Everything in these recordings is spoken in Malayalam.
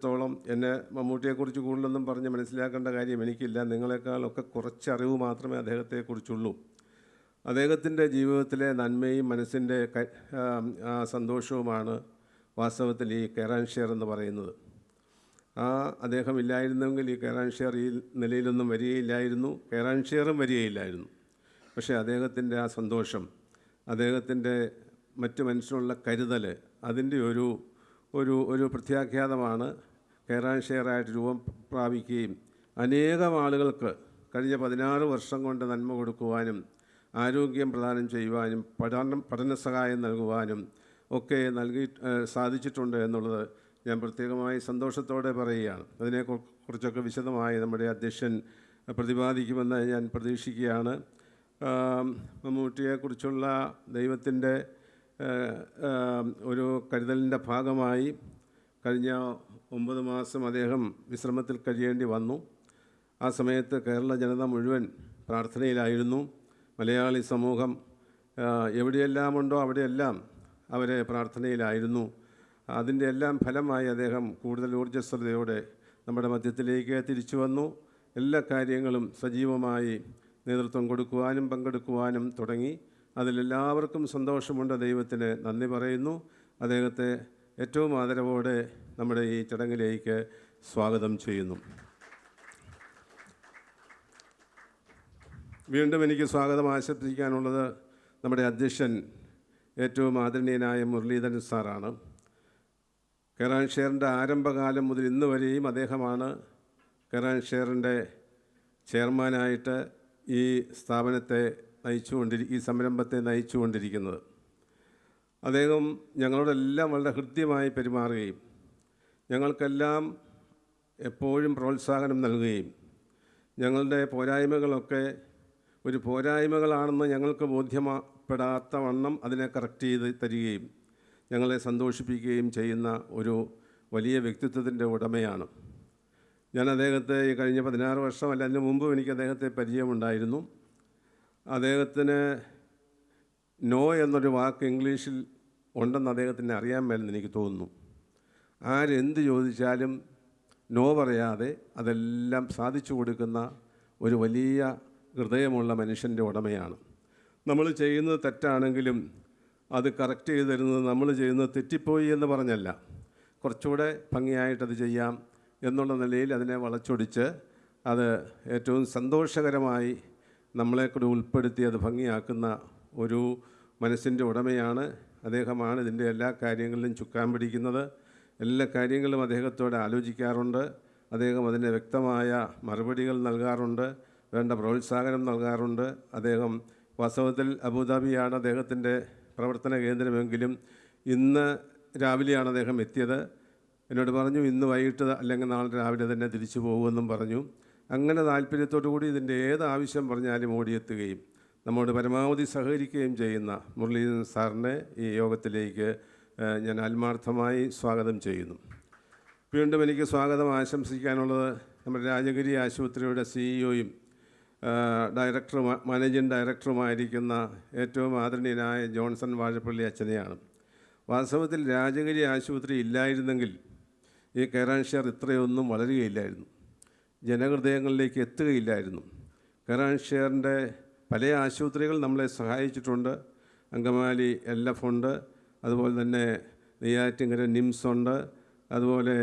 ത്തോളം എന്നെ മമ്മൂട്ടിയെക്കുറിച്ച് കൂടുതലൊന്നും പറഞ്ഞ് മനസ്സിലാക്കേണ്ട കാര്യം എനിക്കില്ല. നിങ്ങളെക്കാളൊക്കെ കുറച്ച് അറിവ് മാത്രമേ അദ്ദേഹത്തെക്കുറിച്ചുള്ളൂ. അദ്ദേഹത്തിൻ്റെ ജീവിതത്തിലെ നന്മയും മനസ്സിൻ്റെ സന്തോഷവുമാണ് വാസ്തവത്തിൽ ഈ കെയർ ഷെയർ എന്ന് പറയുന്നത്. അദ്ദേഹം ഇല്ലായിരുന്നെങ്കിൽ ഈ കെയർ ഷെയർ ഈ നിലയിലൊന്നും വരികയില്ലായിരുന്നു, കെയർ ഷെയറും വരികയില്ലായിരുന്നു. പക്ഷേ അദ്ദേഹത്തിൻ്റെ ആ സന്തോഷം, അദ്ദേഹത്തിൻ്റെ മറ്റു മനുഷ്യനുള്ള കരുതൽ, അതിൻ്റെ ഒരു പ്രത്യാഖ്യാതമാണ് കെയർ ഷെയറായിട്ട് രൂപം പ്രാപിക്കുകയും അനേകം ആളുകൾക്ക് കഴിഞ്ഞ 16 വർഷം കൊണ്ട് നന്മ കൊടുക്കുവാനും ആരോഗ്യം പ്രദാനം ചെയ്യുവാനും പഠന സഹായം നൽകുവാനും ഒക്കെ സാധിച്ചിട്ടുണ്ട് എന്നുള്ളത് ഞാൻ പ്രത്യേകമായി സന്തോഷത്തോടെ പറയുകയാണ്. അതിനെക്കുറിച്ചൊക്കെ വിശദമായി നമ്മുടെ അധ്യക്ഷൻ പ്രതിപാദിക്കുമെന്ന് ഞാൻ പ്രതീക്ഷിക്കുകയാണ്. മമ്മൂട്ടിയെക്കുറിച്ചുള്ള ദൈവത്തിൻ്റെ ഒരു കരുതലിൻ്റെ ഭാഗമായി കഴിഞ്ഞ 9 മാസം അദ്ദേഹം വിശ്രമത്തിൽ കഴിയേണ്ടി വന്നു. ആ സമയത്ത് കേരള ജനത മുഴുവൻ പ്രാർത്ഥനയിലായിരുന്നു. മലയാളി സമൂഹം എവിടെയെല്ലാം ഉണ്ടോ അവിടെയെല്ലാം അവരെ പ്രാർത്ഥനയിലായിരുന്നു. അതിൻ്റെ എല്ലാം ഫലമായി അദ്ദേഹം കൂടുതൽ ഊർജ്ജസ്വലതയോടെ നമ്മുടെ മധ്യത്തിലേക്ക് തിരിച്ചു വന്നു. എല്ലാ കാര്യങ്ങളും സജീവമായി നേതൃത്വം കൊടുക്കുവാനും പങ്കെടുക്കുവാനും തുടങ്ങി. അതിലെല്ലാവർക്കും സന്തോഷമുണ്ട്. ദൈവത്തിന് നന്ദി പറയുന്നു. അദ്ദേഹത്തെ ഏറ്റവും ആദരവോടെ നമ്മുടെ ഈ ചടങ്ങിലേക്ക് സ്വാഗതം ചെയ്യുന്നു. വീണ്ടും എനിക്ക് സ്വാഗതം ആശംസിക്കാനുള്ളത് നമ്മുടെ അധ്യക്ഷൻ ഏറ്റവും ആദരണീയനായ മുരളീധരൻ സാറാണ്. കെയർ ഷെയറിൻ്റെ ആരംഭകാലം മുതൽ ഇന്ന് വരെയും അദ്ദേഹമാണ് കെയർ ഷെയറിൻ്റെ ചെയർമാനായിട്ട് ഈ സ്ഥാപനത്തെ ഈ സംരംഭത്തെ നയിച്ചുകൊണ്ടിരിക്കുന്നത്. അദ്ദേഹം ഞങ്ങളോടെല്ലാം വളരെ ഹൃദ്യമായി പെരുമാറുകയും ഞങ്ങൾക്കെല്ലാം എപ്പോഴും പ്രോത്സാഹനം നൽകുകയും ഞങ്ങളുടെ പോരായ്മകളൊക്കെ ഒരു പോരായ്മകളാണെന്ന് ഞങ്ങൾക്ക് ബോധ്യപ്പെടാത്ത വണ്ണം അതിനെ കറക്റ്റ് ചെയ്ത് തരികയും ഞങ്ങളെ സന്തോഷിപ്പിക്കുകയും ചെയ്യുന്ന ഒരു വലിയ വ്യക്തിത്വത്തിൻ്റെ ഉടമയാണ്. ഞാൻ അദ്ദേഹത്തെ ഈ കഴിഞ്ഞ 16 വർഷമല്ല, അതിന് മുമ്പും എനിക്ക് അദ്ദേഹത്തെ പരിചയമുണ്ടായിരുന്നു. അദ്ദേഹത്തിന് നോ എന്നൊരു വാക്ക് ഇംഗ്ലീഷിൽ ഉണ്ടെന്ന് അദ്ദേഹത്തിന് അറിയാൻ മേലെന്ന് എനിക്ക് തോന്നുന്നു. ആരെന്ത് ചോദിച്ചാലും നോ പറയാതെ അതെല്ലാം സാധിച്ചു കൊടുക്കുന്ന ഒരു വലിയ ഹൃദയമുള്ള മനുഷ്യൻ്റെ ഉടമയാണ്. നമ്മൾ ചെയ്യുന്നത് തെറ്റാണെങ്കിലും അത് കറക്റ്റ് ചെയ്ത് തരുന്നത് നമ്മൾ ചെയ്യുന്നത് തെറ്റിപ്പോയി എന്ന് പറഞ്ഞല്ല, കുറച്ചുകൂടെ ഭംഗിയായിട്ടത് ചെയ്യാം എന്നുള്ള നിലയിൽ അതിനെ വളച്ചൊടിച്ച് അത് ഏറ്റവും സന്തോഷകരമായി നമ്മളെ കൂടി ഉൾപ്പെടുത്തി അത് ഭംഗിയാക്കുന്ന ഒരു മനസ്സിൻ്റെ ഉടമയാണ് അദ്ദേഹമാണ്. ഇതിൻ്റെ എല്ലാ കാര്യങ്ങളിലും ചുക്കാൻ പിടിക്കുന്നത്. എല്ലാ കാര്യങ്ങളും അദ്ദേഹത്തോടെ ആലോചിക്കാറുണ്ട്. അദ്ദേഹം അതിന് വ്യക്തമായ മറുപടികൾ നൽകാറുണ്ട്, വേണ്ട പ്രോത്സാഹനം നൽകാറുണ്ട്. അദ്ദേഹം വാസ്തവത്തിൽ അബുദാബിയാണ് അദ്ദേഹത്തിൻ്റെ പ്രവർത്തന കേന്ദ്രമെങ്കിലും ഇന്ന് രാവിലെയാണ് അദ്ദേഹം എത്തിയത്. എന്നോട് പറഞ്ഞു ഇന്ന് വൈകിട്ട് അല്ലെങ്കിൽ നാളെ രാവിലെ തന്നെ തിരിച്ചു പോകുമെന്നും പറഞ്ഞു. അങ്ങനെ താല്പര്യത്തോടു കൂടി ഇതിൻ്റെ ഏത് ആവശ്യം പറഞ്ഞാലും ഓടിയെത്തുകയും നമ്മോട് പരമാവധി സഹകരിക്കുകയും ചെയ്യുന്ന മുരളീധരൻ സാറിനെ ഈ യോഗത്തിലേക്ക് ഞാൻ ആത്മാർത്ഥമായി സ്വാഗതം ചെയ്യുന്നു. വീണ്ടും എനിക്ക് സ്വാഗതം ആശംസിക്കാനുള്ളത് നമ്മുടെ രാജഗിരി ആശുപത്രിയുടെ സിഇഒയും മാനേജിംഗ് ഡയറക്ടറുമായിരിക്കുന്ന ഏറ്റവും ആദരണീയനായ ജോൺസൺ വാഴപ്പള്ളി അച്ഛനെയാണ്. വാസ്തവത്തിൽ രാജഗിരി ആശുപത്രി ഇല്ലായിരുന്നെങ്കിൽ ഈ കെയർ ഷെയർ ഇത്രയൊന്നും വളരുകയില്ലായിരുന്നു, ജനഹൃദയങ്ങളിലേക്ക് എത്തുകയില്ലായിരുന്നു. കെയർ ഷെയറിൻ്റെ പല ആശുപത്രികൾ നമ്മളെ സഹായിച്ചിട്ടുണ്ട്. അങ്കമാലി LF ഉണ്ട്, അതുപോലെ തന്നെ നെയ്യാറ്റിൻകര നിംസ് ഉണ്ട്, അതുപോലെ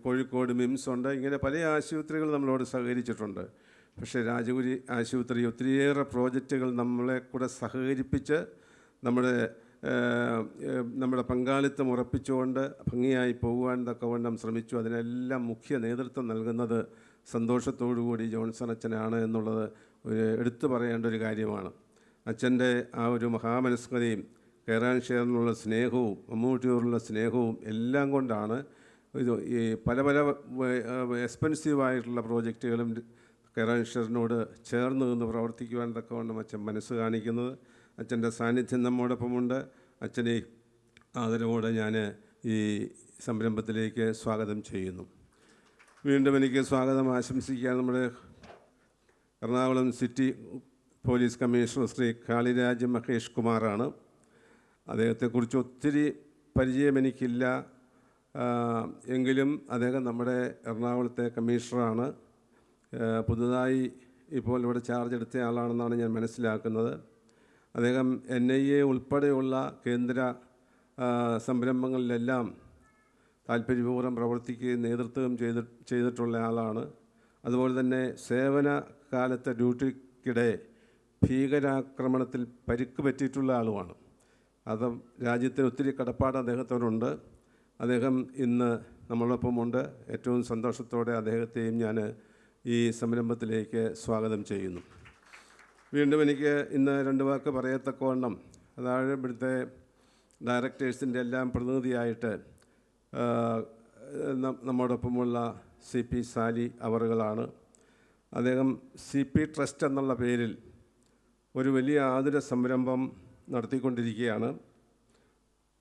കോഴിക്കോട് മിംസ് ഉണ്ട്. ഇങ്ങനെ പല ആശുപത്രികൾ നമ്മളോട് സഹകരിച്ചിട്ടുണ്ട്. പക്ഷേ രാജഗിരി ആശുപത്രി ഒത്തിരിയേറെ പ്രോജക്റ്റുകൾ നമ്മളെ കൂടെ സഹകരിപ്പിച്ച് നമ്മുടെ പങ്കാളിത്തം ഉറപ്പിച്ചുകൊണ്ട് ഭംഗിയായി പോകുവാൻ തക്കവണ്ണം ശ്രമിച്ചു. അതിനെല്ലാം മുഖ്യ നേതൃത്വം നൽകുന്നത് സന്തോഷത്തോടുകൂടി ജോൺസൺ അച്ഛനാണ് എന്നുള്ളത് എടുത്തു പറയേണ്ട ഒരു കാര്യമാണ്. അച്ഛൻ്റെ ആ ഒരു മഹാമനസ്കതയും കെയർ ഷെയറിനുള്ള സ്നേഹവും മമ്മൂട്ടിയോടുള്ള സ്നേഹവും എല്ലാം കൊണ്ടാണ് ഈ പല എക്സ്പെൻസീവായിട്ടുള്ള പ്രോജക്റ്റുകളും കെയർ ഷെയറിനോട് ചേർന്ന് നിന്ന് പ്രവർത്തിക്കുവാൻ തക്കവണ്ണം അച്ഛൻ മനസ്സ് കാണിക്കുന്നത്. അച്ഛൻ്റെ സാന്നിധ്യം നമ്മോടൊപ്പമുണ്ട്. അച്ഛനെ ആദരവോടെ ഞാൻ ഈ സംരംഭത്തിലേക്ക് സ്വാഗതം ചെയ്യുന്നു. വീണ്ടും എനിക്ക് സ്വാഗതം ആശംസിക്കാൻ നമ്മുടെ Ernakulam city police commissioner Shri Kaliraj Mahesh കുമാറാണ്. അദ്ദേഹത്തെക്കുറിച്ച് ഒത്തിരി പരിചയം എനിക്കില്ല. എങ്കിലും അദ്ദേഹം നമ്മുടെ എറണാകുളത്തെ കമ്മീഷണറാണ്. പുതുതായി ഇപ്പോൾ ഇവിടെ ചാർജ് എടുത്ത ആളാണെന്നാണ് ഞാൻ മനസ്സിലാക്കുന്നത്. അദ്ദേഹം NIA ഉൾപ്പെടെയുള്ള കേന്ദ്ര സംരംഭങ്ങളിലെല്ലാം താല്പര്യപൂർവ്വം പ്രവർത്തിക്കുകയും നേതൃത്വം ചെയ്തിട്ടുള്ള ആളാണ്. അതുപോലെ തന്നെ സേവന കാലത്തെ ഡ്യൂട്ടിക്കിടെ ഭീകരാക്രമണത്തിൽ പരിക്ക് പറ്റിയിട്ടുള്ള ആളുമാണ്. അത് രാജ്യത്തിന് ഒത്തിരി കടപ്പാട് അദ്ദേഹത്തോടുണ്ട്. അദ്ദേഹം ഇന്ന് നമ്മളൊപ്പമുണ്ട്. ഏറ്റവും സന്തോഷത്തോടെ അദ്ദേഹത്തെയും ഞാൻ ഈ സംരംഭത്തിലേക്ക് സ്വാഗതം ചെയ്യുന്നു. വീണ്ടും എനിക്ക് ഇന്ന് 2 വാക്ക് പറയത്തക്കവണ്ണം, അതായത് ഇവിടുത്തെ ഡയറക്ടേഴ്സിൻ്റെ എല്ലാം പ്രതിനിധിയായിട്ട് നമ്മോടൊപ്പമുള്ള CP സാലി അവറുകളാണ്. അദ്ദേഹം CP ട്രസ്റ്റ് എന്നുള്ള പേരിൽ ഒരു വലിയ ആതുര സംരംഭം നടത്തിക്കൊണ്ടിരിക്കുകയാണ്.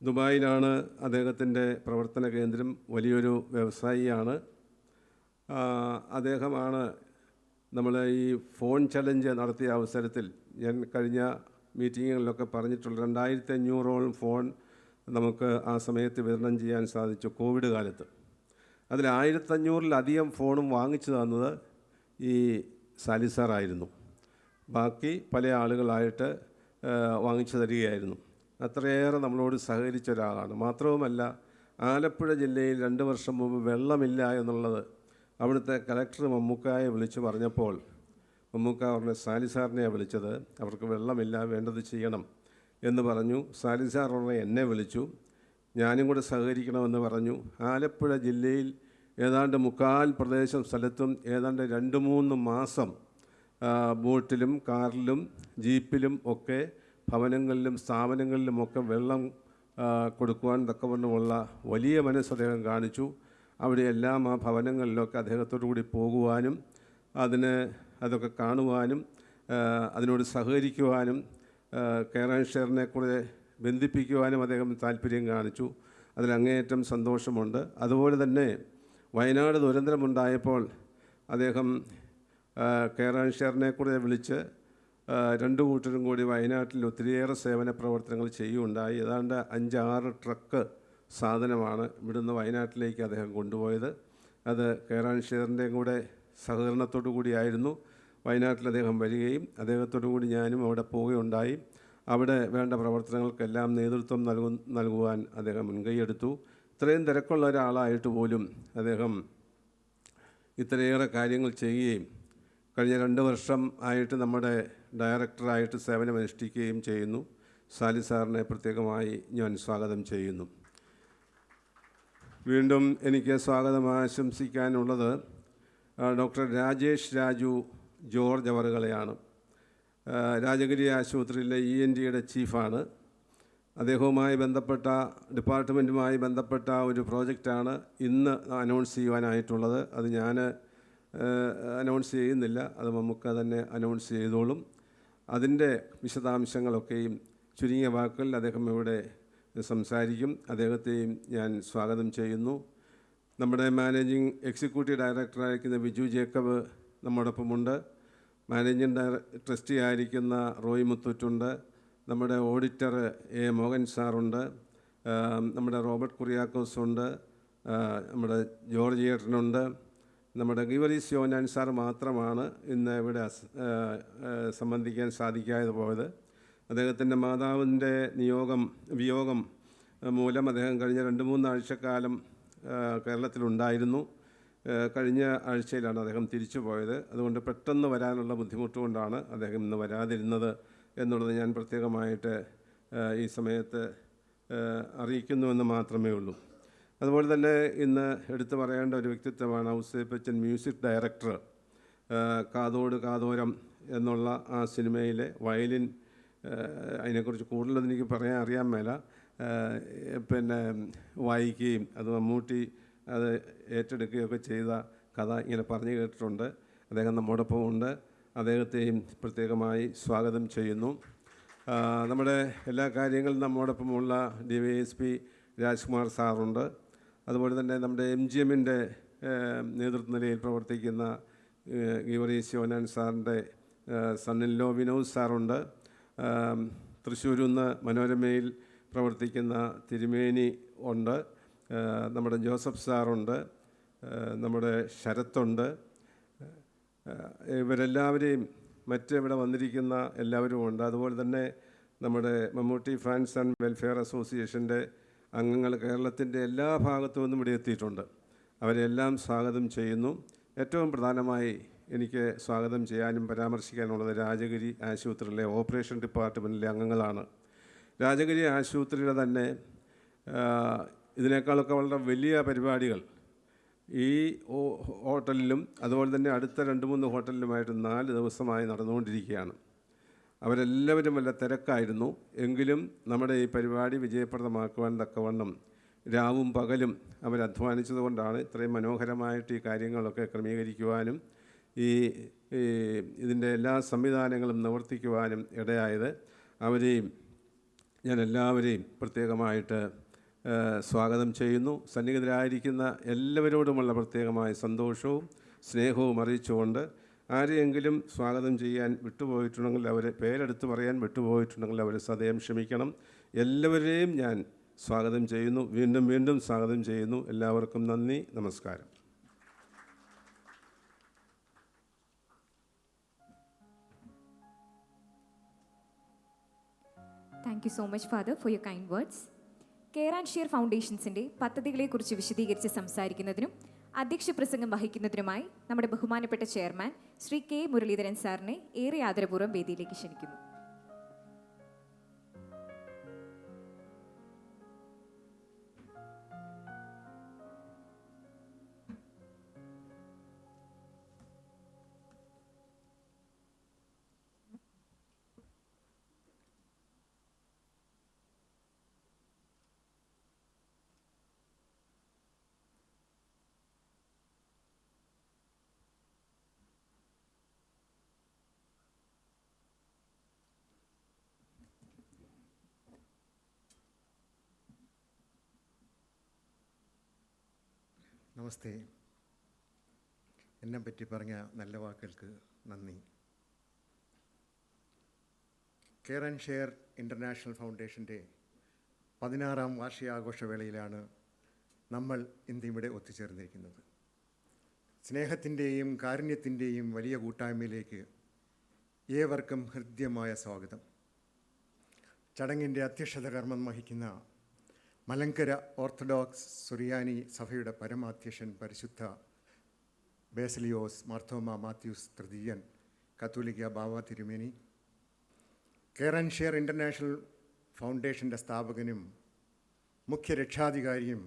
ദുബായിലാണ് അദ്ദേഹത്തിൻ്റെ പ്രവർത്തന കേന്ദ്രം. വലിയൊരു വ്യവസായിയാണ്. അദ്ദേഹമാണ് നമ്മൾ ഈ ഫോൺ ചലഞ്ച് നടത്തിയ അവസരത്തിൽ ഞാൻ കഴിഞ്ഞ മീറ്റിങ്ങുകളിലൊക്കെ പറഞ്ഞിട്ടുള്ള 2500ഓളം ഫോൺ നമുക്ക് ആ സമയത്ത് വിതരണം ചെയ്യാൻ സാധിച്ചു കോവിഡ് കാലത്ത്. അതിൽ 1500-ലധികം ഫോണും വാങ്ങിച്ചു തന്നത് ഈ സാലി സാറായിരുന്നു. ബാക്കി പല ആളുകളായിട്ട് വാങ്ങിച്ചു തരികയായിരുന്നു. അത്രയേറെ നമ്മളോട് സഹകരിച്ച ഒരാളാണ്. മാത്രവുമല്ല, ആലപ്പുഴ ജില്ലയിൽ 2 വർഷം മുമ്പ് വെള്ളമില്ല എന്നുള്ളത് അവിടുത്തെ കലക്ടർ മമ്മൂക്കായെ വിളിച്ച് പറഞ്ഞപ്പോൾ മമ്മൂക്ക പറഞ്ഞ സാലി സാറിനെയാണ് വിളിച്ചത്. അവർക്ക് വെള്ളമില്ല, വേണ്ടത് ചെയ്യണം എന്ന് പറഞ്ഞു. സാലി സാർ പറഞ്ഞ എന്നെ വിളിച്ചു, ഞാനും കൂടെ സഹകരിക്കണമെന്ന് പറഞ്ഞു. ആലപ്പുഴ ജില്ലയിൽ ഏതാണ്ട് 3/4 സ്ഥലത്തും ഏതാണ്ട് 2-3 മാസം ബോട്ടിലും കാറിലും ജീപ്പിലും ഒക്കെ ഭവനങ്ങളിലും സ്ഥാപനങ്ങളിലുമൊക്കെ വെള്ളം കൊടുക്കുവാൻ തക്കവണ്ണമുള്ള വലിയ മനസ്സ് അദ്ദേഹം കാണിച്ചു. അവിടെയെല്ലാം ആ ഭവനങ്ങളിലൊക്കെ അദ്ദേഹത്തോടു കൂടി പോകുവാനും അതൊക്കെ കാണുവാനും അതിനോട് സഹകരിക്കുവാനും കെയർ ആൻഡ് ഷെയറിനെ കൂടെ ബന്ധിപ്പിക്കുവാനും അദ്ദേഹം താല്പര്യം കാണിച്ചു. അതിലങ്ങേയറ്റം സന്തോഷമുണ്ട്. അതുപോലെ തന്നെ വയനാട് ദുരന്തമുണ്ടായപ്പോൾ അദ്ദേഹം കെയർ ആൻഡ് ഷെയറിനെ കൂടെ വിളിച്ച് 2 കൂട്ടരും കൂടി വയനാട്ടിൽ ഒത്തിരിയേറെ സേവന പ്രവർത്തനങ്ങൾ ചെയ്യുകയുണ്ടായി. ഏതാണ്ട് 5-6 ട്രക്ക് സാധനമാണ് ഇവിടുന്ന് വയനാട്ടിലേക്ക് അദ്ദേഹം കൊണ്ടുപോയത്. അത് കെയർ ആൻഡ് ഷെയറിൻ്റെയും കൂടെ സഹകരണത്തോടു കൂടിയായിരുന്നു. വയനാട്ടിൽ അദ്ദേഹം വരികയും അദ്ദേഹത്തോടു കൂടി ഞാനും അവിടെ പോവുകയുണ്ടായി. അവിടെ വേണ്ട പ്രവർത്തനങ്ങൾക്കെല്ലാം നേതൃത്വം നൽകുവാൻ അദ്ദേഹം മുൻകൈയെടുത്തു. ഇത്രയും തിരക്കുള്ള ഒരാളായിട്ട് പോലും അദ്ദേഹം ഇത്രയേറെ കാര്യങ്ങൾ ചെയ്യുകയും കഴിഞ്ഞ 2 വർഷം ആയിട്ട് നമ്മുടെ ഡയറക്ടറായിട്ട് സേവനമനുഷ്ഠിക്കുകയും ചെയ്യുന്നു. സാലി സാറിനെ പ്രത്യേകമായി ഞാൻ സ്വാഗതം ചെയ്യുന്നു. വീണ്ടും എനിക്ക് സ്വാഗതം ആശംസിക്കാനുള്ളത് ഡോക്ടർ രാജേഷ് രാജു ജോർജ് അവറുകളെയാണ്. രാജഗിരി ആശുപത്രിയിലെ ENT ചീഫാണ്. അദ്ദേഹവുമായി ബന്ധപ്പെട്ട ഡിപ്പാർട്ട്മെൻറ്റുമായി ബന്ധപ്പെട്ട ഒരു പ്രോജക്റ്റാണ് ഇന്ന് അനൗൺസ് ചെയ്യുവാനായിട്ടുള്ളത്. അത് ഞാൻ അനൗൺസ് ചെയ്യുന്നില്ല, അത് മമ്മൂക്ക തന്നെ അനൗൺസ് ചെയ്തോളും. അതിൻ്റെ വിശദാംശങ്ങളൊക്കെയും ചുരുങ്ങിയ വാക്കുകളിൽ അദ്ദേഹം ഇവിടെ സംസാരിക്കും. അദ്ദേഹത്തെയും ഞാൻ സ്വാഗതം ചെയ്യുന്നു. നമ്മുടെ മാനേജിംഗ് എക്സിക്യൂട്ടീവ് ഡയറക്ടറായിരിക്കുന്ന ബിജു ജേക്കബ് നമ്മോടൊപ്പമുണ്ട്. മാനേജിംഗ് ട്രസ്റ്റി ആയിരിക്കുന്ന റോയ് മുത്തൂറ്റുണ്ട്. നമ്മുടെ ഓഡിറ്റർ A മോഹൻ സാറുണ്ട്. നമ്മുടെ റോബർട്ട് കുറിയാക്കോസ് ഉണ്ട്. നമ്മുടെ ജോർജ് ഏട്ടനുണ്ട്. നമ്മുടെ ഗീവറീസ് യോനാൻ സാർ മാത്രമാണ് ഇന്ന് ഇവിടെ സംബന്ധിക്കാൻ സാധിക്കാതെ പോയത്. അദ്ദേഹത്തിൻ്റെ മാതാവിൻ്റെ വിയോഗം മൂലം അദ്ദേഹം കഴിഞ്ഞ 2-3 ആഴ്ചക്കാലം കേരളത്തിലുണ്ടായിരുന്നു. കഴിഞ്ഞ ആഴ്ചയിലാണ് അദ്ദേഹം തിരിച്ചു പോയത്. അതുകൊണ്ട് പെട്ടെന്ന് വരാനുള്ള ബുദ്ധിമുട്ടുകൊണ്ടാണ് അദ്ദേഹം ഇന്ന് വരാതിരുന്നത് എന്നുള്ളത് ഞാൻ പ്രത്യേകമായിട്ട് ഈ സമയത്ത് അറിയിക്കുന്നുവെന്ന് മാത്രമേ ഉള്ളൂ. അതുപോലെ തന്നെ ഇന്ന് എടുത്തു പറയേണ്ട ഒരു വ്യക്തിത്വമാണ് ഔസേപ്പച്ചൻ മ്യൂസിക് ഡയറക്ടർ. കാതോട് കാതോരം എന്നുള്ള ആ സിനിമയിലെ വയലിൻ, അതിനെക്കുറിച്ച് കൂടുതലൊന്നും എനിക്ക് പറയാൻ അറിയാൻ മേല, വായിക്കുകയും അത് മമ്മൂട്ടി അത് ഏറ്റെടുക്കുകയൊക്കെ ചെയ്ത കഥ ഇങ്ങനെ പറഞ്ഞു കേട്ടിട്ടുണ്ട്. അദ്ദേഹം നമ്മോടൊപ്പം ഉണ്ട്. അദ്ദേഹത്തെയും പ്രത്യേകമായി സ്വാഗതം ചെയ്യുന്നു. നമ്മുടെ എല്ലാ കാര്യങ്ങളും നമ്മോടൊപ്പമുള്ള DYSP രാജ്കുമാർ സാറുണ്ട്. അതുപോലെ തന്നെ നമ്മുടെ MGMൻ്റെ നേതൃത്വ നിലയിൽ പ്രവർത്തിക്കുന്ന ഗീവറീസ് യോനാൻ സാറിൻ്റെ സണ്ണിൻലോ വിനോദ് സാറുണ്ട്. തൃശ്ശൂരിൽ നിന്ന് മനോരമയിൽ പ്രവർത്തിക്കുന്ന തിരുമേനി ഉണ്ട്. നമ്മുടെ ജോസഫ് സാറുണ്ട്, നമ്മുടെ ശരത്തുണ്ട്. ഇവരെല്ലാവരെയും ഇവിടെ വന്നിരിക്കുന്ന എല്ലാവരും ഉണ്ട്. അതുപോലെ തന്നെ നമ്മുടെ മമ്മൂട്ടി ഫാൻസ് ആൻഡ് വെൽഫെയർ അസോസിയേഷൻ്റെ അംഗങ്ങൾ കേരളത്തിൻ്റെ എല്ലാ ഭാഗത്തു നിന്നും ഇവിടെ എത്തിയിട്ടുണ്ട്. അവരെല്ലാം സ്വാഗതം ചെയ്യുന്നു. ഏറ്റവും പ്രധാനമായി എനിക്ക് സ്വാഗതം ചെയ്യാനും പരാമർശിക്കാനുള്ളത് രാജഗിരി ആശുപത്രിയിലെ ഓപ്പറേഷൻ ഡിപ്പാർട്ട്മെൻറ്റിലെ അംഗങ്ങളാണ്. രാജഗിരി ആശുപത്രിയുടെ തന്നെ ഇതിനേക്കാളൊക്കെ വളരെ വലിയ പരിപാടികൾ ഈ ഹോട്ടലിലും അതുപോലെ തന്നെ അടുത്ത 2-3 ഹോട്ടലിലുമായിട്ട് 4 ദിവസമായി നടന്നുകൊണ്ടിരിക്കുകയാണ്. അവരെല്ലാവരും വല്ല തിരക്കായിരുന്നു. എങ്കിലും നമ്മുടെ ഈ പരിപാടി വിജയപ്രദമാക്കുവാൻ തക്കവണ്ണം രാവും പകലും അവരധ്വാനിച്ചതുകൊണ്ടാണ് ഇത്രയും മനോഹരമായിട്ട് ഈ കാര്യങ്ങളൊക്കെ ക്രമീകരിക്കുവാനും ഇതിൻ്റെ എല്ലാ സംവിധാനങ്ങളും നിവർത്തിക്കുവാനും ഇടയായത്. അവരെയും ഞാൻ എല്ലാവരെയും പ്രത്യേകമായിട്ട് സ്വാഗതം ചെയ്യുന്നു. സന്നിഹിതരായിരിക്കുന്ന എല്ലാവരോടുമുള്ള പ്രത്യേകമായ സന്തോഷവും സ്നേഹവും അറിയിച്ചുകൊണ്ട് ആരെയെങ്കിലും സ്വാഗതം ചെയ്യാൻ വിട്ടുപോയിട്ടുണ്ടെങ്കിൽ പേരെടുത്ത് പറയാൻ വിട്ടുപോയിട്ടുണ്ടെങ്കിൽ അവർ സദയം ക്ഷമിക്കണം. എല്ലാവരെയും ഞാൻ സ്വാഗതം ചെയ്യുന്നു. വീണ്ടും വീണ്ടും സ്വാഗതം ചെയ്യുന്നു. എല്ലാവർക്കും നന്ദി, നമസ്കാരം. Thank you so much, Father, for your kind words. Care and share ഫൗണ്ടേഷൻസിൻ്റെ പദ്ധതികളെക്കുറിച്ച് വിശദീകരിച്ച് സംസാരിക്കുന്നതിനും അധ്യക്ഷ പ്രസംഗം വഹിക്കുന്നതിനുമായി നമ്മുടെ ബഹുമാനപ്പെട്ട ചെയർമാൻ ശ്രീ കെ മുരളീധരൻ സാറിനെ ഏറെ ആദരപൂർവ്വം വേദിയിലേക്ക് ക്ഷണിക്കുന്നു. നമസ്തേ. എന്നെപ്പറ്റി പറഞ്ഞ നല്ല വാക്കുകൾക്ക് നന്ദി. കെയർ ആൻഡ് ഷെയർ ഇൻ്റർനാഷണൽ ഫൗണ്ടേഷൻ്റെ 16ാം വാർഷികാഘോഷവേളയിലാണ് നമ്മൾ ഇന്നിവിടെ ഒത്തുചേർന്നിരിക്കുന്നത്. സ്നേഹത്തിൻ്റെയും കാരുണ്യത്തിൻ്റെയും വലിയ കൂട്ടായ്മയിലേക്ക് ഏവർക്കും ഹൃദ്യമായ സ്വാഗതം. ചടങ്ങിൻ്റെ അധ്യക്ഷത കർമ്മം വഹിക്കുന്ന മലങ്കര ഓർത്തഡോക്സ് സുറിയാനി സഭയുടെ പരമാധ്യക്ഷൻ പരിശുദ്ധ ബേസലിയോസ് മാർത്തോമ മാത്യൂസ് തൃതീയൻ കത്തോലിക്ക ബാവ തിരുമേനി, കെയർ ആൻഡ് ഷെയർ ഇൻ്റർനാഷണൽ ഫൗണ്ടേഷൻ്റെ സ്ഥാപകനും മുഖ്യ രക്ഷാധികാരിയും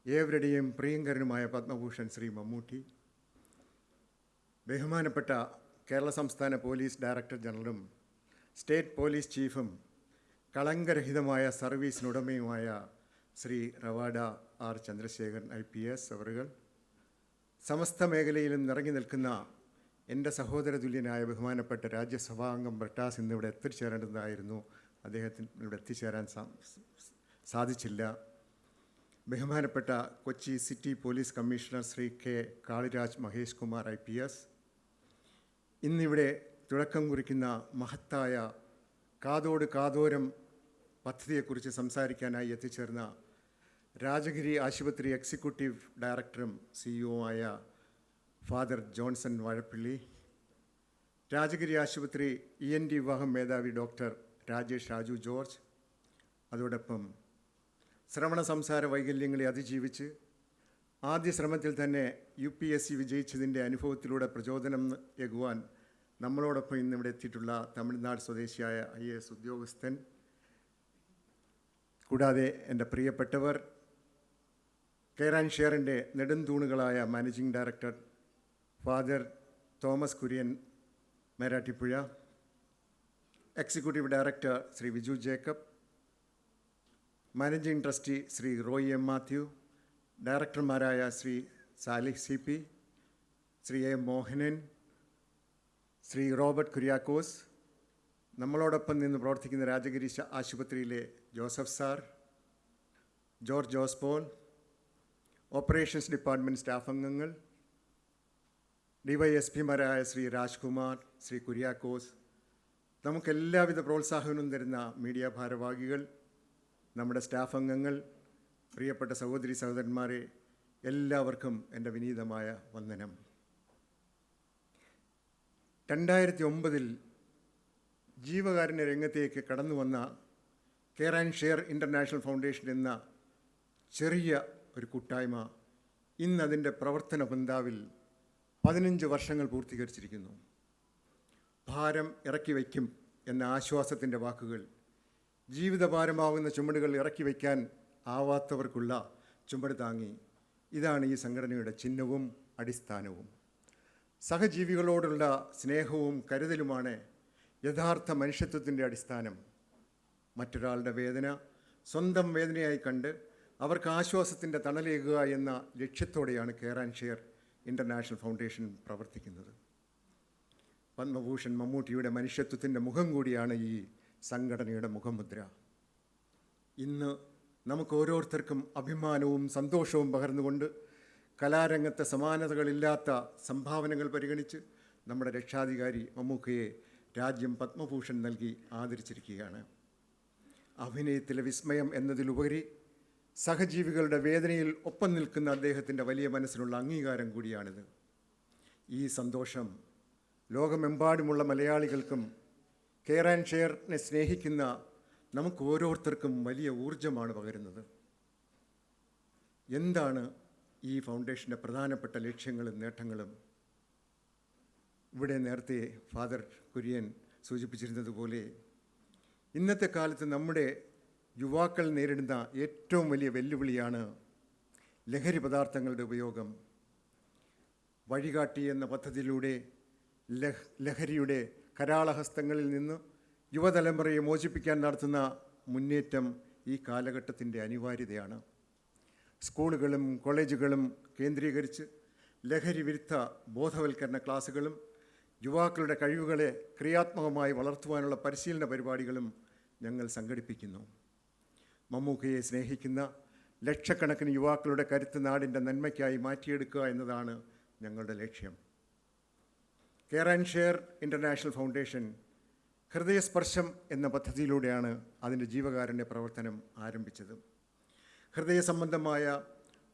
ഏവരുടെയും പ്രിയങ്കരനുമായ പത്മഭൂഷൺ ശ്രീ മമ്മൂട്ടി, ബഹുമാനപ്പെട്ട കേരള സംസ്ഥാന പോലീസ് ഡയറക്ടർ ജനറലും സ്റ്റേറ്റ് പോലീസ് ചീഫും കളങ്കരഹിതമായ സർവീസിനുടമയുമായ ശ്രീ റവാഡ ആർ ചന്ദ്രശേഖരൻ IPS അവറുകൾ, സമസ്ത മേഖലയിലും നിറങ്ങി നിൽക്കുന്ന എൻ്റെ സഹോദര തുല്യനായ ബഹുമാനപ്പെട്ട രാജ്യസഭാംഗം ബ്രിട്ടാസ് ഇന്നിവിടെ എത്തിച്ചേരേണ്ടതായിരുന്നു. അദ്ദേഹത്തിന് ഇവിടെ എത്തിച്ചേരാൻ സാധിച്ചില്ല. ബഹുമാനപ്പെട്ട Kochi city police commissioner Shri K Kaliraj Mahesh Kumar IPS, ഇന്നിവിടെ തുടക്കം കുറിക്കുന്ന മഹത്തായ കാതോട് കാതോരം പദ്ധതിയെക്കുറിച്ച് സംസാരിക്കാനായി എത്തിച്ചേർന്ന രാജഗിരി ആശുപത്രി എക്സിക്യൂട്ടീവ് ഡയറക്ടറും CEO ആയ ഫാദർ ജോൺസൺ വാഴപ്പള്ളി, രാജഗിരി ആശുപത്രി ENT വിഭാഗം മേധാവി ഡോക്ടർ രാജേഷ് രാജു ജോർജ്, അതോടൊപ്പം ശ്രവണ സംസാര വൈകല്യങ്ങളെ അതിജീവിച്ച് ആദ്യ ശ്രമത്തിൽ തന്നെ UPSC വിജയിച്ചതിൻ്റെ അനുഭവത്തിലൂടെ പ്രചോദനം ഏകുവാൻ നമ്മളോടൊപ്പം ഇന്നിവിടെ എത്തിയിട്ടുള്ള തമിഴ്നാട് സ്വദേശിയായ IAS ഉദ്യോഗസ്ഥൻ, കൂടാതെ എൻ്റെ പ്രിയപ്പെട്ടവർ, കെയർ ആൻഡ് ഷെയറിൻ്റെ നെടുംതൂണുകളായ managing director father Thomas Kurian Merattippuzha, executive director Shri Viju Jacob, managing trustee Shri Roy M Mathew, ഡയറക്ടർമാരായ ശ്രീ സാലിഹ് CP, ശ്രീ A മോഹനൻ, ശ്രീ റോബർട്ട് കുര്യാക്കോസ്, നമ്മളോടൊപ്പം നിന്ന് പ്രവർത്തിക്കുന്ന രാജഗിരി ആശുപത്രിയിലെ Joseph sir, George Jose Paul, operations department staff അംഗങ്ങൾ, DYSPമാരായ ശ്രീ രാജ്കുമാർ, ശ്രീ കുര്യാക്കോസ്, നമുക്കെല്ലാവിധ പ്രോത്സാഹനവും തരുന്ന മീഡിയ ഭാരവാഹികൾ, നമ്മുടെ സ്റ്റാഫ് അംഗങ്ങൾ, പ്രിയപ്പെട്ട സഹോദരി സഹോദരന്മാരെ, എല്ലാവർക്കും എൻ്റെ വിനീതമായ വന്ദനം. 2009 ജീവകാരുണ്യ രംഗത്തേക്ക് കടന്നു വന്ന care and share international foundation എന്ന ചെറിയ ഒരു കൂട്ടായ്മ ഇന്ന് അതിൻ്റെ പ്രവർത്തന പന്താവിൽ 15 വർഷങ്ങൾ പൂർത്തീകരിച്ചിരിക്കുന്നു. ഭാരം ഇറക്കി വയ്ക്കും എന്ന ആശ്വാസത്തിൻ്റെ വാക്കുകൾ, ജീവിതഭാരമാകുന്ന ചുമടുകൾ ഇറക്കി വയ്ക്കാൻ ആവാത്തവർക്കുള്ള ചുമട് താങ്ങി, ഇതാണ് ഈ സംഘടനയുടെ ചിഹ്നവും അടിസ്ഥാനവും. സഹജീവികളോടുള്ള സ്നേഹവും കരുതലുമാണ് യഥാർത്ഥ മനുഷ്യത്വത്തിൻ്റെ അടിസ്ഥാനം. മറ്റൊരാളുടെ വേദന സ്വന്തം വേദനയായി കണ്ട് അവർക്ക് ആശ്വാസത്തിൻ്റെ തണലേകുക എന്ന ലക്ഷ്യത്തോടെയാണ് care and share international foundation പ്രവർത്തിക്കുന്നത്. പത്മഭൂഷൺ മമ്മൂട്ടിയുടെ മനുഷ്യത്വത്തിൻ്റെ മുഖം കൂടിയാണ് ഈ സംഘടനയുടെ മുഖമുദ്ര. ഇന്ന് നമുക്ക് ഓരോരുത്തർക്കും അഭിമാനവും സന്തോഷവും പകർന്നുകൊണ്ട് കലാരംഗത്തെ സമാനതകളില്ലാത്ത സംഭാവനകൾ പരിഗണിച്ച് നമ്മുടെ രക്ഷാധികാരി മമ്മൂക്കയെ രാജ്യം പത്മഭൂഷൺ നൽകി ആദരിച്ചിരിക്കുകയാണ്. അഭിനയത്തിലെ വിസ്മയം എന്നതിലുപരി സഹജീവികളുടെ വേദനയിൽ ഒപ്പം നിൽക്കുന്ന അദ്ദേഹത്തിൻ്റെ വലിയ മനസ്സിനുള്ള അംഗീകാരം കൂടിയാണിത്. ഈ സന്തോഷം ലോകമെമ്പാടുമുള്ള മലയാളികൾക്കും കെയർ ആൻഡ് ഷെയറിനെ സ്നേഹിക്കുന്ന നമുക്ക് ഓരോരുത്തർക്കും വലിയ ഊർജമാണ് പകരുന്നത്. എന്താണ് ഈ ഫൗണ്ടേഷൻ്റെ പ്രധാനപ്പെട്ട ലക്ഷ്യങ്ങളും നേട്ടങ്ങളും? ഇവിടെ നേരത്തെ ഫാദർ കുര്യൻ സൂചിപ്പിച്ചിരുന്നതുപോലെ ഇന്നത്തെ കാലത്ത് നമ്മുടെ യുവാക്കൾ നേരിടുന്ന ഏറ്റവും വലിയ വെല്ലുവിളിയാണ് ലഹരി പദാർത്ഥങ്ങളുടെ ഉപയോഗം. വഴികാട്ടി എന്ന പദ്ധതിയിലൂടെ ലഹരിയുടെ കരാളഹസ്തങ്ങളിൽ നിന്ന് യുവതലമുറയെ മോചിപ്പിക്കാൻ നടത്തുന്ന മുന്നേറ്റം ഈ കാലഘട്ടത്തിൻ്റെ അനിവാര്യതയാണ്. സ്കൂളുകളും കോളേജുകളും കേന്ദ്രീകരിച്ച് ലഹരി വിരുദ്ധ ബോധവൽക്കരണ ക്ലാസുകളും യുവാക്കളുടെ കഴിവുകളെ ക്രിയാത്മകമായി വളർത്തുവാനുള്ള പരിശീലന പരിപാടികളും ഞങ്ങൾ സംഘടിപ്പിക്കുന്നു. മമ്മൂക്കയെ സ്നേഹിക്കുന്ന ലക്ഷക്കണക്കിന് യുവാക്കളുടെ കരുത്ത് നാടിൻ്റെ നന്മയ്ക്കായി മാറ്റിയെടുക്കുക എന്നതാണ് ഞങ്ങളുടെ ലക്ഷ്യം. Care and share international foundation Hridayasparsham എന്ന പദ്ധതിയിലൂടെയാണ് അതിൻ്റെ ജീവകാരുണ്യ പ്രവർത്തനം ആരംഭിച്ചത്. ഹൃദയ സംബന്ധമായ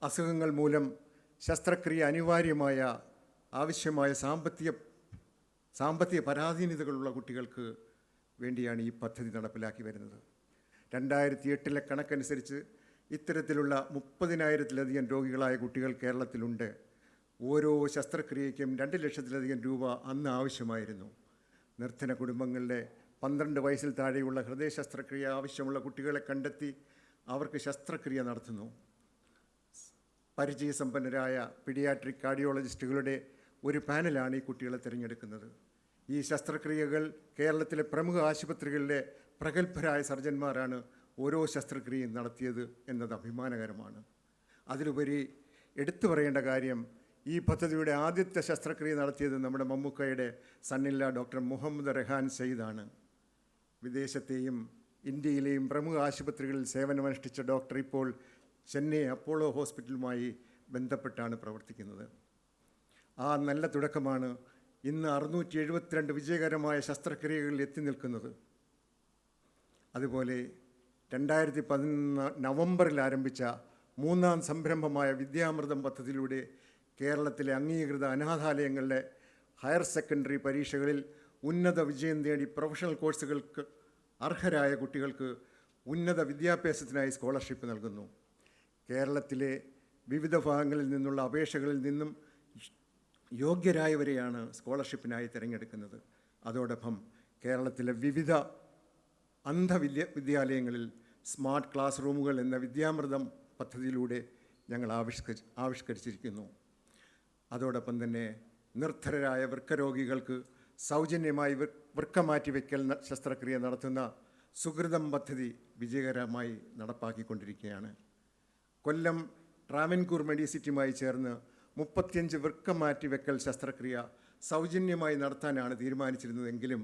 അസുഖങ്ങൾ മൂലം ശസ്ത്രക്രിയ അനിവാര്യമായ ആവശ്യമായ സാമ്പത്തിക പരാധീനതകളുള്ള കുട്ടികൾക്ക് വേണ്ടിയാണ് ഈ പദ്ധതി നടപ്പിലാക്കി വരുന്നത്. 2008 കണക്കനുസരിച്ച് ഇത്തരത്തിലുള്ള 30,000-ലധികം രോഗികളായ കുട്ടികൾ കേരളത്തിലുണ്ട്. ഓരോ ശസ്ത്രക്രിയയ്ക്കും 2 ലക്ഷത്തിലധികം രൂപ അന്ന് ആവശ്യമായിരുന്നു. നിർധന കുടുംബങ്ങളിലെ 12 വയസ്സിൽ താഴെയുള്ള ഹൃദയ ശസ്ത്രക്രിയ ആവശ്യമുള്ള കുട്ടികളെ കണ്ടെത്തി അവർക്ക് ശസ്ത്രക്രിയ നടത്തുന്നു. പരിചയസമ്പന്നരായ പീഡിയാട്രിക് കാർഡിയോളജിസ്റ്റുകളുടെ ഒരു പാനലാണ് ഈ കുട്ടികളെ തിരഞ്ഞെടുക്കുന്നത്. ഈ ശസ്ത്രക്രിയകൾ കേരളത്തിലെ പ്രമുഖ ആശുപത്രികളിലെ പ്രഗത്ഭരായ സർജന്മാരാണ് ഓരോ ശസ്ത്രക്രിയയും നടത്തിയത് എന്നത് അഭിമാനകരമാണ്. അതിലുപരി എടുത്തു പറയേണ്ട കാര്യം, ഈ പദ്ധതിയുടെ ആദ്യത്തെ ശസ്ത്രക്രിയ നടത്തിയത് നമ്മുടെ മമ്മൂക്കയുടെ സണ്ണില്ല ഡോക്ടർ മുഹമ്മദ് റെഹാൻ സയ്യിദാണ്. വിദേശത്തെയും ഇന്ത്യയിലെയും പ്രമുഖ ആശുപത്രികളിൽ സേവനമനുഷ്ഠിച്ച ഡോക്ടർ ഇപ്പോൾ ചെന്നൈ അപ്പോളോ ഹോസ്പിറ്റലുമായി ബന്ധപ്പെട്ടാണ് പ്രവർത്തിക്കുന്നത്. ആ നല്ല തുടക്കമാണ് ഇന്ന് 672 വിജയകരമായ ശസ്ത്രക്രിയകളിൽ എത്തി നിൽക്കുന്നത്. അതുപോലെ 2011 നവംബറിൽ ആരംഭിച്ച 3ാം സംരംഭമായ വിദ്യാമൃതം പദ്ധതിയിലൂടെ കേരളത്തിലെ അംഗീകൃത അനാഥാലയങ്ങളിലെ ഹയർ സെക്കൻഡറി പരീക്ഷകളിൽ ഉന്നത വിജയം നേടി പ്രൊഫഷണൽ കോഴ്സുകൾക്ക് അർഹരായ കുട്ടികൾക്ക് ഉന്നത വിദ്യാഭ്യാസത്തിനായി സ്കോളർഷിപ്പ് നൽകുന്നു. കേരളത്തിലെ വിവിധ ഭാഗങ്ങളിൽ നിന്നുള്ള അപേക്ഷകളിൽ നിന്നും യോഗ്യരായവരെയാണ് സ്കോളർഷിപ്പിനായി തിരഞ്ഞെടുക്കുന്നത്. അതോടൊപ്പം കേരളത്തിലെ വിവിധ വിദ്യാലയങ്ങളിൽ സ്മാർട്ട് ക്ലാസ് റൂമുകൾ എന്ന വിദ്യാമൃതം പദ്ധതിയിലൂടെ ഞങ്ങൾ ആവിഷ്കരിച്ചിരിക്കുന്നു. അതോടൊപ്പം തന്നെ നിർധരരായ വൃക്കരോഗികൾക്ക് സൗജന്യമായി വൃക്ക മാറ്റിവെക്കൽ ശസ്ത്രക്രിയ നടത്തുന്ന സുഹൃതം പദ്ധതി വിജയകരമായി നടപ്പാക്കിക്കൊണ്ടിരിക്കുകയാണ്. കൊല്ലം ട്രാവൻകൂർ മെഡിസിറ്റിയുമായി ചേർന്ന് 35 വൃക്ക മാറ്റിവെക്കൽ ശസ്ത്രക്രിയ സൗജന്യമായി നടത്താനാണ് തീരുമാനിച്ചിരുന്നതെങ്കിലും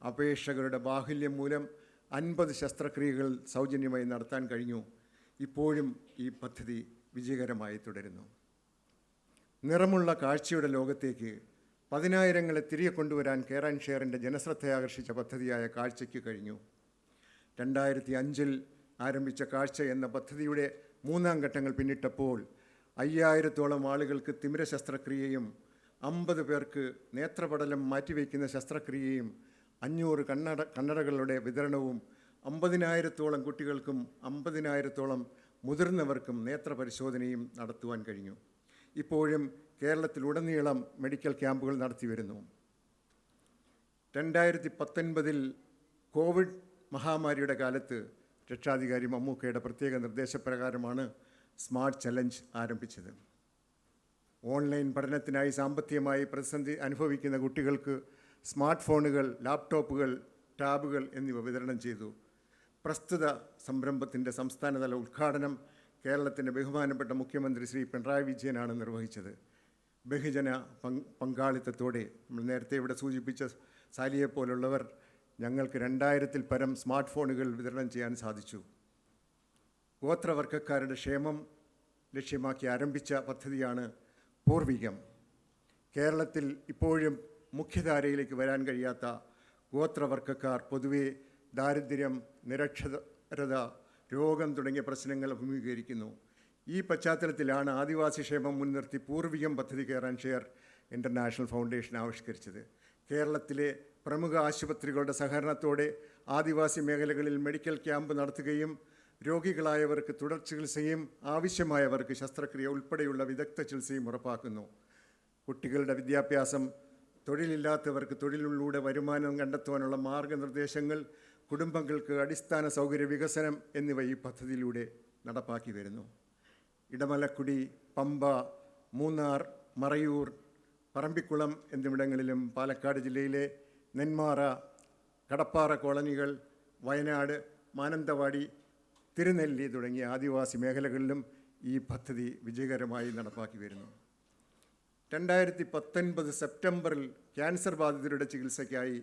അപേക്ഷകരുടെ ബാഹുല്യം മൂലം 50 ശസ്ത്രക്രിയകൾ സൗജന്യമായി നടത്താൻ കഴിഞ്ഞു. ഇപ്പോഴും ഈ പദ്ധതി വിജയകരമായി തുടരുന്നു. നിറമുള്ള കാഴ്ചയുടെ ലോകത്തേക്ക് 10,000-ങ്ങളെ തിരികെ കൊണ്ടുവരാൻ കെയർ ആൻഡ് ഷെയറിൻ്റെ ജനശ്രദ്ധയാകർഷിച്ച പദ്ധതിയായ കാഴ്ചയ്ക്ക് കഴിഞ്ഞു. 2005 ആരംഭിച്ച കാഴ്ച എന്ന പദ്ധതിയുടെ മൂന്നാം ഘട്ടങ്ങൾ പിന്നിട്ടപ്പോൾ 5000-ഓളം ആളുകൾക്ക് തിമിര ശസ്ത്രക്രിയയും 50 പേർക്ക് നേത്രപടലം മാറ്റിവെക്കുന്ന ശസ്ത്രക്രിയയും 500 കണ്ണടകളുടെ വിതരണവും 50,000-ഓളം കുട്ടികൾക്കും 50,000-ഓളം മുതിർന്നവർക്കും നേത്രപരിശോധനയും നടത്തുവാൻ കഴിഞ്ഞു. ഇപ്പോഴും കേരളത്തിലുടനീളം മെഡിക്കൽ ക്യാമ്പുകൾ നടത്തി വരുന്നു. 2019 കോവിഡ് മഹാമാരിയുടെ കാലത്ത് രക്ഷാധികാരി മമ്മൂക്കയുടെ പ്രത്യേക നിർദ്ദേശപ്രകാരമാണ് സ്മാർട്ട് ചലഞ്ച് ആരംഭിച്ചത്. ഓൺലൈൻ പഠനത്തിനായി സാമ്പത്തികമായി പ്രതിസന്ധി അനുഭവിക്കുന്ന കുട്ടികൾക്ക് സ്മാർട്ട് ഫോണുകൾ, ലാപ്ടോപ്പുകൾ, ടാബുകൾ എന്നിവ വിതരണം ചെയ്തു. പ്രസ്തുത സംരംഭത്തിൻ്റെ സംസ്ഥാനതല ഉദ്ഘാടനം കേരളത്തിൻ്റെ ബഹുമാനപ്പെട്ട മുഖ്യമന്ത്രി ശ്രീ പിണറായി വിജയനാണ് നിർവഹിച്ചത്. ബഹുജന പങ്കാളിത്തത്തോടെ നമ്മൾ നേരത്തെ ഇവിടെ സൂചിപ്പിച്ച സാലിയെപ്പോലുള്ളവർ ഞങ്ങൾക്ക് 2000-ൽ പരം സ്മാർട്ട് ഫോണുകൾ വിതരണം ചെയ്യാൻ സാധിച്ചു. ഗോത്രവർഗക്കാരുടെ ക്ഷേമം ലക്ഷ്യമാക്കി ആരംഭിച്ച പദ്ധതിയാണ് പൂർവികം. കേരളത്തിൽ ഇപ്പോഴും മുഖ്യധാരയിലേക്ക് വരാൻ കഴിയാത്ത ഗോത്രവർഗക്കാർ പൊതുവെ ദാരിദ്ര്യം, നിരക്ഷരത, രോഗം തുടങ്ങിയ പ്രശ്നങ്ങൾ അഭിമുഖീകരിക്കുന്നു. ഈ പശ്ചാത്തലത്തിലാണ് ആദിവാസി ക്ഷേമം മുൻനിർത്തി പൂർവികം പദ്ധതി care and share international foundation ആവിഷ്കരിച്ചത്. കേരളത്തിലെ പ്രമുഖ ആശുപത്രികളുടെ സഹകരണത്തോടെ ആദിവാസി മേഖലകളിൽ മെഡിക്കൽ ക്യാമ്പ് നടത്തുകയും രോഗികളായവർക്ക് തുടർ ചികിത്സയും ആവശ്യമായവർക്ക് ശസ്ത്രക്രിയ ഉൾപ്പെടെയുള്ള വിദഗ്ധ ചികിത്സയും ഉറപ്പാക്കുന്നു. കുട്ടികളുടെ വിദ്യാഭ്യാസം, തൊഴിലില്ലാത്തവർക്ക് തൊഴിലിലൂടെ വരുമാനം കണ്ടെത്തുവാനുള്ള മാർഗനിർദ്ദേശങ്ങൾ, കുടുംബങ്ങൾക്ക് അടിസ്ഥാന സൗകര്യ വികസനം എന്നിവ ഈ പദ്ധതിയിലൂടെ നടപ്പാക്കി വരുന്നു. ഇടമലക്കുടി, പമ്പ, മൂന്നാർ, മറയൂർ, പറമ്പിക്കുളം എന്നിവിടങ്ങളിലും പാലക്കാട് ജില്ലയിലെ നെന്മാറ, കടപ്പാറ കോളനികൾ, വയനാട്, മാനന്തവാടി, തിരുനെല്ലി തുടങ്ങിയ ആദിവാസി മേഖലകളിലും ഈ പദ്ധതി വിജയകരമായി നടപ്പാക്കി വരുന്നു. 2019 സെപ്റ്റംബറിൽ ക്യാൻസർ ബാധിതരുടെ ചികിത്സയ്ക്കായി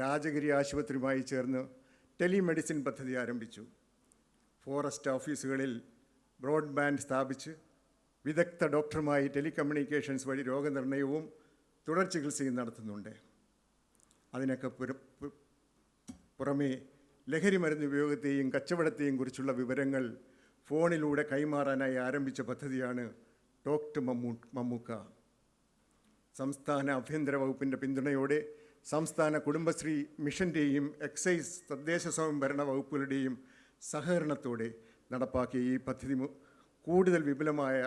രാജഗിരി ആശുപത്രിയുമായി ചേർന്ന് ടെലിമെഡിസിൻ പദ്ധതി ആരംഭിച്ചു. ഫോറസ്റ്റ് ഓഫീസുകളിൽ ബ്രോഡ്ബാൻഡ് സ്ഥാപിച്ച് വിദഗ്ധ ഡോക്ടറുമായി ടെലികമ്മ്യൂണിക്കേഷൻസ് വഴി രോഗനിർണയവും തുടർ ചികിത്സയും നടത്തുന്നുണ്ട്. അതിനൊക്കെ പുറമേ ലഹരി മരുന്ന് ഉപയോഗത്തെയും കച്ചവടത്തെയും കുറിച്ചുള്ള വിവരങ്ങൾ ഫോണിലൂടെ കൈമാറാനായി ആരംഭിച്ച പദ്ധതിയാണ് ടോക്ക് ടു മമ്മൂക്ക. സംസ്ഥാന ആഭ്യന്തര വകുപ്പിൻ്റെ പിന്തുണയോടെ സംസ്ഥാന കുടുംബശ്രീ മിഷൻ്റെയും എക്സൈസ്, തദ്ദേശ സ്വയംഭരണ വകുപ്പുകളുടെയും സഹകരണത്തോടെ നടപ്പാക്കിയ ഈ പദ്ധതി കൂടുതൽ വിപുലമായ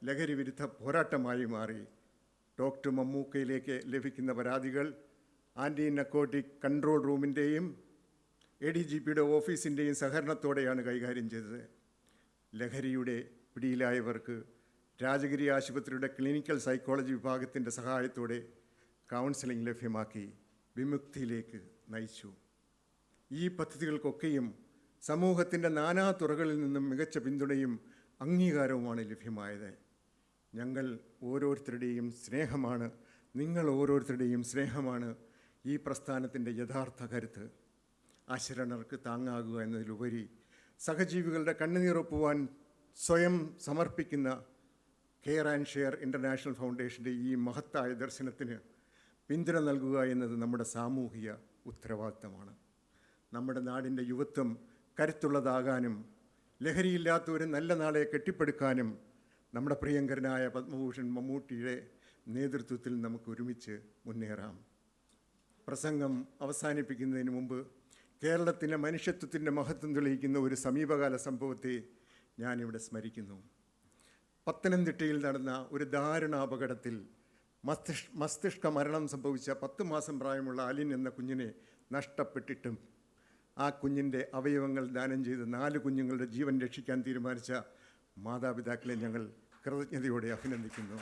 ലഹരി വിരുദ്ധ പോരാട്ടമായി മാറി. ടോക്ക് ടു മമ്മൂക്കയിലേക്ക് ലഭിക്കുന്ന പരാതികൾ ആൻറ്റി നർക്കോട്ടിക് കൺട്രോൾ റൂമിൻ്റെയും ADGPയുടെ ഓഫീസിൻ്റെയും സഹകരണത്തോടെയാണ് കൈകാര്യം ചെയ്തത്. ലഹരിയുടെ പിടിയിലായവർക്ക് രാജഗിരി ആശുപത്രിയുടെ ക്ലിനിക്കൽ സൈക്കോളജി വിഭാഗത്തിൻ്റെ സഹായത്തോടെ കൗൺസിലിംഗ് ലഭ്യമാക്കി വിമുക്തിയിലേക്ക് നയിച്ചു. ഈ പദ്ധതികൾക്കൊക്കെയും സമൂഹത്തിൻ്റെ നാനാ തുറകളിൽ നിന്നും മികച്ച പിന്തുണയും അംഗീകാരവുമാണ് ലഭ്യമായത്. ഞങ്ങൾ ഓരോരുത്തരുടെയും സ്നേഹമാണ്, നിങ്ങൾ ഓരോരുത്തരുടെയും സ്നേഹമാണ് ഈ പ്രസ്ഥാനത്തിൻ്റെ യഥാർത്ഥ കരുത്ത്. അശരണർക്ക് താങ്ങാകുക എന്നതിലുപരി സഹജീവികളുടെ കണ്ണുനീരൊപ്പുവാൻ സ്വയം സമർപ്പിക്കുന്ന കെയർ ആൻഡ് ഷെയർ ഇൻ്റർനാഷണൽ ഫൗണ്ടേഷൻ്റെ ഈ മഹത്തായ ദർശനത്തിന് പിന്തുണ നൽകുക എന്നത് നമ്മുടെ സാമൂഹിക ഉത്തരവാദിത്തമാണ്. നമ്മുടെ നാടിൻ്റെ യുവത്വം കരുത്തുള്ളതാകാനും ലഹരിയില്ലാത്ത ഒരു നല്ല നാളെ കെട്ടിപ്പടുക്കാനും നമ്മുടെ പ്രിയങ്കരനായ പത്മഭൂഷൺ മമ്മൂട്ടിയുടെ നേതൃത്വത്തിൽ നമുക്ക് ഒരുമിച്ച് മുന്നേറാം. പ്രസംഗം അവസാനിപ്പിക്കുന്നതിന് മുമ്പ് കേരളത്തിൻ്റെ മനുഷ്യത്വത്തിൻ്റെ മഹത്വം തെളിയിക്കുന്ന ഒരു സമീപകാല സംഭവത്തെ ഞാനിവിടെ സ്മരിക്കുന്നു. പത്തനംതിട്ടയിൽ നടന്ന ഒരു ദാരുണ അപകടത്തിൽ മസ്തിഷ്ക മരണം സംഭവിച്ച 10 മാസം പ്രായമുള്ള അലിൻ എന്ന കുഞ്ഞിനെ നഷ്ടപ്പെട്ടിട്ടും ആ കുഞ്ഞിൻ്റെ അവയവങ്ങൾ ദാനം ചെയ്ത് 4 കുഞ്ഞുങ്ങളുടെ ജീവൻ രക്ഷിക്കാൻ തീരുമാനിച്ച മാതാപിതാക്കളെ ഞങ്ങൾ കൃതജ്ഞതയോടെ അഭിനന്ദിക്കുന്നു.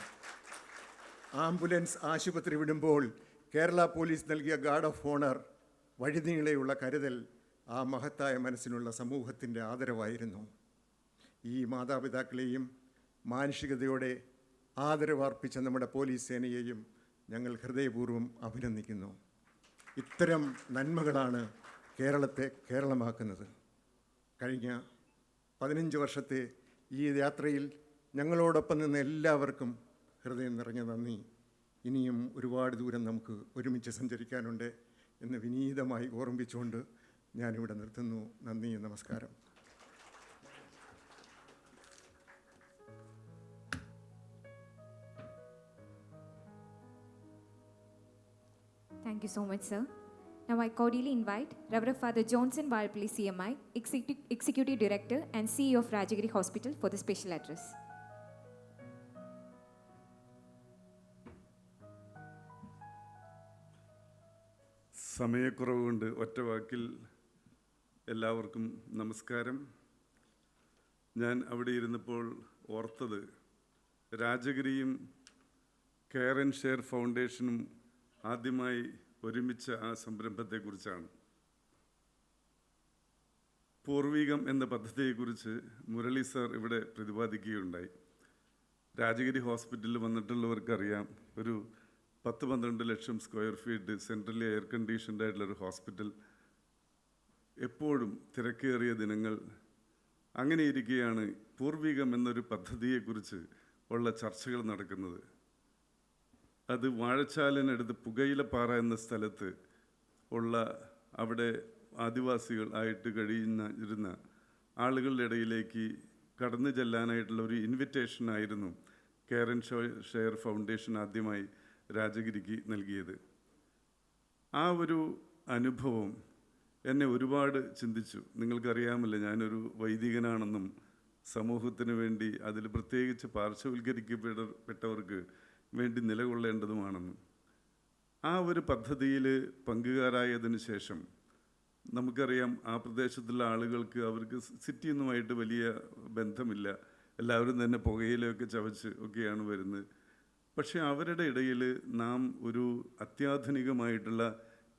ആംബുലൻസ് ആശുപത്രി വിടുമ്പോൾ കേരള പോലീസ് നൽകിയ ഗാർഡ് ഓഫ് ഓണർ, വഴിനീളെയുള്ള കരുതൽ ആ മഹത്തായ മനസ്സിനുള്ള സമൂഹത്തിൻ്റെ ആദരവായിരുന്നു. ഈ മാതാപിതാക്കളെയും മാനുഷികതയോടെ ആദരവർപ്പിച്ച നമ്മുടെ പോലീസ് സേനയെയും ഞങ്ങൾ ഹൃദയപൂർവ്വം അഭിനന്ദിക്കുന്നു. ഇത്തരം നന്മകളാണ് കേരളത്തെ കേരളമാക്കുന്നത്. കഴിഞ്ഞ 15 വർഷത്തെ ഈ യാത്രയിൽ ഞങ്ങളോടൊപ്പം നിന്ന് എല്ലാവർക്കും ഹൃദയം നിറഞ്ഞ നന്ദി. ഇനിയും ഒരുപാട് ദൂരം നമുക്ക് ഒരുമിച്ച് സഞ്ചരിക്കാനുണ്ട് എന്ന് വിനീതമായി ഓർമ്മിച്ചുകൊണ്ട് ഞാനിവിടെ നിർത്തുന്നു. നന്ദി, നമസ്കാരം. Thank you so much, sir. Now I cordially invite Reverend Father Johnson Valpilli, CMI, Executive Director and CEO of Rajagiri Hospital for the special address. സമയക്കുറവ് കൊണ്ട് ഒറ്റ വാക്കിൽ എല്ലാവർക്കും നമസ്കാരം. ഞാൻ അവിടെ ഇരുന്നപ്പോൾ ഓർത്തത് രാജഗിരിയും കെയർ ആൻഡ് ഷെയർ ഫൗണ്ടേഷനും ആദ്യമായി ഒരുമിച്ച ആ സംരംഭത്തെക്കുറിച്ചാണ്. പൂർവികം എന്ന പദ്ധതിയെക്കുറിച്ച് മുരളി സാർ ഇവിടെ പ്രതിപാദിക്കുകയുണ്ടായി. രാജഗിരി ഹോസ്പിറ്റലിൽ വന്നിട്ടുള്ളവർക്കറിയാം, ഒരു 10-12 ലക്ഷം square feet centrally air conditioned ആയിട്ടുള്ളൊരു ഹോസ്പിറ്റൽ, എപ്പോഴും തിരക്കേറിയ ദിനങ്ങൾ. അങ്ങനെ ഇരിക്കുകയാണ് പൂർവികം എന്നൊരു പദ്ധതിയെക്കുറിച്ച് ഉള്ള ചർച്ചകൾ നടക്കുന്നത്. അത് വാഴച്ചാലിനടുത്ത് പുകയിലപ്പാറ എന്ന സ്ഥലത്ത് ഉള്ള, അവിടെ ആദിവാസികൾ ആയിട്ട് ഇരുന്ന ആളുകളുടെ ഇടയിലേക്ക് കടന്നു ചെല്ലാനായിട്ടുള്ള ഒരു ഇൻവിറ്റേഷനായിരുന്നു കെയർ ആൻഡ് ഷെയർ ഫൗണ്ടേഷൻ ആദ്യമായി രാജഗിരിക്ക് നൽകിയത്. ആ ഒരു അനുഭവം എന്നെ ഒരുപാട് ചിന്തിച്ചു. നിങ്ങൾക്കറിയാമല്ലോ, ഞാനൊരു വൈദികനാണെന്നും സമൂഹത്തിന് വേണ്ടി, അതിൽ പ്രത്യേകിച്ച് പാർശ്വവൽക്കരിക്കപ്പെട്ടവർക്ക് വേണ്ടി നിലകൊള്ളേണ്ടതുമാണെന്നും. ആ ഒരു പദ്ധതിയിൽ പങ്കുകാരായതിനു ശേഷം നമുക്കറിയാം, ആ പ്രദേശത്തുള്ള ആളുകൾക്ക്, അവർക്ക് സിറ്റിയൊന്നുമായിട്ട് വലിയ ബന്ധമില്ല. എല്ലാവരും തന്നെ പുകയിലൊക്കെ ചവച്ച് ഒക്കെയാണ് വരുന്നത്. പക്ഷേ അവരുടെ ഇടയിൽ നാം ഒരു അത്യാധുനികമായിട്ടുള്ള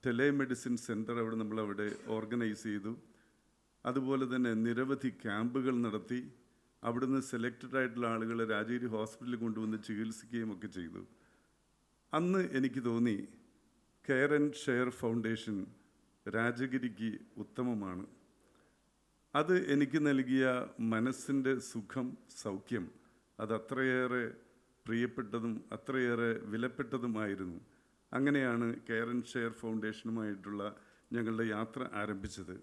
ടെലിമെഡിസിൻ സെൻറ്റർ നമ്മളവിടെ ഓർഗനൈസ് ചെയ്തു. അതുപോലെ തന്നെ നിരവധി ക്യാമ്പുകൾ നടത്തി അവിടുന്ന് സെലക്റ്റഡ് ആയിട്ടുള്ള ആളുകളെ രാജഗിരി ഹോസ്പിറ്റലിൽ കൊണ്ടുവന്ന് ചികിത്സിക്കുകയും ഒക്കെ ചെയ്തു. അന്ന് എനിക്ക് തോന്നി കെയർ ആൻഡ് ഷെയർ ഫൗണ്ടേഷൻ രാജഗിരിക്ക് ഉത്തമമാണ്. അത് എനിക്ക് നൽകിയ മനസ്സിൻ്റെ സുഖം, സൗഖ്യം, അത് അത്രയേറെ പ്രിയപ്പെട്ടതും അത്രയേറെ വിലപ്പെട്ടതുമായിരുന്നു. അങ്ങനെയാണ് കെയർ ആൻഡ് ഷെയർ ഫൗണ്ടേഷനുമായിട്ടുള്ള ഞങ്ങളുടെ യാത്ര ആരംഭിച്ചത്.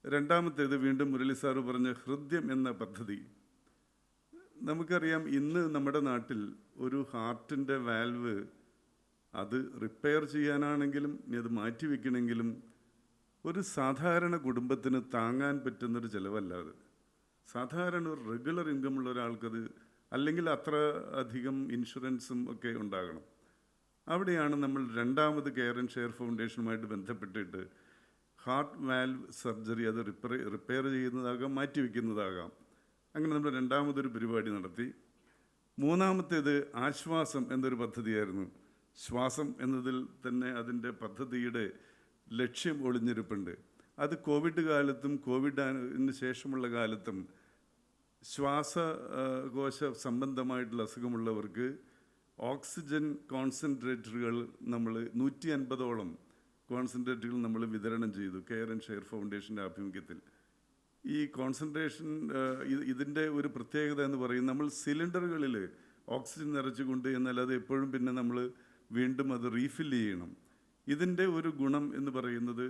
രണ്ടാമത്തേത്, വീണ്ടും മുരളി സാറ് പറഞ്ഞ ഹൃദയം എന്ന പദ്ധതി. നമുക്കറിയാം, ഇന്ന് നമ്മുടെ നാട്ടിൽ ഒരു ഹാർട്ടിൻ്റെ വാൽവ് അത് റിപ്പയർ ചെയ്യാനാണെങ്കിലും ഇനി അത് മാറ്റിവെക്കണമെങ്കിലും ഒരു സാധാരണ കുടുംബത്തിന് താങ്ങാൻ പറ്റുന്നൊരു ചിലവല്ലാതെ, സാധാരണ ഒരു റെഗുലർ ഇൻകമുള്ള ഒരാൾക്കത്, അല്ലെങ്കിൽ അത്ര അധികം ഇൻഷുറൻസും ഒക്കെ ഉണ്ടാകണം. അവിടെയാണ് നമ്മൾ രണ്ടാമത് കെയർ ആൻഡ് ഷെയർ ഫൗണ്ടേഷനുമായിട്ട് ബന്ധപ്പെട്ടിട്ട് ഹാർട്ട് വാൽവ് സർജറി, അത് റിപ്പയർ ചെയ്യുന്നതാകാം, മാറ്റിവെക്കുന്നതാകാം, അങ്ങനെ നമ്മൾ രണ്ടാമതൊരു പരിപാടി നടത്തി. മൂന്നാമത്തേത് ആശ്വാസം എന്നൊരു പദ്ധതിയായിരുന്നു. ശ്വാസം എന്നതിൽ തന്നെ അതിൻ്റെ പദ്ധതിയുടെ ലക്ഷ്യം ഒളിഞ്ഞിരിപ്പുണ്ട്. അത് കോവിഡ് കാലത്തും കോവിഡിന് ശേഷമുള്ള കാലത്തും ശ്വാസകോശ സംബന്ധമായിട്ടുള്ള അസുഖമുള്ളവർക്ക് ഓക്സിജൻ കോൺസെൻട്രേറ്ററുകൾ നമ്മൾ 150ഓളം കോൺസെൻട്രേറ്ററുകൾ നമ്മൾ വിതരണം ചെയ്തു കെയർ ആൻഡ് ഷെയർ ഫൗണ്ടേഷൻ്റെ ആഭിമുഖ്യത്തിൽ. ഈ കോൺസെൻട്രേഷൻ, ഇതിൻ്റെ ഒരു പ്രത്യേകത എന്ന് പറയുന്നത്, നമ്മൾ സിലിണ്ടറുകളിൽ ഓക്സിജൻ നിറച്ചുകൊണ്ട്, എന്നാൽ അത് എപ്പോഴും പിന്നെ നമ്മൾ വീണ്ടും അത് റീഫിൽ ചെയ്യണം. ഇതിൻ്റെ ഒരു ഗുണം എന്ന് പറയുന്നത്,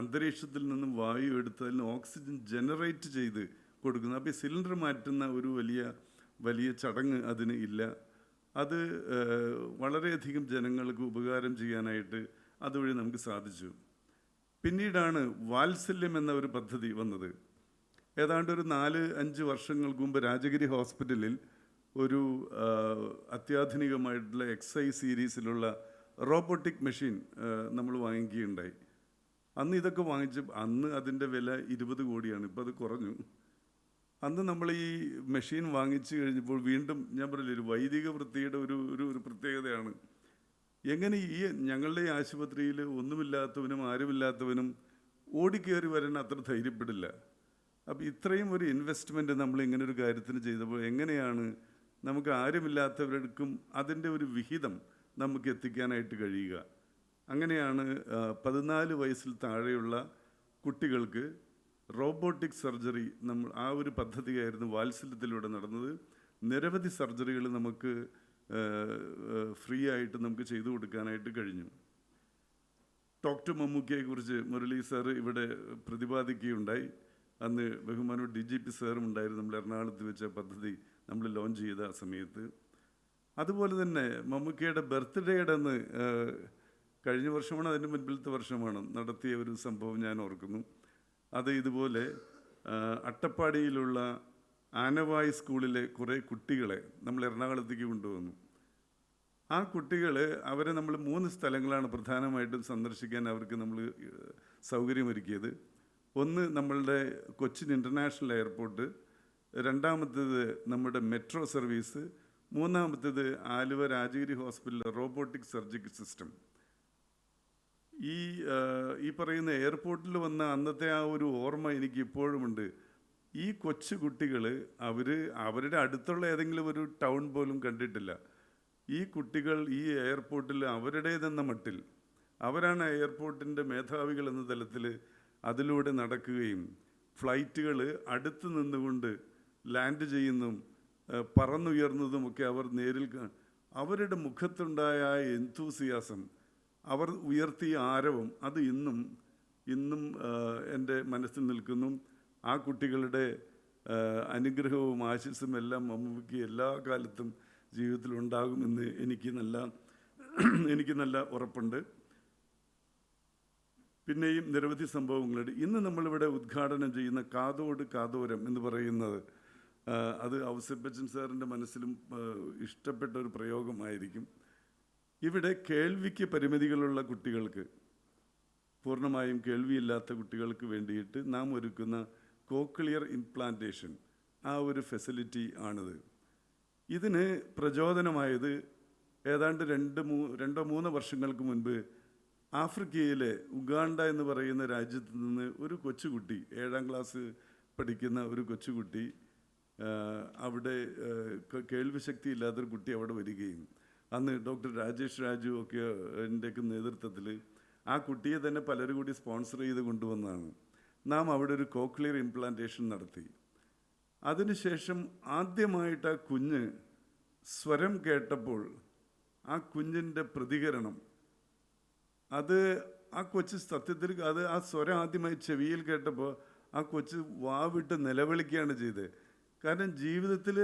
അന്തരീക്ഷത്തിൽ നിന്നും വായു എടുത്തതിന് ഓക്സിജൻ ജനറേറ്റ് ചെയ്ത് കൊടുക്കുന്നത്. അപ്പോൾ ഈ സിലിണ്ടർ മാറ്റുന്ന ഒരു വലിയ ചടങ്ങ് അതിന് ഇല്ല. അത് വളരെയധികം ജനങ്ങൾക്ക് ഉപകാരം ചെയ്യാനായിട്ട് അതുവഴി നമുക്ക് സാധിച്ചു. പിന്നീടാണ് വാത്സല്യം എന്ന ഒരു പദ്ധതി വന്നത്. ഏതാണ്ട് ഒരു 4-5 വർഷങ്ങൾക്ക് മുമ്പ് രാജഗിരി ഹോസ്പിറ്റലിൽ ഒരു അത്യാധുനികമായിട്ടുള്ള XI സീരീസിലുള്ള റോബോട്ടിക് മെഷീൻ നമ്മൾ വാങ്ങിക്കുകയുണ്ടായി. അന്ന് ഇതൊക്കെ അന്ന് അതിൻ്റെ വില 20 കോടിയാണ്, ഇപ്പോൾ അത് കുറഞ്ഞു. അന്ന് നമ്മൾ ഈ മെഷീൻ വാങ്ങിച്ചു കഴിഞ്ഞപ്പോൾ വീണ്ടും ഞാൻ പറഞ്ഞില്ല, ഒരു വൈദിക വൃത്തിയുടെ ഒരു പ്രത്യേകതയാണ്. എങ്ങനെ ഈ ഞങ്ങളുടെ ഈ ആശുപത്രിയിൽ ഒന്നുമില്ലാത്തവനും ആരുമില്ലാത്തവനും ഓടിക്കയറി വരാൻ അത്ര ധൈര്യപ്പെടില്ല. അപ്പോൾ ഇത്രയും ഒരു ഇൻവെസ്റ്റ്മെൻറ്റ് നമ്മൾ ഇങ്ങനെ ഒരു കാര്യത്തിന് ചെയ്തപ്പോൾ എങ്ങനെയാണ് നമുക്ക് ആരുമില്ലാത്തവർക്കും അതിൻ്റെ ഒരു വിഹിതം നമുക്ക് എത്തിക്കാനായിട്ട് കഴിയുക. അങ്ങനെയാണ് 14 വയസ്സിൽ താഴെയുള്ള കുട്ടികൾക്ക് റോബോട്ടിക് സർജറി, നമ്മൾ ആ ഒരു പദ്ധതിയായിരുന്നു വാത്സല്യത്തിലൂടെ നടന്നത്. നിരവധി സർജറികൾ നമുക്ക് ഫ്രീ ആയിട്ട് നമുക്ക് ചെയ്തു കൊടുക്കാനായിട്ട് കഴിഞ്ഞു. ഡോക്ടർ മമ്മൂക്കയെക്കുറിച്ച് മുരളി സാറ് ഇവിടെ പ്രതിപാദിക്കുകയുണ്ടായി. അന്ന് ബഹുമാനോട് DGP സാറും ഉണ്ടായിരുന്നു. നമ്മൾ എറണാകുളത്ത് വെച്ച പദ്ധതി നമ്മൾ ലോഞ്ച് ചെയ്ത ആ സമയത്ത് അതുപോലെ തന്നെ മമ്മൂക്കയുടെ ബർത്ത്ഡേയുടെ അന്ന് കഴിഞ്ഞ വർഷമാണ് അതിൻ്റെ മുൻപിലത്തെ വർഷമാണ് നടത്തിയ ഒരു സംഭവം ഞാൻ ഓർക്കുന്നു. അത് ഇതുപോലെ അട്ടപ്പാടിയിലുള്ള ആനവായി സ്കൂളിലെ കുറേ കുട്ടികളെ നമ്മൾ എറണാകുളത്തേക്ക് കൊണ്ടുവന്നു. ആ കുട്ടികൾ അവരെ നമ്മൾ 3 സ്ഥലങ്ങളാണ് പ്രധാനമായിട്ടും സന്ദർശിക്കാൻ അവർക്ക് നമ്മൾ സൗകര്യമൊരുക്കിയത്. ഒന്ന് നമ്മളുടെ കൊച്ചിൻ ഇൻ്റർനാഷണൽ എയർപോർട്ട്, രണ്ടാമത്തേത് നമ്മുടെ മെട്രോ സർവീസ്, മൂന്നാമത്തേത് ആലുവ രാജഗിരി ഹോസ്പിറ്റലിലെ റോബോട്ടിക് സർജിക്കൽ സിസ്റ്റം. ഈ പറയുന്ന എയർപോർട്ടിൽ വന്ന അന്നത്തെ ആ ഒരു ഓർമ്മ എനിക്ക് ഇപ്പോഴുമുണ്ട്. ഈ കൊച്ചു കുട്ടികൾ അവരുടെ അടുത്തുള്ള ഏതെങ്കിലും ഒരു ടൗൺ പോലും കണ്ടിട്ടില്ല. ഈ കുട്ടികൾ ഈ എയർപോർട്ടിൽ അവരുടേതെന്ന മട്ടിൽ അവരാണ് എയർപോർട്ടിൻ്റെ മേധാവികൾ എന്ന തലത്തിൽ അതിലൂടെ നടക്കുകയും ഫ്ലൈറ്റുകൾ അടുത്ത് നിന്നുകൊണ്ട് ലാൻഡ് ചെയ്യുന്നതും പറന്നുയർന്നതുമൊക്കെ അവർ നേരിൽ അവരുടെ മുഖത്തുണ്ടായ ആ എൻതൂസിയാസം, അവർ ഉയർത്തിയ ആരവം, അത് ഇന്നും എൻ്റെ മനസ്സിൽ നിൽക്കുന്നു. ആ കുട്ടികളുടെ അനുഗ്രഹവും ആശിസ്സും എല്ലാം മമ്മൂക്ക് എല്ലാ കാലത്തും ജീവിതത്തിലുണ്ടാകുമെന്ന് എനിക്ക് നല്ല ഉറപ്പുണ്ട്. പിന്നെയും നിരവധി സംഭവങ്ങളുണ്ട്. ഇന്ന് നമ്മളിവിടെ ഉദ്ഘാടനം ചെയ്യുന്ന കാതോട് കാതോരം എന്ന് പറയുന്നത് അത് ഔസേപ്പച്ചൻ സാറിൻ്റെ മനസ്സിലും ഇഷ്ടപ്പെട്ട ഒരു പ്രയോഗമായിരിക്കും. ഇവിടെ കേൾവിക്ക് പരിമിതികളുള്ള കുട്ടികൾക്ക്, പൂർണ്ണമായും കേൾവിയില്ലാത്ത കുട്ടികൾക്ക് വേണ്ടിയിട്ട് നാം ഒരുക്കുന്ന കോക്ലിയർ ഇംപ്ലാന്റേഷൻ, ആ ഒരു ഫെസിലിറ്റി ആണിത്. ഇതിന് പ്രചോദനമായത് ഏതാണ്ട് 2-3 വർഷങ്ങൾക്ക് മുൻപ് ആഫ്രിക്കയിലെ ഉഗാണ്ട എന്ന് പറയുന്ന രാജ്യത്ത് നിന്ന് ഒരു കൊച്ചുകുട്ടി, 7ാം ക്ലാസ് പഠിക്കുന്ന ഒരു കൊച്ചുകുട്ടി, അവിടെ കേൾവിശക്തി ഇല്ലാത്തൊരു കുട്ടി അവിടെ വരികയും അന്ന് ഡോക്ടർ രാജേഷ് രാജു ഒക്കെ എൻ്റെയൊക്കെ നേതൃത്വത്തിൽ ആ കുട്ടിയെ തന്നെ പലരും കൂടി സ്പോൺസർ ചെയ്ത് കൊണ്ടുവന്നതാണ്. നാം അവിടെ ഒരു കോക്ലിയർ ഇംപ്ലാന്റേഷൻ നടത്തി. അതിനുശേഷം ആദ്യമായിട്ട് ആ കുഞ്ഞ് സ്വരം കേട്ടപ്പോൾ ആ കുഞ്ഞിൻ്റെ പ്രതികരണം, അത് ആ കൊച്ച് സത്യത്തിൽ ആ സ്വരം ആദ്യമായി ചെവിയിൽ കേട്ടപ്പോൾ ആ കൊച്ച് വാവിട്ട് നിലവിളിക്കുകയാണ് ചെയ്തത്. കാരണം ജീവിതത്തിൽ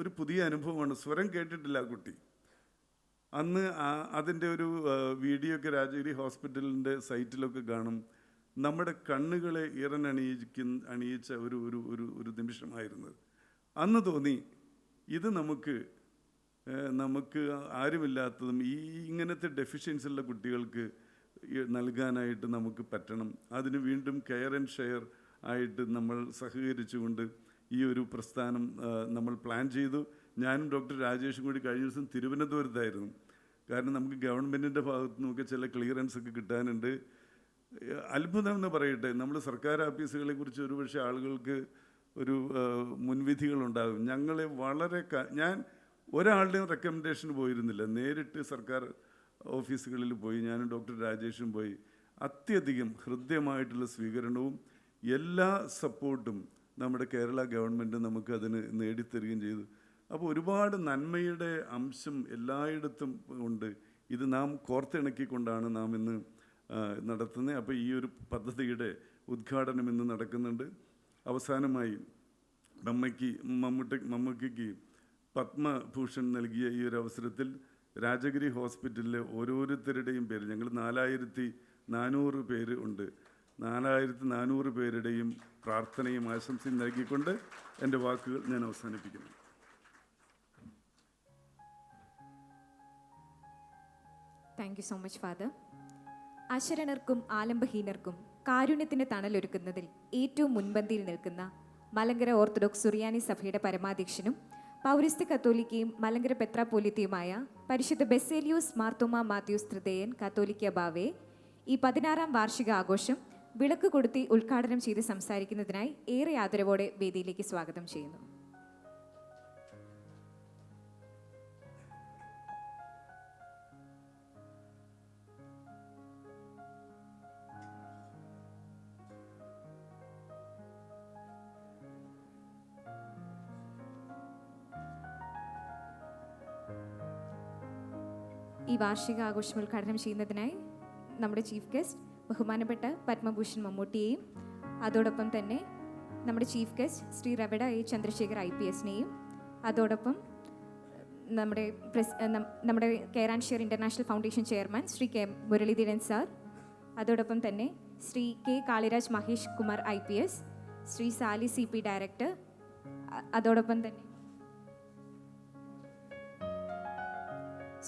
ഒരു പുതിയ അനുഭവമാണ്. സ്വരം കേട്ടിട്ടില്ല ആ കുട്ടി. അന്ന് അതിൻ്റെ ഒരു വീഡിയോ ഒക്കെ രാജഗിരി ഹോസ്പിറ്റലിൻ്റെ സൈറ്റിലൊക്കെ കാണും. നമ്മുടെ കണ്ണുകളെ അണിയിച്ച ഒരു നിമിഷമായിരുന്നത്. അന്ന് തോന്നി ഇത് നമുക്ക് ആരുമില്ലാത്തതും ഇങ്ങനത്തെ ഡെഫിഷ്യൻസി ഉള്ള കുട്ടികൾക്ക് നൽകാനായിട്ട് നമുക്ക് പറ്റണം. അതിന് വീണ്ടും കെയർ ആൻഡ് ഷെയർ ആയിട്ട് നമ്മൾ സഹകരിച്ചുകൊണ്ട് ഈ ഒരു പ്രസ്ഥാനം നമ്മൾ പ്ലാൻ ചെയ്തു. ഞാനും ഡോക്ടർ രാജേഷും കൂടി കഴിഞ്ഞ ദിവസം തിരുവനന്തപുരത്തായിരുന്നു. കാരണം നമുക്ക് ഗവൺമെൻറ്റിൻ്റെ ഭാഗത്തു നിന്നൊക്കെ ചില ക്ലിയറൻസ് ഒക്കെ കിട്ടാനുണ്ട്. അത്ഭുതം എന്ന് പറയട്ടെ, നമ്മൾ സർക്കാർ ഓഫീസുകളെ കുറിച്ച് ഒരുപക്ഷെ ആളുകൾക്ക് ഒരു മുൻവിധികളുണ്ടാകും. ഞങ്ങളെ വളരെ ഞാൻ ഒരാളുടെയും റെക്കമെൻഡേഷൻ പോയിരുന്നില്ല. നേരിട്ട് സർക്കാർ ഓഫീസുകളിൽ പോയി ഞാനും ഡോക്ടർ രാജേഷും പോയി. അത്യധികം ഹൃദ്യമായിട്ടുള്ള സ്വീകരണവും എല്ലാ സപ്പോർട്ടും നമ്മുടെ കേരള ഗവൺമെൻറ് നമുക്ക് അതിന് നേടിത്തരികയും ചെയ്തു. അപ്പോൾ ഒരുപാട് നന്മയുടെ അംശം എല്ലായിടത്തും ഉണ്ട്. ഇത് നാം കോർത്തിണക്കിക്കൊണ്ടാണ് നാം ഇന്ന് നടത്തുന്നത്. അപ്പോൾ ഈ ഒരു പദ്ധതിയുടെ ഉദ്ഘാടനം ഇന്ന് നടക്കുന്നുണ്ട്. അവസാനമായി മമ്മൂക്കയ്ക്ക് പത്മഭൂഷൺ നൽകിയ ഈ ഒരു അവസരത്തിൽ രാജഗിരി ഹോസ്പിറ്റലിലെ ഓരോരുത്തരുടെയും പേര്, ഞങ്ങൾ 4400 പേര് ഉണ്ട്, 4400 പേരുടെയും പ്രാർത്ഥനയും ആശംസയും നൽകിക്കൊണ്ട് എൻ്റെ വാക്കുകൾ ഞാൻ അവസാനിപ്പിക്കുന്നു. Thank you so much father. അശരണർക്കും ആലംബഹീനർക്കും കാരുണ്യത്തിന് തണലൊരുക്കുന്നതിൽ ഏറ്റവും മുൻപന്തിയിൽ നിൽക്കുന്ന മലങ്കര ഓർത്തഡോക്സ് സുറിയാനി സഭയുടെ പരമാധ്യക്ഷനും പൗരസ്ത്യ കത്തോലിക്കയും മലങ്കര പെത്രാപോലിത്തയുമായ പരിശുദ്ധ ബെസേലിയോസ് മാർത്തോമ മാത്യൂസ് തൃതീയൻ കത്തോലിക്ക ബാവയെ ഈ 16ാം വാർഷിക ആഘോഷം വിളക്ക് കൊളുത്തി ഉദ്ഘാടനം ചെയ്ത് സംസാരിക്കുന്നതിനായി ഏറെ ആദരവോടെ വേദിയിലേക്ക് സ്വാഗതം ചെയ്യുന്നു. ഈ വാർഷിക ആഘോഷം ഉദ്ഘാടനം ചെയ്യുന്നതിനായി നമ്മുടെ ചീഫ് ഗസ്റ്റ് ബഹുമാനപ്പെട്ട പത്മഭൂഷൺ മമ്മൂട്ടിയെയും അതോടൊപ്പം തന്നെ നമ്മുടെ chief guest Shri Ravada A Chandrasekhar IPSനെയും അതോടൊപ്പം നമ്മുടെ care and share international foundation chairman Shri K Muraleedharan sir, അതോടൊപ്പം തന്നെ Shri K Kaliraj Mahesh Kumar IPS, Shri Sali CP director, അതോടൊപ്പം തന്നെ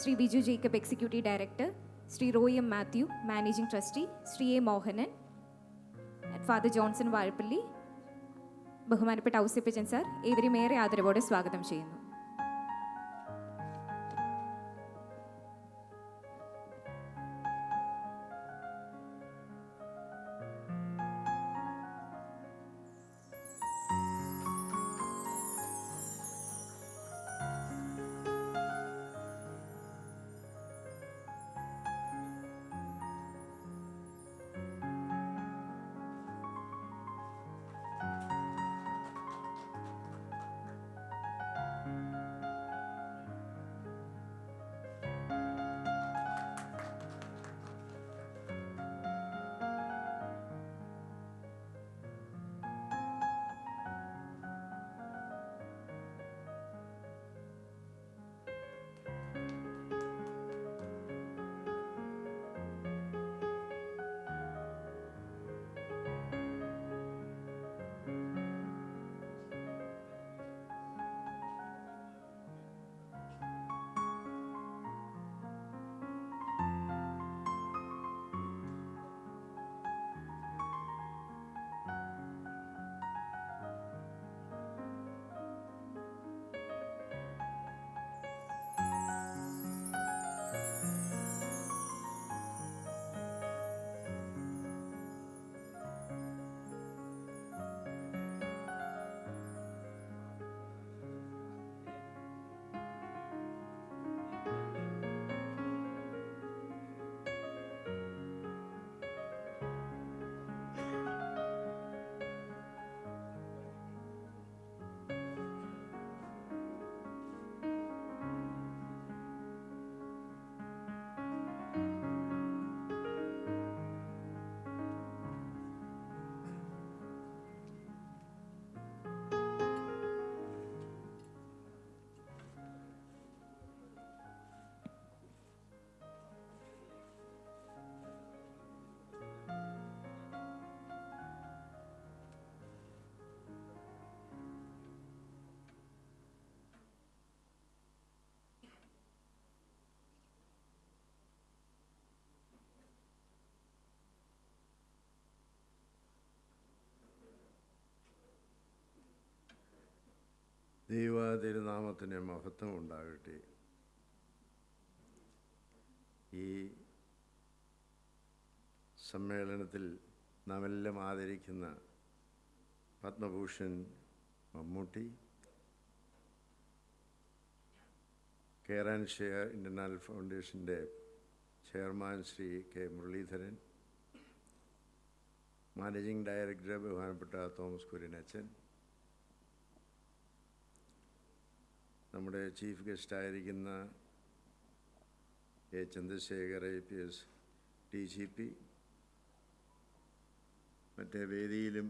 Shri Biju Jacob executive director, Shri Roy M Mathew managing trustee, Shri A Mohanan, father Johnson Vazhappally, ബഹുമാനപ്പെട്ട ഔസേപ്പച്ചൻ സാർ, ഏവരും ഏറെ ആദരവോടെ സ്വാഗതം ചെയ്യുന്നു. ദൈവതിരുനാമത്തിന് മഹത്വം ഉണ്ടാകട്ടെ. ഈ സമ്മേളനത്തിൽ നാം എല്ലാം ആദരിക്കുന്ന Padma Bhushan Mammootty, care and share international ഫൗണ്ടേഷൻ്റെ chairman Shri K Muraleedharan, managing director ബഹുമാനപ്പെട്ട തോമസ് കുര്യനച്ചൻ, നമ്മുടെ ചീഫ് ഗസ്റ്റായിരിക്കുന്ന A. ചന്ദ്രശേഖർ IPS DGP, മറ്റേ വേദിയിലും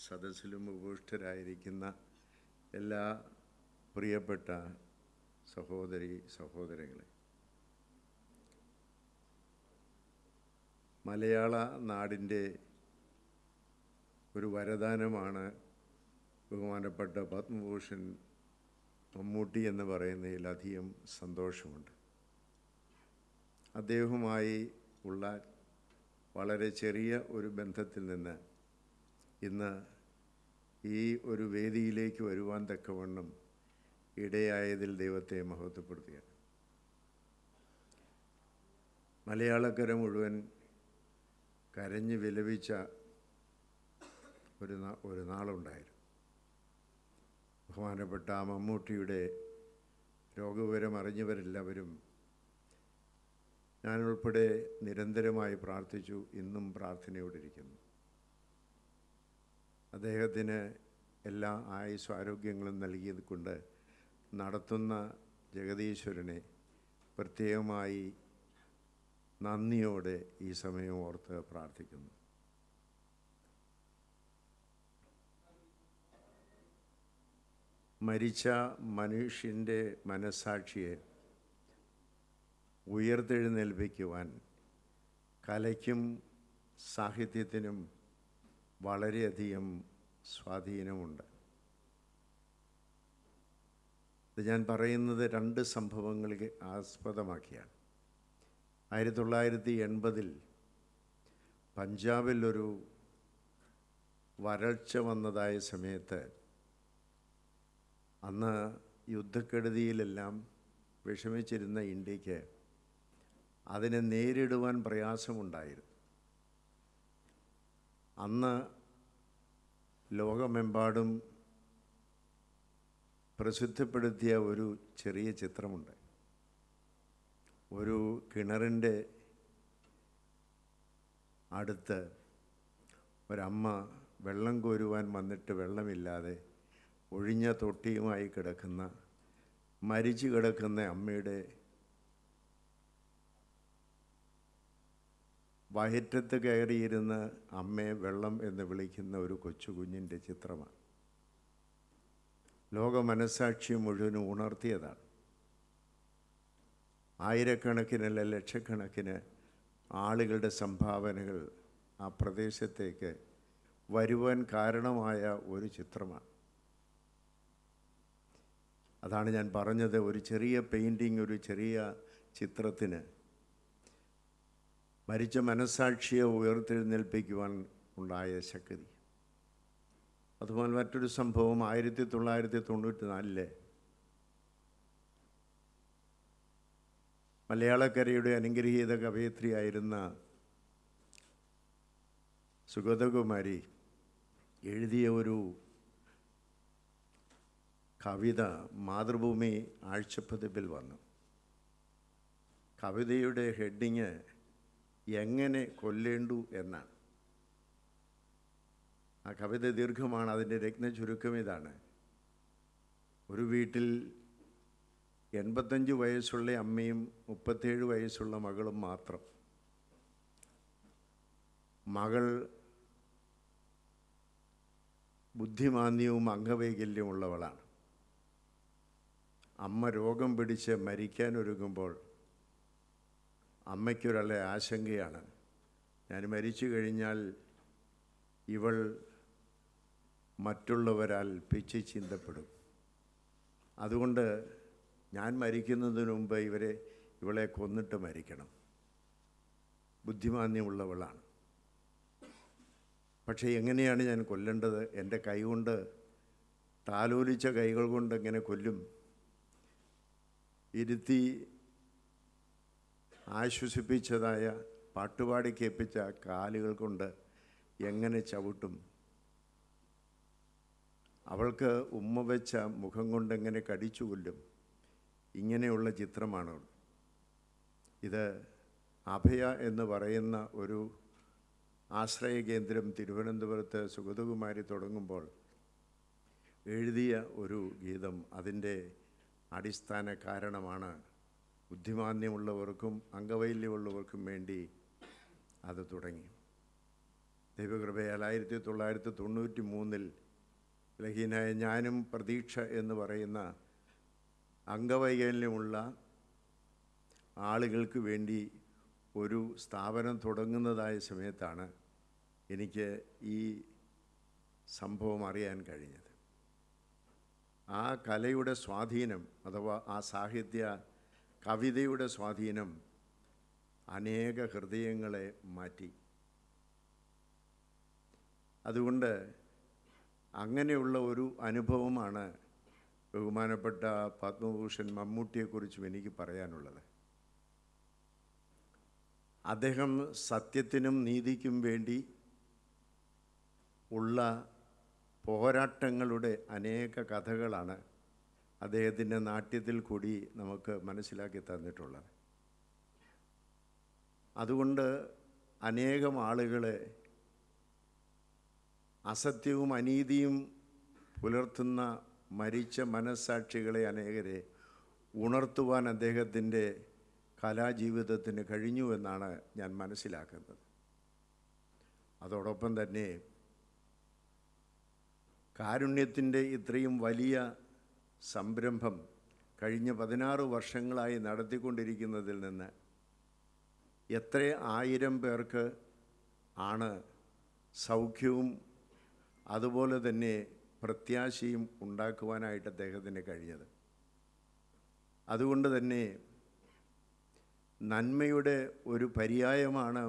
സദസ്സിലും ഉപവിഷ്ടരായിരിക്കുന്ന എല്ലാ പ്രിയപ്പെട്ട സഹോദരങ്ങളെ, മലയാള നാടിൻ്റെ ഒരു വരദാനമാണ് ബഹുമാനപ്പെട്ട പത്മഭൂഷൺ മമ്മൂട്ടി എന്ന് പറയുന്നതിലധികം സന്തോഷമുണ്ട്. അദ്ദേഹവുമായി ഉള്ള വളരെ ചെറിയ ഒരു ബന്ധത്തിൽ നിന്ന് ഇന്ന് ഈ ഒരു വേദിയിലേക്ക് വരുവാൻ തക്കവണ്ണം ഇടയായതിൽ ദൈവത്തെ മഹത്വപ്പെടുത്തുകയാണ്. മലയാളക്കര മുഴുവൻ കരഞ്ഞ് വിലപിച്ച ഒരു നാളുണ്ടായിരുന്നു. ബഹുമാനപ്പെട്ട മമ്മൂട്ടിയുടെ രോഗവിവരം അറിഞ്ഞവരെല്ലാവരും, ഞാനുൾപ്പെടെ നിരന്തരമായി പ്രാർത്ഥിച്ചു, ഇന്നും പ്രാർത്ഥനയോടിരിക്കുന്നു. അദ്ദേഹത്തിന് എല്ലാ ആയുസ്സും ആരോഗ്യങ്ങളും നൽകിയത് കൊണ്ട് നടത്തുന്ന ജഗദീശ്വരനെ പ്രത്യേകമായി നന്ദിയോടെ ഈ സമയം ഓർത്ത് പ്രാർത്ഥിക്കുന്നു. മരിച്ച മനുഷ്യൻ്റെ മനസ്സാക്ഷിയെ ഉയർത്തെഴുന്നേൽപ്പിക്കുവാൻ കലയ്ക്കും സാഹിത്യത്തിനും വളരെയധികം സ്വാധീനമുണ്ട്. ഇത് ഞാൻ പറയുന്നത് രണ്ട് സംഭവങ്ങൾക്ക് ആസ്പദമാക്കിയാണ്. 1980 പഞ്ചാബിൽ ഒരു വരൾച്ച വന്നതായ സമയത്ത് അന്ന് യുദ്ധക്കെടുതിയിലെല്ലാം വിഷമിച്ചിരുന്ന ഇന്ത്യക്ക് അതിനെ നേരിടുവാൻ പ്രയാസമുണ്ടായിരുന്നു. അന്ന് ലോകമെമ്പാടും പ്രസിദ്ധപ്പെടുത്തിയ ഒരു ചെറിയ ചിത്രമുണ്ട്. ഒരു കിണറിൻ്റെ അടുത്ത് ഒരമ്മ വെള്ളം കോരുവാൻ വന്നിട്ട് വെള്ളമില്ലാതെ ഒഴിഞ്ഞ തൊട്ടിയുമായി കിടക്കുന്ന, മരിച്ചു കിടക്കുന്ന അമ്മയുടെ വയറ്റത്ത് കയറിയിരുന്ന് അമ്മയെ വെള്ളം എന്ന് വിളിക്കുന്ന ഒരു കൊച്ചു കുഞ്ഞിൻ്റെ ചിത്രമാണ്. ലോക മനസ്സാക്ഷി മുഴുവനും ഉണർത്തിയതാണ്. ആയിരക്കണക്കിനല്ല ലക്ഷക്കണക്കിന് ആളുകളുടെ സംഭാവനകൾ ആ പ്രദേശത്തേക്ക് വരുവാൻ കാരണമായ ഒരു ചിത്രമാണ്. അതാണ് ഞാൻ പറഞ്ഞത്, ഒരു ചെറിയ പെയിൻറ്റിങ്, ഒരു ചെറിയ ചിത്രത്തിന് മരിച്ച മനസ്സാക്ഷിയെ ഉയർത്തെഴുന്നേൽപ്പിക്കുവാൻ ഉണ്ടായ ശക്തി. അതുപോലെ മറ്റൊരു സംഭവം 1994 മലയാളക്കരയുടെ അനുഗ്രഹീത കവയിത്രിയായിരുന്ന സുഗതകുമാരി എഴുതിയ ഒരു കവിത മാതൃഭൂമി ആഴ്ചപ്പതിപ്പിൽ വന്നു. കവിതയുടെ ഹെഡിങ് എങ്ങനെ കൊല്ലേണ്ടു എന്നാണ്. ആ കവിത ദീർഘമാണ്, അതിൻ്റെ രത്നചുരുക്കം ഇതാണ്. ഒരു വീട്ടിൽ 85 വയസ്സുള്ള അമ്മയും 37 വയസ്സുള്ള മകളും മാത്രം. മകൾ ബുദ്ധിമാന്ദ്യവും അംഗവൈകല്യമുള്ളവളാണ്. അമ്മ രോഗം പിടിച്ച് മരിക്കാനൊരുങ്ങുമ്പോൾ അമ്മയ്ക്കൊരാളെ ആശങ്കയാണ്, ഞാൻ മരിച്ചു കഴിഞ്ഞാൽ ഇവൾ മറ്റുള്ളവരാൽ പിച്ചി ചിന്തപ്പെടും. അതുകൊണ്ട് ഞാൻ മരിക്കുന്നതിന് മുമ്പ് ഇവളെ കൊന്നിട്ട് മരിക്കണം. ബുദ്ധിമാന്ദ്യമുള്ളവളാണ്. പക്ഷേ എങ്ങനെയാണ് ഞാൻ കൊല്ലേണ്ടത്? എൻ്റെ കൈകൊണ്ട്, താലോലിച്ച കൈകൾ കൊണ്ട് എങ്ങനെ കൊല്ലും? ഇരുത്തി ആശ്വസിപ്പിച്ചതായ, പാട്ടുപാടി കേൾപ്പിച്ച കാലുകൾ കൊണ്ട് എങ്ങനെ ചവിട്ടും? അവൾക്ക് ഉമ്മ വെച്ച മുഖം കൊണ്ട് എങ്ങനെ കടിച്ചു കൊല്ലും? ഇങ്ങനെയുള്ള ചിത്രമാണ്. ഇത് അഭയ എന്ന് പറയുന്ന ഒരു ആശ്രയ കേന്ദ്രം തിരുവനന്തപുരത്ത് സുഗതകുമാരി തുടങ്ങുമ്പോൾ എഴുതിയ ഒരു ഗീതം. അതിൻ്റെ അടിസ്ഥാന കാരണമാണ് ബുദ്ധിമാന്ദ്യമുള്ളവർക്കും അംഗവൈകല്യമുള്ളവർക്കും വേണ്ടി അത് തുടങ്ങി. ദൈവകൃപയാൽ 1993 ലഹീനായ ഞാനും പ്രതീക്ഷ എന്ന് പറയുന്ന അംഗവൈകല്യമുള്ള ആളുകൾക്ക് വേണ്ടി ഒരു സ്ഥാപനം തുടങ്ങുന്നതായ സമയത്താണ് എനിക്ക് ഈ സംഭവം അറിയാൻ കഴിഞ്ഞത്. ആ കലയുടെ സ്വാധീനം, അഥവാ ആ സാഹിത്യ കവിതയുടെ സ്വാധീനം അനേക ഹൃദയങ്ങളെ മാറ്റി. അതുകൊണ്ട് അങ്ങനെയുള്ള ഒരു അനുഭവമാണ് ബഹുമാനപ്പെട്ട പത്മഭൂഷൺ മമ്മൂട്ടിയെക്കുറിച്ചും എനിക്ക് പറയാനുള്ളത്. അദ്ദേഹം സത്യത്തിനും നീതിക്കും വേണ്ടി ഉള്ള പോരാട്ടങ്ങളുടെ അനേക കഥകളാണ് അദ്ദേഹത്തിൻ്റെ നാട്യത്തിൽ കൂടി നമുക്ക് മനസ്സിലാക്കി തന്നിട്ടുള്ളത്. അതുകൊണ്ട് അനേകം ആളുകളെ അസത്യവും അനീതിയും പുലർത്തുന്ന മരിച്ച മനസ്സാക്ഷികളെ അനേകരെ ഉണർത്തുവാൻ അദ്ദേഹത്തിൻ്റെ കലാജീവിതത്തിന് കഴിഞ്ഞുവെന്നാണ് ഞാൻ മനസ്സിലാക്കുന്നത്. അതോടൊപ്പം തന്നെ കാരുണ്യത്തിൻ്റെ ഇത്രയും വലിയ സംരംഭം കഴിഞ്ഞ 16 വർഷങ്ങളായി നടത്തിക്കൊണ്ടിരിക്കുന്നതിൽ നിന്ന് എത്ര 1000 പേർക്ക് ആണ് സൗഖ്യവും അതുപോലെ തന്നെ പ്രത്യാശയും ഉണ്ടാക്കുവാനായിട്ട് അദ്ദേഹത്തിന് കഴിഞ്ഞത്. അതുകൊണ്ട് തന്നെ നന്മയുടെ ഒരു പര്യായമാണ്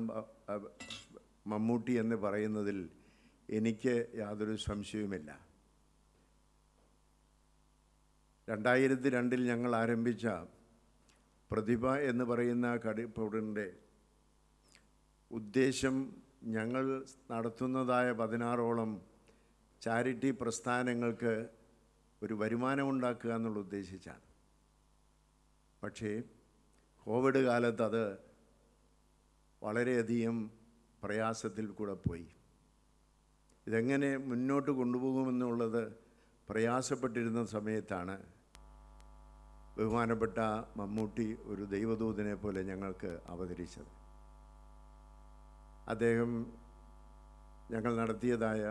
മമ്മൂട്ടി എന്ന് പറയുന്നതിൽ എനിക്ക് യാതൊരു സംശയവുമില്ല. 2002 ഞങ്ങൾ ആരംഭിച്ച പ്രതിഭ എന്ന് പറയുന്ന കടിപ്പൗഡറിൻ്റെ ഉദ്ദേശം ഞങ്ങൾ നടത്തുന്നതായ 16ഓളം ചാരിറ്റി പ്രസ്ഥാനങ്ങൾക്ക് ഒരു വരുമാനമുണ്ടാക്കുക എന്നുള്ള ഉദ്ദേശിച്ചാണ്. പക്ഷേ കോവിഡ് കാലത്ത് അത് വളരെയധികം പ്രയാസത്തിൽ കൂടെ പോയി. ഇതെങ്ങനെ മുന്നോട്ട് കൊണ്ടുപോകുമെന്നുള്ളത് പ്രയാസപ്പെട്ടിരുന്ന സമയത്താണ് ബഹുമാനപ്പെട്ട മമ്മൂട്ടി ഒരു ദൈവദൂതനെ പോലെ ഞങ്ങൾക്ക് അവതരിച്ചത്. അദ്ദേഹം ഞങ്ങൾ നടത്തിയതായ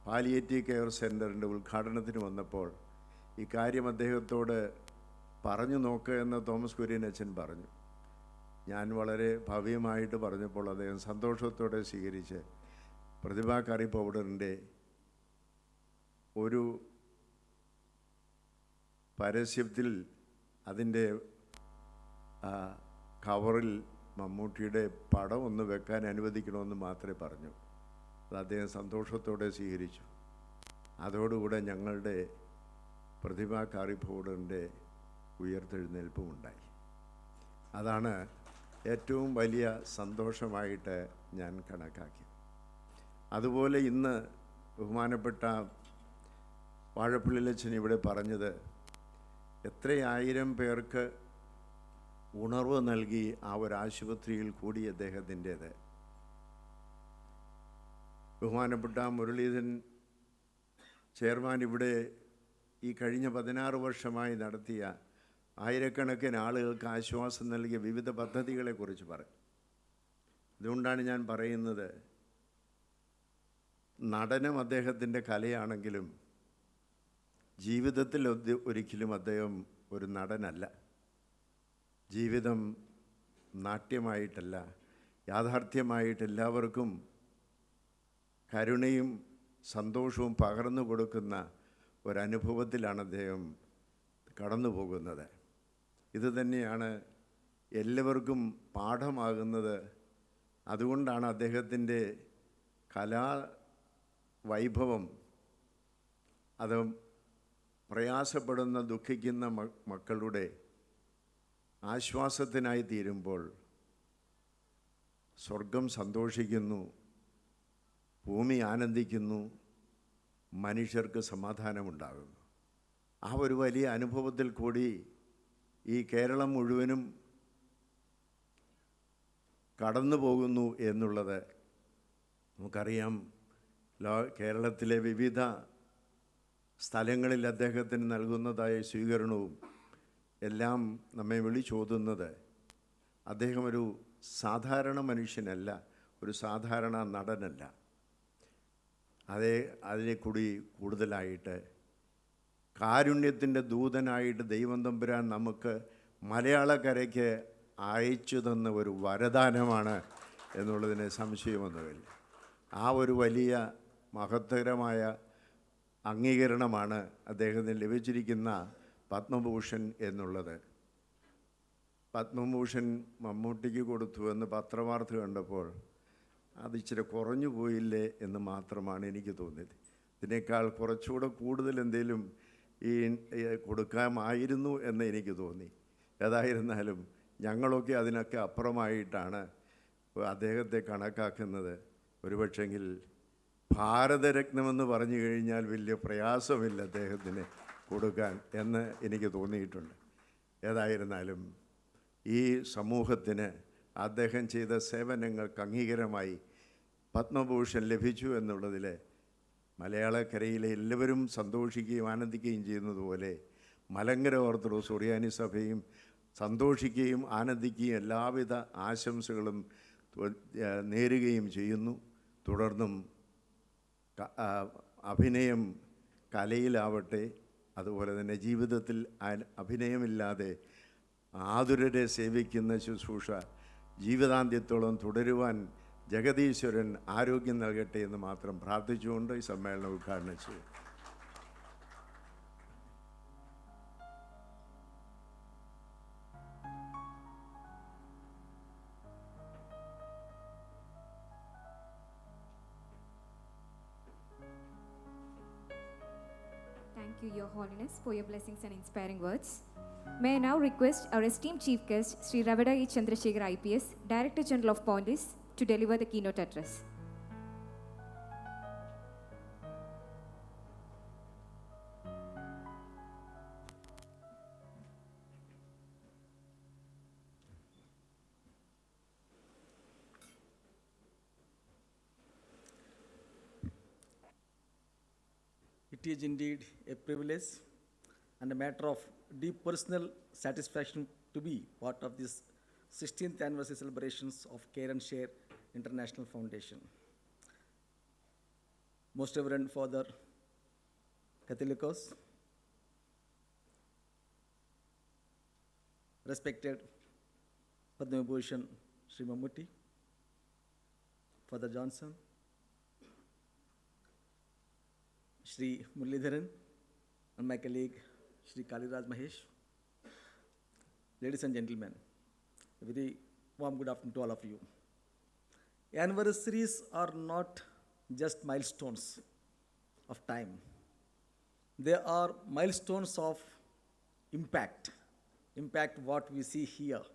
പാലിയേറ്റീവ് കെയർ സെൻ്ററിൻ്റെ ഉദ്ഘാടനത്തിന് വന്നപ്പോൾ ഈ കാര്യം അദ്ദേഹത്തോട് പറഞ്ഞു നോക്കുക എന്ന് തോമസ് കുര്യൻ അച്ഛൻ പറഞ്ഞു. ഞാൻ വളരെ ഭവ്യമായിട്ട് പറഞ്ഞപ്പോൾ അദ്ദേഹം സന്തോഷത്തോടെ സ്വീകരിച്ച് പ്രതിഭാ കറി പൗഡറിൻ്റെ ഒരു പരസ്യത്തിൽ അതിൻ്റെ കവറിൽ മമ്മൂട്ടിയുടെ പടം ഒന്ന് വെക്കാൻ അനുവദിക്കണമെന്ന് മാത്രമേ പറഞ്ഞു. അത് അദ്ദേഹം സന്തോഷത്തോടെ സ്വീകരിച്ചു. അതോടുകൂടെ ഞങ്ങളുടെ പ്രതിഭാ കറി പൗഡറിൻ്റെ ഉയർത്തെഴുന്നേൽപ്പുമുണ്ടായി. അതാണ് ഏറ്റവും വലിയ സന്തോഷമായിട്ട് ഞാൻ കണക്കാക്കി. അതുപോലെ ഇന്ന് ബഹുമാനപ്പെട്ട വാഴപ്പള്ളിലച്ഛൻ ഇവിടെ പറഞ്ഞത് എത്ര 1000 പേർക്ക് ഉണർവ് നൽകി ആ ഒരു ആശുപത്രിയിൽ കൂടി അദ്ദേഹത്തിൻ്റേത്. ബഹുമാനപ്പെട്ട മുരളീധരൻ ചെയർമാൻ ഇവിടെ ഈ കഴിഞ്ഞ 16 വർഷമായി നടത്തിയ ആയിരക്കണക്കിന് ആളുകൾക്ക് ആശ്വാസം നൽകിയ വിവിധ പദ്ധതികളെക്കുറിച്ച് പറയും. അതുകൊണ്ടാണ് ഞാൻ പറയുന്നത്, നടനം അദ്ദേഹത്തിൻ്റെ കലയാണെങ്കിലും ജീവിതത്തിൽ ഒരിക്കലും അദ്ദേഹം ഒരു നടനല്ല. ജീവിതം നാട്യമായിട്ടല്ല, യാഥാർത്ഥ്യമായിട്ട് എല്ലാവർക്കും കരുണയും സന്തോഷവും പകർന്നു കൊടുക്കുന്ന ഒരനുഭവത്തിലാണ് അദ്ദേഹം കടന്നു പോകുന്നത്. ഇത് തന്നെയാണ് എല്ലാവർക്കും പാഠമാകുന്നത്. അതുകൊണ്ടാണ് അദ്ദേഹത്തിൻ്റെ കലാവൈഭവം അത് പ്രയാസപ്പെടുന്ന ദുഃഖിക്കുന്ന മക്കളുടെ ആശ്വാസത്തിനായി തീരുമ്പോൾ സ്വർഗം സന്തോഷിക്കുന്നു, ഭൂമി ആനന്ദിക്കുന്നു, മനുഷ്യർക്ക് സമാധാനമുണ്ടാകുന്നു. ആ ഒരു വലിയ അനുഭവത്തിൽ കൂടി ഈ കേരളം മുഴുവനും കടന്നു പോകുന്നു എന്നുള്ളത് നമുക്കറിയാം. കേരളത്തിലെ വിവിധ സ്ഥലങ്ങളിൽ അദ്ദേഹത്തിന് നൽകുന്നതായ സ്വീകരണവും എല്ലാം നമ്മെ വിളിച്ചോതുന്നത് അദ്ദേഹം ഒരു സാധാരണ മനുഷ്യനല്ല, ഒരു സാധാരണ നടനല്ല. അതിനെ കൂടി കൂടുതലായിട്ട് കാരുണ്യത്തിൻ്റെ ദൂതനായിട്ട് ദൈവം തമ്പുരാൻ നമുക്ക് മലയാളക്കരയ്ക്ക് അയച്ചു തന്ന ഒരു വരദാനമാണ് എന്നുള്ളതിന് സംശയമൊന്നുമില്ല. ആ ഒരു വലിയ മഹത്തരമായ അംഗീകരണമാണ് അദ്ദേഹത്തിന് ലഭിച്ചിരിക്കുന്ന പത്മഭൂഷൺ എന്നുള്ളത്. പത്മഭൂഷൺ മമ്മൂട്ടിക്ക് കൊടുത്തു എന്ന് പത്രവാർത്ത കണ്ടപ്പോൾ അത് ഇച്ചിരി കുറഞ്ഞു പോയില്ലേ എന്ന് മാത്രമാണ് എനിക്ക് തോന്നിയത്. ഇതിനേക്കാൾ കുറച്ചുകൂടെ കൂടുതൽ എന്തെങ്കിലും കൊടുക്കാമായിരുന്നു എന്ന് എനിക്ക് തോന്നി. ഏതായിരുന്നാലും ഞങ്ങളൊക്കെ അതിനൊക്കെ അപ്പുറമായിട്ടാണ് അദ്ദേഹത്തെ കണക്കാക്കുന്നത്. ഒരുപക്ഷെങ്കിൽ ഭാരതരത്നമെന്ന് പറഞ്ഞു കഴിഞ്ഞാൽ വലിയ പ്രയാസമില്ല അദ്ദേഹത്തിന് കൊടുക്കാൻ എന്ന് എനിക്ക് തോന്നിയിട്ടുണ്ട്. ഏതായിരുന്നാലും ഈ സമൂഹത്തിന് അദ്ദേഹം ചെയ്ത സേവനങ്ങൾക്ക് അംഗീകാരമായി പത്മഭൂഷൺ ലഭിച്ചു എന്നുള്ളതിൽ മലയാളക്കരയിലെ എല്ലാവരും സന്തോഷിക്കുകയും ആനന്ദിക്കുകയും ചെയ്യുന്നതുപോലെ മലങ്കര ഓർത്തഡോക്സ് സുറിയാനി സഭയും സന്തോഷിക്കുകയും ആനന്ദിക്കുകയും എല്ലാവിധ ആശംസകളും നേരുകയും ചെയ്യുന്നു. തുടർന്നും അഭിനയം കലയിലാവട്ടെ, അതുപോലെ തന്നെ ജീവിതത്തിൽ അഭിനയമില്ലാതെ ആതുരരെ സേവിക്കുന്ന ശുശ്രൂഷ ജീവിതാന്ത്യത്തോളം തുടരുവാൻ ജഗദീശ്വരൻ ആരോഗ്യം നൽകട്ടെ എന്ന് മാത്രം പ്രാർത്ഥിച്ചുകൊണ്ട് ഈ സമ്മേളനം ഉദ്ഘാടനം ചെയ്യും. Thank you, Your Holiness, for your blessings and inspiring words. May I now request our esteemed Chief Guest, Sri Ravada E. Chandrasekhar IPS, Director General of Police, to deliver the keynote address. It is indeed a privilege and a matter of deep personal satisfaction to be part of this 16th anniversary celebrations of Care and Share International Foundation. Most Reverend Father Catholicos, respected Padma Bhushan Sri Mammootty, Father Johnson, Shri Muralidharan, and my colleague Shri Kaliraj Mahesh. Ladies and gentlemen, a very warm good afternoon to all of you. Anniversaries are not just milestones of time. They are milestones of impact. Impact what we see here.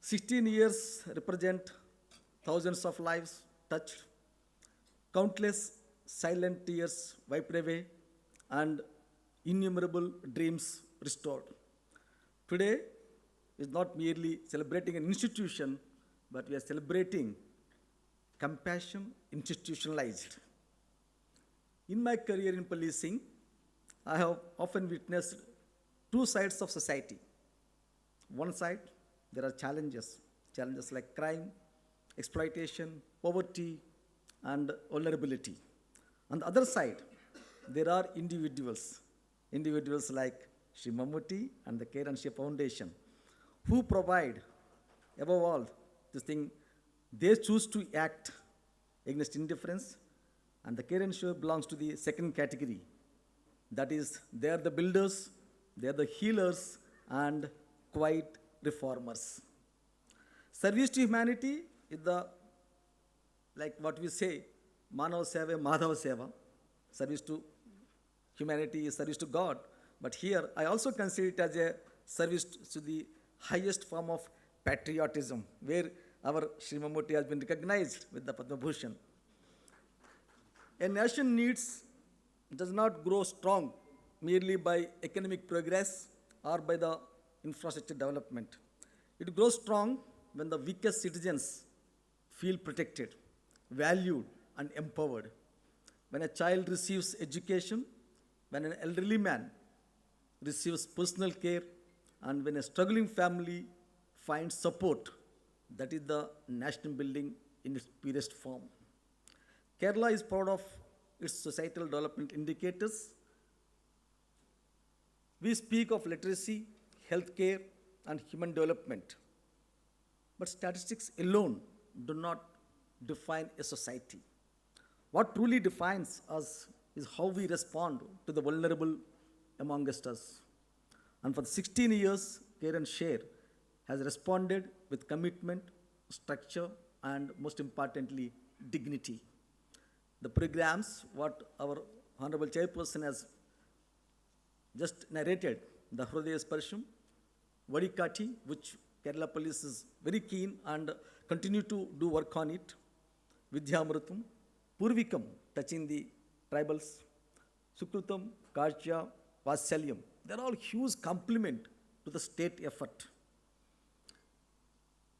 16 years represent thousands of lives touched, countless silent tears wiped away, and innumerable dreams restored. Today is not merely celebrating an institution, but we are celebrating compassion institutionalized. In my career in policing, I have often witnessed two sides of society. One side, there are challenges like crime, exploitation, poverty, and vulnerability. On the other side, there are individuals like Sri Mammootty and the Care and Share Foundation, who provide, above all, this thing, they choose to act against indifference, and the Care and Share belongs to the second category. That is, they are the builders, they are the healers, and quiet reformers. Service to humanity is the, like what we say, Manav Seva, Madhav Seva. Service to humanity is service to God. But here, I also consider it as a service to the highest form of patriotism, where our Sri Mammootty has been recognized with the Padma Bhushan. A nation does not grow strong merely by economic progress or by the infrastructure development. It grows strong when the weakest citizens feel protected, valued, and empowered. When a child receives education, when an elderly man receives personal care, and when a struggling family finds support, that is the nation building in its purest form. Kerala is proud of its societal development indicators. We speak of literacy, healthcare, and human development. But statistics alone do not define a society. What truly defines us is how we respond to the vulnerable amongst us. And for 16 years, Care and Share has responded with commitment, structure, and most importantly, dignity. The programs, what our Honorable Chairperson has just narrated, the Hridaya Sparsham, Vadikati, which Kerala Police is very keen and continue to do work on it, Vidyamrutam, Purvikam, touching the tribals, Sukrutam, Karcha, Vasalyam. They're all huge complement to the state effort.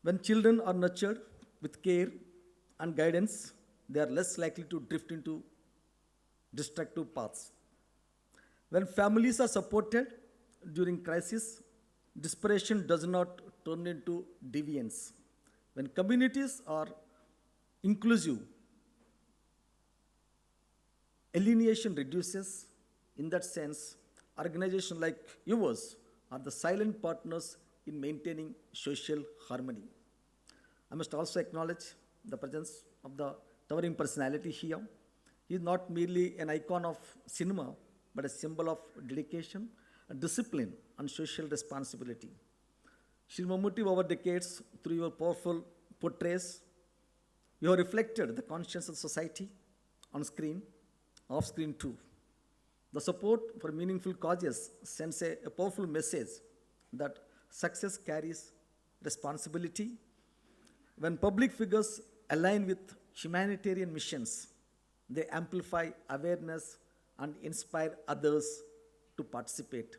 When children are nurtured with care and guidance, they are less likely to drift into destructive paths. When families are supported during crisis, desperation does not turn into deviance. When communities are inclusive, alienation reduces, In that sense, organizations like yours are the silent partners in maintaining social harmony. I must also acknowledge the presence of the towering personality here. He is not merely an icon of cinema, but a symbol of dedication, discipline, and social responsibility. Shri Mammootty, over decades, through your powerful portraits, you have reflected the conscience of society on screen, off screen too. The support for meaningful causes sends a powerful message that success carries responsibility. When public figures align with humanitarian missions, they amplify awareness and inspire others to participate.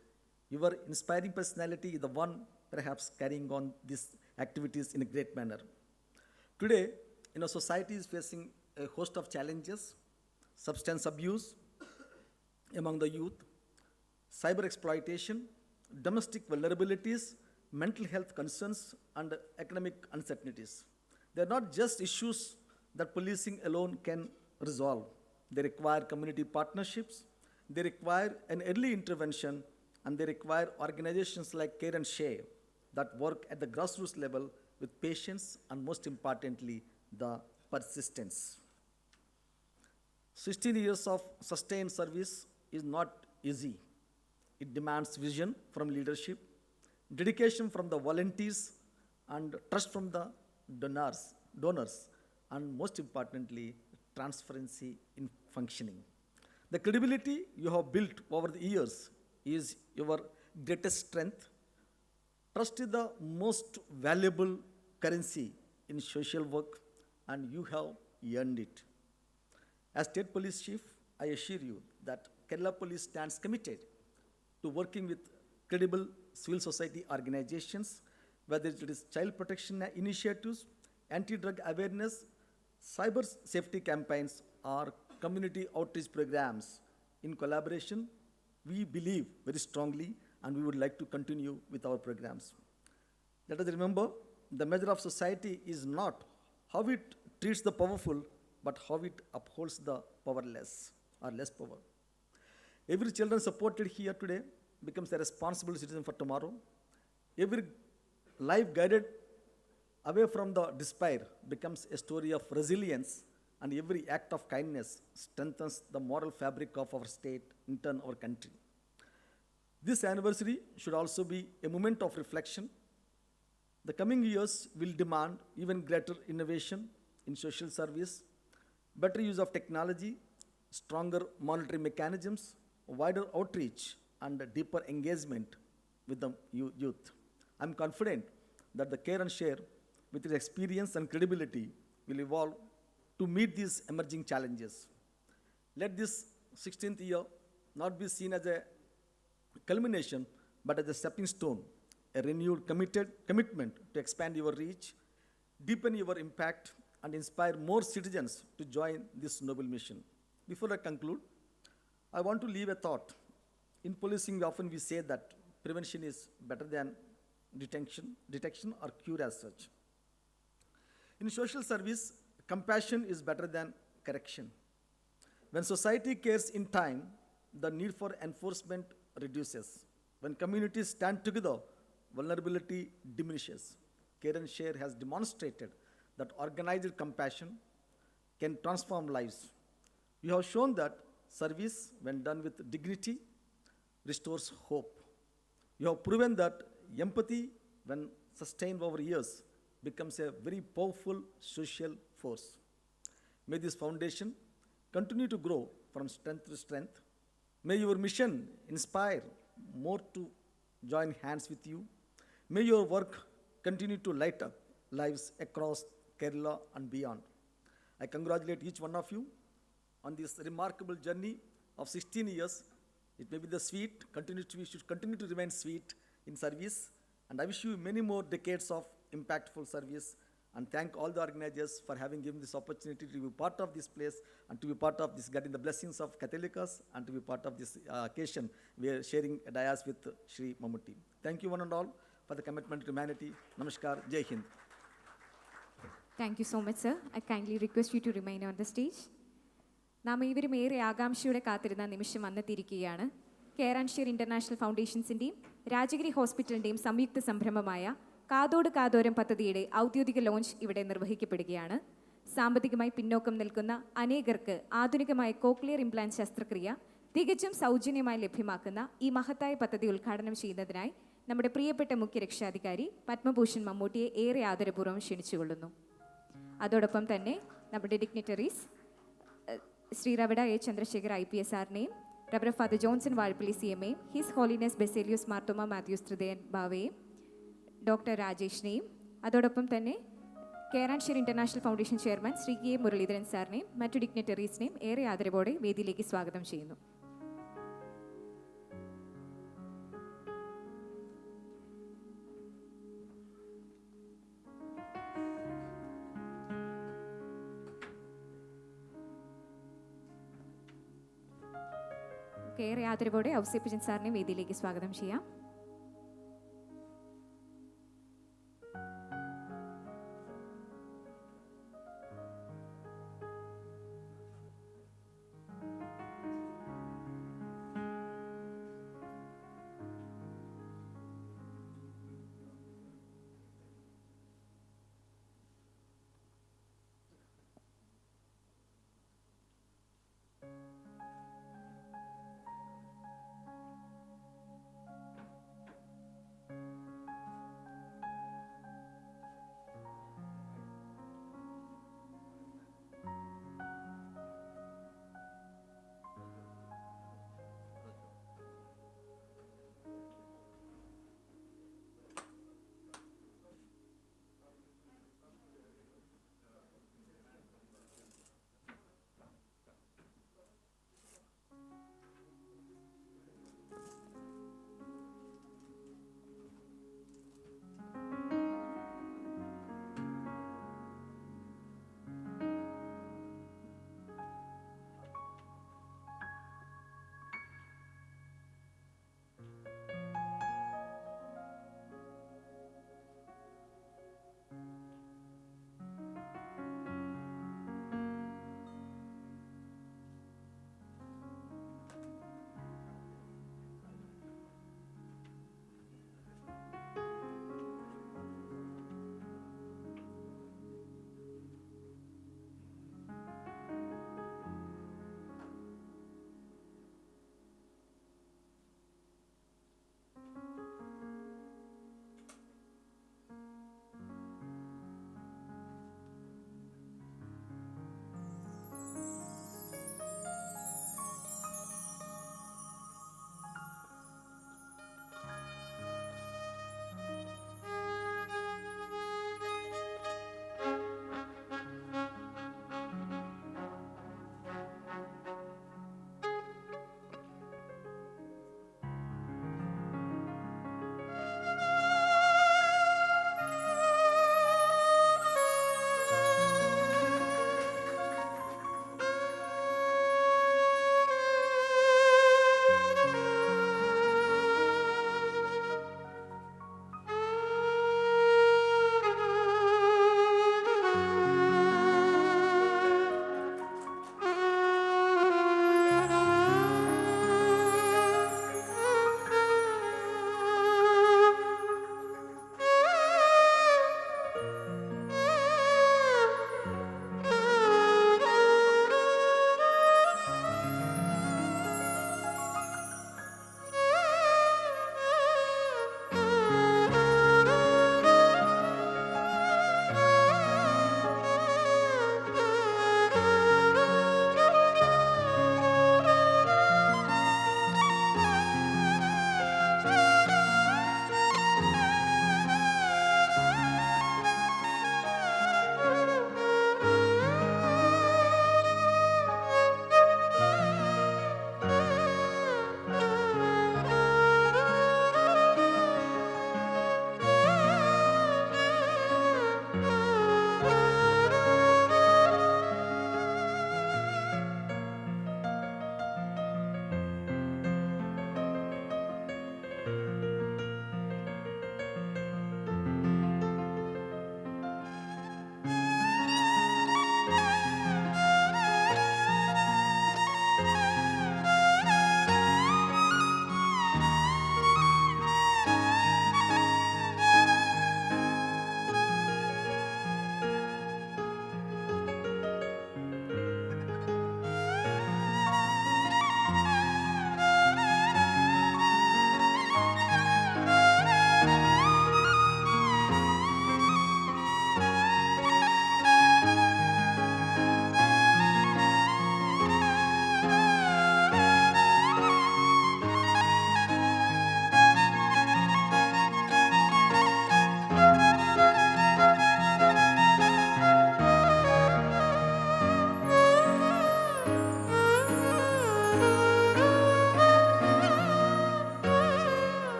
Your inspiring personality is the one perhaps carrying on these activities in a great manner. Today, society is facing a host of challenges: substance abuse among the youth, cyber exploitation, domestic vulnerabilities, mental health concerns, and economic uncertainties. They are not just issues that policing alone can resolve. They require community partnerships, they require an early intervention, and they require organizations like Care and Share that work at the grassroots level with patience and, most importantly, the persistence. 16 years of sustained service is not easy. It demands vision from leadership, dedication from the volunteers, and trust from the donors, and most importantly, transparency in functioning. The credibility you have built over the years is your greatest strength. Trust is the most valuable currency in social work, and you have earned it. As State Police Chief, I assure you that Kerala Police stands committed to working with credible civil society organizations, whether it is child protection initiatives, anti-drug awareness, cyber safety campaigns, or community outreach programs. In collaboration, we believe very strongly, and we would like to continue with our programs. Let us remember, the measure of society is not how it treats the powerful, but how it upholds the powerless or less power. Every child supported here today becomes a responsible citizen for tomorrow. Every life guided away from the despair becomes a story of resilience, and every act of kindness strengthens the moral fabric of our state, in turn our country. This anniversary should also be a moment of reflection. The coming years will demand even greater innovation in social service, better use of technology, stronger monitoring mechanisms, wider outreach, and deeper engagement with the youth. I'm confident that the Care and Share, with its experience and credibility, will evolve to meet these emerging challenges. Let this 16th year not be seen as a culmination, but as a stepping stone, a renewed commitment to expand your reach, deepen your impact, and inspire more citizens to join this noble mission. Before I conclude, I want to leave a thought. In policing, often we say that prevention is better than detection or cure as such. In social service, compassion is better than correction. When society cares in time, the need for enforcement reduces. When communities stand together, vulnerability diminishes. Care and Share has demonstrated that organized compassion can transform lives. You have shown that service, when done with dignity, restores hope. You have proven that empathy, when sustained over years, becomes a very powerful social force. May this foundation continue to grow from strength to strength. May your mission inspire more to join hands with you. May your work continue to light up lives across Kerala and beyond. I congratulate each one of you on this remarkable journey of 16 years. It may be the sweet, should continue to remain sweet in service, and I wish you many more decades of impactful service, and thank all the organizers for having given this opportunity to be part of this place and to be part of this, getting the blessings of Catholicos, and to be part of this occasion. We are sharing a dais with Shri Mammootty. Thank you one and all for the commitment to humanity. Namaskar, Jai Hind. Thank you so much, sir. I kindly request you to remain on the stage. നാം ഏവരും ഏറെ ആകാംക്ഷയോടെ കാത്തിരുന്ന നിമിഷം വന്നെത്തിയിരിക്കുകയാണ്. കെയർ ആൻഡ് ഷെയർ ഇൻ്റർനാഷണൽ ഫൗണ്ടേഷൻസിൻ്റെയും രാജഗിരി ഹോസ്പിറ്റലിൻ്റെയും സംയുക്ത സംരംഭമായ കാതോട് കാതോരം പദ്ധതിയുടെ ഔദ്യോഗിക ലോഞ്ച് ഇവിടെ നിർവഹിക്കപ്പെടുകയാണ്. സാമ്പത്തികമായി പിന്നോക്കം നിൽക്കുന്ന അനേകർക്ക് ആധുനികമായ കോക്ലിയർ ഇംപ്ലാന്റ് ശസ്ത്രക്രിയ തികച്ചും സൗജന്യമായി ലഭ്യമാക്കുന്ന ഈ മഹത്തായ പദ്ധതി ഉദ്ഘാടനം ചെയ്യുന്നതിനായി നമ്മുടെ പ്രിയപ്പെട്ട മുഖ്യ രക്ഷാധികാരി പത്മഭൂഷൺ മമ്മൂട്ടിയെ ഏറെ ആദരപൂർവ്വം ക്ഷണിച്ചുകൊള്ളുന്നു. അതോടൊപ്പം തന്നെ നമ്മുടെ dignitaries Shri Ravada A Chandrasekhar IPS ആറിനെയും റവർ father Johnson Vazhappally CMA, his holiness Baselios Marthoma Mathews Thritheeyan ബാവയെയും ഡോക്ടർ രാജേഷിനെയും അതോടൊപ്പം തന്നെ care and share international foundation chairman Shri K Muraleedharan സാറിനെയും മറ്റു ഡിഗ്നിറ്ററീസിനെയും ഏറെ ആദരവോടെ വേദിയിലേക്ക് സ്വാഗതം ചെയ്യുന്നു. ഏറെ ആദരവോടെ ഔസേപ്പച്ചൻ സാറിനെ വേദിയിലേക്ക് സ്വാഗതം ചെയ്യാം.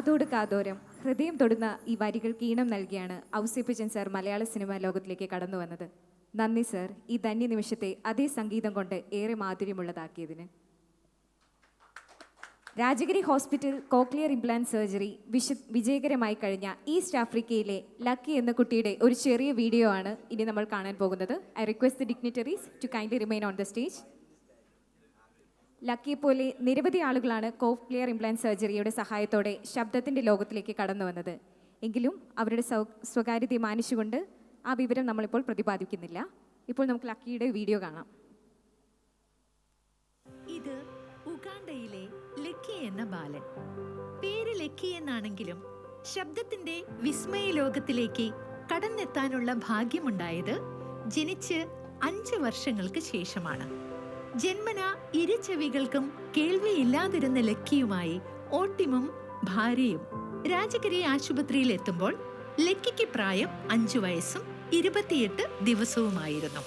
കാതോട് കാതോരം ഹൃദയം തൊടുന്ന ഈ വരികൾക്ക് ഈണം നൽകിയാണ് ഔസേപ്പച്ചൻ സാർ മലയാള സിനിമാ ലോകത്തിലേക്ക് കടന്നു വന്നത്. നന്ദി സർ, ഈ ധന്യ നിമിഷത്തെ അതേ സംഗീതം കൊണ്ട് ഏറെ മാധുര്യമുള്ളതാക്കിയതിന്. Rajagiri hospital cochlear implant surgery വിജയകരമായി കഴിഞ്ഞ ഈസ്റ്റ് ആഫ്രിക്കയിലെ ലക്കി എന്ന കുട്ടിയുടെ ഒരു ചെറിയ വീഡിയോ ആണ് ഇനി നമ്മൾ കാണാൻ പോകുന്നത്. I request the dignitaries to kindly remain on the stage. ലക്കിയെ പോലെ നിരവധി ആളുകളാണ് കോക്ലിയർ ഇംപ്ലാന്റ് സർജറിയുടെ സഹായത്തോടെ ശബ്ദത്തിൻ്റെ ലോകത്തിലേക്ക് കടന്നു വന്നത്. എങ്കിലും അവരുടെ സ്വകാര്യതയെ മാനിച്ചുകൊണ്ട് ആ വിവരം നമ്മളിപ്പോൾ പ്രതിപാദിക്കുന്നില്ല. ഇപ്പോൾ നമുക്ക് ലക്കിയുടെ വീഡിയോ കാണാം. ഇത് ഉഗാണ്ടയിലെ ലക്കി എന്ന ബാലൻ. പേര് ലക്കി എന്നാണെങ്കിലും ശബ്ദത്തിന്റെ വിസ്മയ ലോകത്തിലേക്ക് കടന്നെത്താനുള്ള ഭാഗ്യമുണ്ടായത് ജനിച്ച് 5 വർഷങ്ങൾക്ക് ശേഷമാണ്. ജന്മന ഇരുചെവികൾക്കും കേൾവിയില്ലാതിരുന്ന ലക്കിയുമായി ഓട്ടിമും ഭാര്യയും രാജഗിരി ആശുപത്രിയിൽ എത്തുമ്പോൾ ലക്കിക്ക് പ്രായം 5 വയസ്സും 28 ദിവസവുമായിരുന്നു.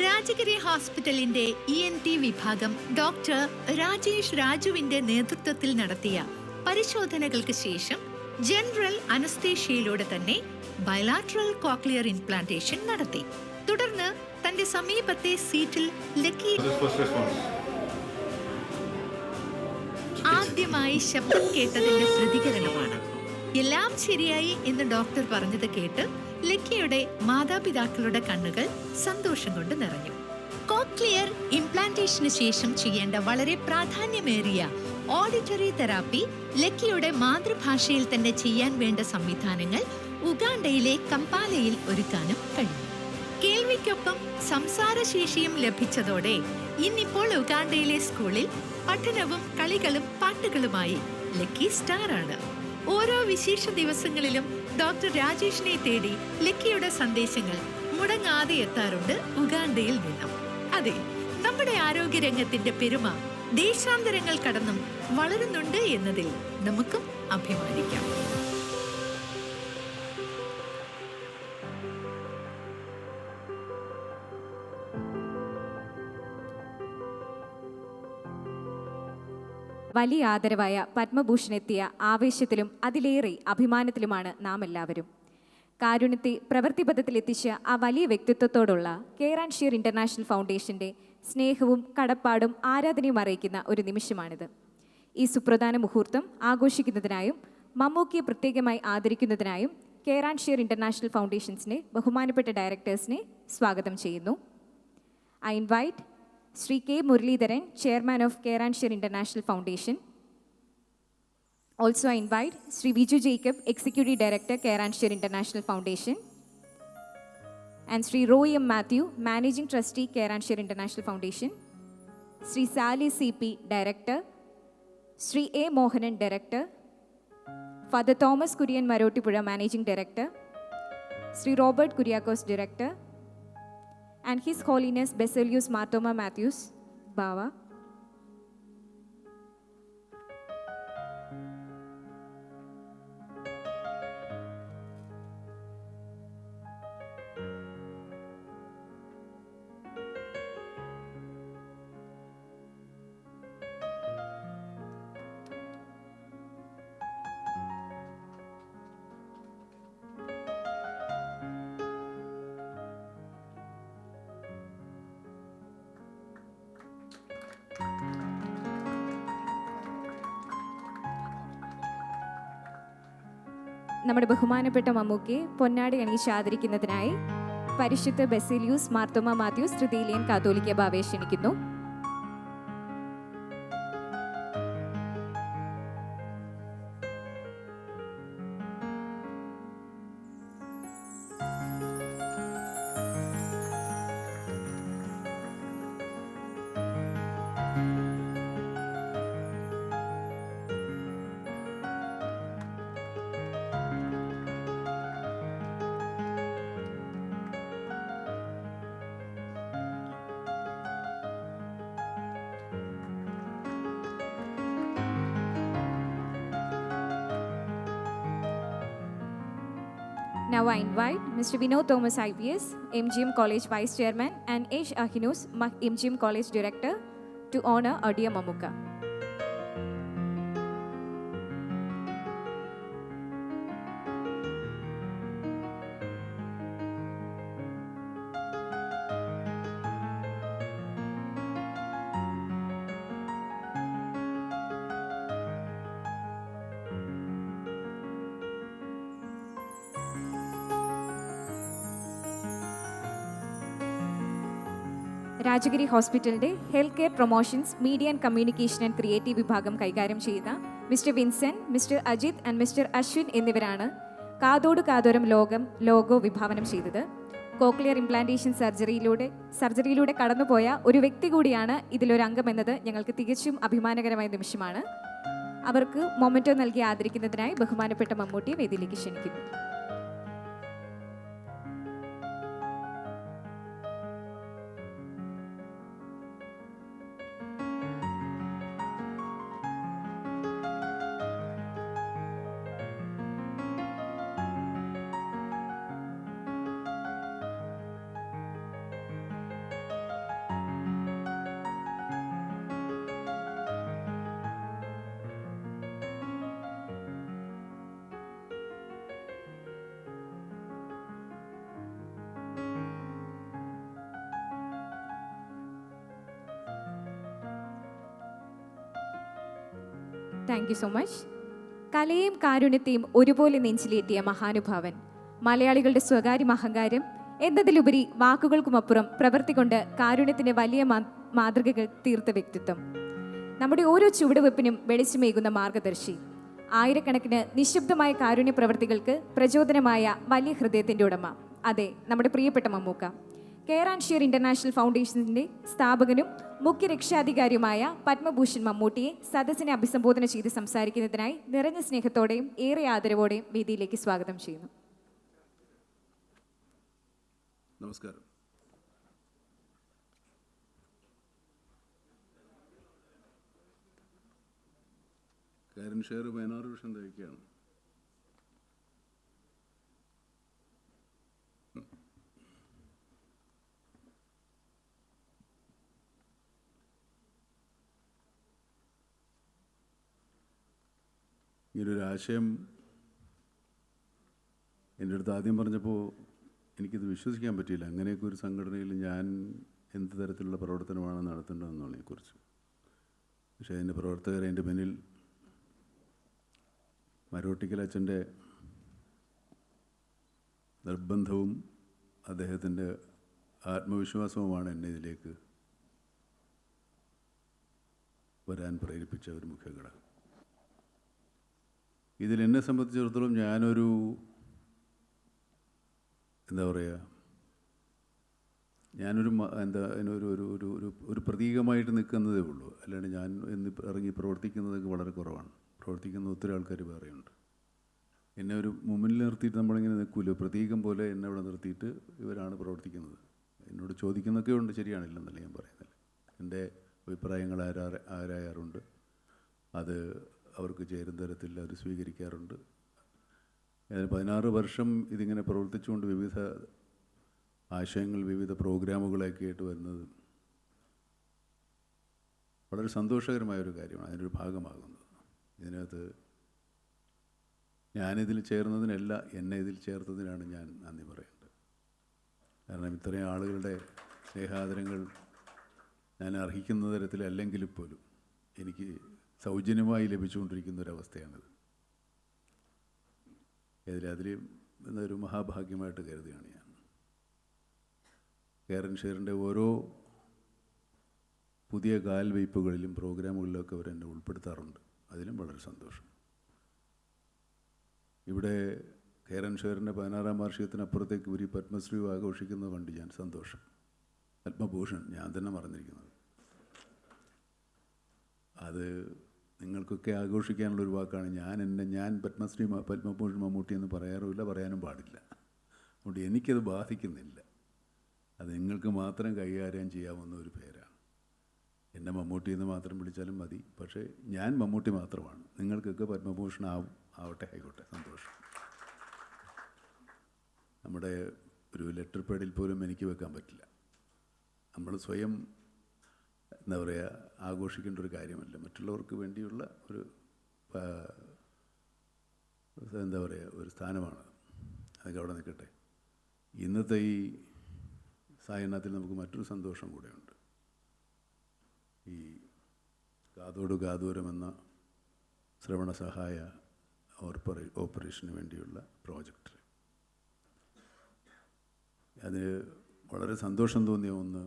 രാജഗിരി ഹോസ്പിറ്റലിന്റെ ENT വിഭാഗം ഡോക്ടർ രാജേഷ് രാജുവിന്റെ നേതൃത്വത്തിൽ നടത്തിയ പരിശോധനകൾക്ക് ശേഷം ജനറൽ അനസ്തേഷ്യയിലൂടെ തന്നെ ബൈലാറ്ററൽ കോക്ലിയർ ഇംപ്ലാന്റേഷൻ നടത്തി. തുടർന്ന് തന്റെ സമീപത്തെ സീറ്റിൽ ലക്കി ആദ്യമായി ശബ്ദം കേട്ടതിന്റെ പ്രതികരണമാണ്. എല്ലാം ശരിയായി എന്ന് ഡോക്ടർ പറഞ്ഞത് കേട്ട് ലക്കിയുടെ മാതാപിതാക്കളുടെ കണ്ണുകൾ സന്തോഷം കൊണ്ട് നിറഞ്ഞു. കോക്ലിയർ ഇംപ്ലാന്റേഷന് ശേഷം ചെയ്യേണ്ട വളരെ പ്രാധാന്യമേറിയ ഓഡിറ്ററി തെറാപ്പി ലക്കിയുടെ മാതൃഭാഷയിൽ തന്നെ ചെയ്യാൻ വേണ്ട സംവിധാനങ്ങൾ ഉഗാണ്ടയിലെ കമ്പാലയിൽ ഒരുക്കാനും കഴിഞ്ഞു. കേൾവിക്കൊപ്പം സംസാരശേഷിയും ലഭിച്ചതോടെ ഇന്നിപ്പോൾ ഉഗാണ്ടയിലെ സ്കൂളിൽ പഠനവും കളികളും പാട്ടുകളുമായി ലക്കി സ്റ്റാർ ആണ്. ഓരോ വിശേഷ ദിവസങ്ങളിലും ഡോക്ടർ രാജേഷിനെ തേടി ലക്കിയുടെ സന്ദേശങ്ങൾ മുടങ്ങാതെ എത്താറുണ്ട് ഉഗാണ്ടയിൽ നിന്നും. അതെ, നമ്മുടെ ആരോഗ്യരംഗത്തിന്റെ പെരുമ ദേശാന്തരങ്ങൾ കടന്നും വളരുന്നുണ്ട് എന്നതിൽ നമുക്കും അഭിമാനിക്കാം. വലിയ ആദരവായ പത്മഭൂഷൺ എത്തിയ ആവേശത്തിലും അതിലേറെ അഭിമാനത്തിലുമാണ് നാം എല്ലാവരും. കാരുണ്യത്തെ പ്രവൃത്തിപഥത്തിലെത്തിച്ച ആ വലിയ വ്യക്തിത്വത്തോടുള്ള കെയർ ആൻഡ് ഷെയർ ഇൻ്റർനാഷണൽ ഫൗണ്ടേഷൻ്റെ സ്നേഹവും കടപ്പാടും ആരാധനയും അറിയിക്കുന്ന ഒരു നിമിഷമാണിത്. ഈ സുപ്രധാന മുഹൂർത്തം ആഘോഷിക്കുന്നതിനായും മമ്മൂക്കിയെ പ്രത്യേകമായി ആദരിക്കുന്നതിനായും കെയർ ആൻഡ് ഷെയർ ഇൻ്റർനാഷണൽ ഫൗണ്ടേഷൻസിനെ ബഹുമാനപ്പെട്ട ഡയറക്ടേഴ്സിനെ സ്വാഗതം ചെയ്യുന്നു. I invite Sri K. Muralidharan, Chairman of Care and Share International Foundation. Also, I invite Sri Viju Jacob, Executive Director, Care and Share International Foundation. And Sri Roy M. Matthew, Managing Trustee, Care and Share International Foundation. Sri Sally C.P., Director. Sri A. Mohanan, Director. Father Thomas Kurian Marotipura, Managing Director. Sri Robert Kuriakos, Director. And His Holiness Basilius Martoma Matthews, Bava. നമ്മുടെ ബഹുമാനപ്പെട്ട മമ്മൂക്കയെ പൊന്നാടി അണിയിച്ച് ആദരിക്കുന്നതിനായി പരിശുദ്ധ ബസേലിയൂസ് മാർത്തോമ മാത്യൂസ് തൃതീയൻ കാത്തോലിക്ക ബാവയെ ക്ഷണിക്കുന്നു. Now I invite Mr. Vinod Thomas IPS, MGM College Vice Chairman, and H. Ahinus, MGM College Director, to honor our dear Mammuka. Rajagiri ഹോസ്പിറ്റലിൻ്റെ health care promotions media and communication and creative വിഭാഗം കൈകാര്യം ചെയ്ത mister Vincent, mister Ajith and mister Ashwin എന്നിവരാണ് കാതോട് കാതോരം ലോഗോ വിഭാവനം ചെയ്തത്. കോക്ലിയർ ഇംപ്ലാന്റേഷൻ സർജറിയിലൂടെ കടന്നുപോയ ഒരു വ്യക്തി കൂടിയാണ് ഇതിലൊരു അംഗമെന്നത് ഞങ്ങൾക്ക് തികച്ചും അഭിമാനകരമായ നിമിഷമാണ്. അവർക്ക് മൊമെന്റോ നൽകി ആദരിക്കുന്നതിനായി ബഹുമാനപ്പെട്ട മമ്മൂട്ടിയെ വേദിയിലേക്ക് ക്ഷണിക്കുന്നു. Thank you so much. കലയും കാരുണ്യത്തെയും ഒരുപോലെ നെഞ്ചിലേറ്റിയ മഹാനുഭാവൻ, മലയാളികളുടെ സ്വകാര്യ അഹങ്കാരം എന്നതിലുപരി വാക്കുകൾക്കുമപ്പുറം പ്രവൃത്തി കൊണ്ട് കാരുണ്യത്തിൻ്റെ വലിയ മാതൃകകൾ തീർത്ത വ്യക്തിത്വം, നമ്മുടെ ഓരോ ചുവടുവെപ്പിനും വെളിച്ചമേകുന്ന മാർഗദർശി, ആയിരക്കണക്കിന് നിശബ്ദമായ കാരുണ്യ പ്രവൃത്തികൾക്ക് പ്രചോദനമായ വലിയ ഹൃദയത്തിൻ്റെ ഉടമ, അതെ, നമ്മുടെ പ്രിയപ്പെട്ട Mammukka. Care and share international ഫൗണ്ടേഷൻ്റെ സ്ഥാപകനും മുഖ്യ രക്ഷാധികാരിയുമായ പത്മഭൂഷൺ മമ്മൂട്ടിയെ സദസ്സിനെ അഭിസംബോധന ചെയ്ത് സംസാരിക്കുന്നതിനായി നിറഞ്ഞ സ്നേഹത്തോടെയും ഏറെ ആദരവോടെയും വേദിയിലേക്ക് സ്വാഗതം ചെയ്യുന്നു. നമസ്കാരം. കെയർ ആൻഡ് ഷെയർ 16 വർഷം തികയ്ക്കുകയാണ്. ഇങ്ങനൊരു ആശയം എൻ്റെ അടുത്ത് ആദ്യം പറഞ്ഞപ്പോൾ എനിക്കിത് വിശ്വസിക്കാൻ പറ്റിയില്ല. അങ്ങനെയൊക്കെ ഒരു സംഘടനയിൽ ഞാൻ എന്ത് തരത്തിലുള്ള പ്രവർത്തനമാണ് നടത്തേണ്ടതെന്നുള്ളതിനെക്കുറിച്ച്. പക്ഷേ അതിൻ്റെ പ്രവർത്തകർ എൻ്റെ പിന്നിൽ മരോട്ടിക്കൽ അച്ഛൻ്റെ നിർബന്ധവും അദ്ദേഹത്തിൻ്റെ ആത്മവിശ്വാസവുമാണ് എന്നെ ഇതിലേക്ക് വരാൻ പ്രേരിപ്പിച്ച ഒരു മുഖ്യ ഘടകം. ഇതിലെന്നെ സംബന്ധിച്ചിടത്തോളം ഞാനൊരു ഒരു പ്രതീകമായിട്ട് നിൽക്കുന്നതേ ഉള്ളൂ. അല്ലാണ്ട് ഞാൻ ഇറങ്ങി പ്രവർത്തിക്കുന്നതൊക്കെ വളരെ കുറവാണ്. പ്രവർത്തിക്കുന്ന ഒത്തിരി ആൾക്കാർ വേറെയുണ്ട്. എന്നെ ഒരു മുമ്പിൽ നിർത്തിയിട്ട് നമ്മളിങ്ങനെ നിൽക്കുമല്ലോ, പ്രതീകം പോലെ എന്നെ ഇവിടെ നിർത്തിയിട്ട് ഇവരാണ് പ്രവർത്തിക്കുന്നത്. എന്നോട് ചോദിക്കുന്നൊക്കെ ഉണ്ട്, ശരിയാണില്ലെന്നല്ല ഞാൻ പറയുന്നില്ല. എൻ്റെ അഭിപ്രായങ്ങൾ ആരായാറുണ്ട്, അത് അവർക്ക് ചേരുന്ന തരത്തിൽ അവർ സ്വീകരിക്കാറുണ്ട്. 16 വർഷം ഇതിങ്ങനെ പ്രവർത്തിച്ചുകൊണ്ട് വിവിധ ആശയങ്ങൾ, വിവിധ പ്രോഗ്രാമുകളൊക്കെ ആയിട്ട് വരുന്നത് വളരെ സന്തോഷകരമായൊരു കാര്യമാണ്, അതിനൊരു ഭാഗമാകുന്നത്. ഇതിനകത്ത് ഞാനിതിൽ ചേർന്നതിനല്ല, എന്നെ ഇതിൽ ചേർത്തതിനാണ് ഞാൻ നന്ദി പറയേണ്ടത്. കാരണം ഇത്രയും ആളുകളുടെ സ്നേഹാദരങ്ങൾ ഞാൻ അർഹിക്കുന്ന തരത്തിലല്ലെങ്കിൽ പോലും എനിക്ക് സൗജന്യമായി ലഭിച്ചുകൊണ്ടിരിക്കുന്ന ഒരവസ്ഥയാണിത്. അതിൽ എന്നൊരു മഹാഭാഗ്യമായിട്ട് കരുതുകയാണ് ഞാൻ. കെയർ ആൻഡ് ഷെയറിൻ്റെ ഓരോ പുതിയ കാൽവയ്പ്പുകളിലും പ്രോഗ്രാമുകളിലൊക്കെ അവരെന്നെ ഉൾപ്പെടുത്താറുണ്ട്. അതിലും വളരെ സന്തോഷം. ഇവിടെ കെയർ ആൻഡ് ഷെയറിൻ്റെ 16ാം വാർഷികത്തിനപ്പുറത്തേക്ക് ഒരു പത്മശ്രീ ആഘോഷിക്കുന്നത് കണ്ട് ഞാൻ സന്തോഷം. പത്മഭൂഷൺ ഞാൻ തന്നെ മറന്നിരിക്കുന്നത്. അത് നിങ്ങൾക്കൊക്കെ ആഘോഷിക്കാനുള്ളൊരു വാക്കാണ്. ഞാൻ പത്മഭൂഷൺ മമ്മൂട്ടി എന്ന് പറയാറുമില്ല, പറയാനും പാടില്ല. അതുകൊണ്ട് എനിക്കത് ബാധിക്കുന്നില്ല. അത് നിങ്ങൾക്ക് മാത്രം കൈകാര്യം ചെയ്യാവുന്ന ഒരു പേരാണ്. എന്നെ മമ്മൂട്ടി എന്ന് മാത്രം വിളിച്ചാലും മതി. പക്ഷേ ഞാൻ മമ്മൂട്ടി മാത്രമാണ്. നിങ്ങൾക്കൊക്കെ പത്മഭൂഷൺ ആവട്ടെ, ആയിക്കോട്ടെ, സന്തോഷം. നമ്മുടെ ഒരു ലെറ്റർ പേഡിൽ പോലും എനിക്ക് വെക്കാൻ പറ്റില്ല. നമ്മൾ സ്വയം ആഘോഷിക്കേണ്ട ഒരു കാര്യമല്ല, മറ്റുള്ളവർക്ക് വേണ്ടിയുള്ള ഒരു ഒരു സ്ഥാനമാണ്. അതൊക്കെ അവിടെ നിൽക്കട്ടെ. ഇന്നത്തെ ഈ സായനത്തിൽ നമുക്ക് മറ്റൊരു സന്തോഷം കൂടെയുണ്ട്. ഈ കാതോട് കാതോരം എന്ന ശ്രവണ സഹായ ഓപ്പറേഷന് വേണ്ടിയുള്ള പ്രോജക്റ്റ്, അതിന് വളരെ സന്തോഷം തോന്നിയ ഒന്ന്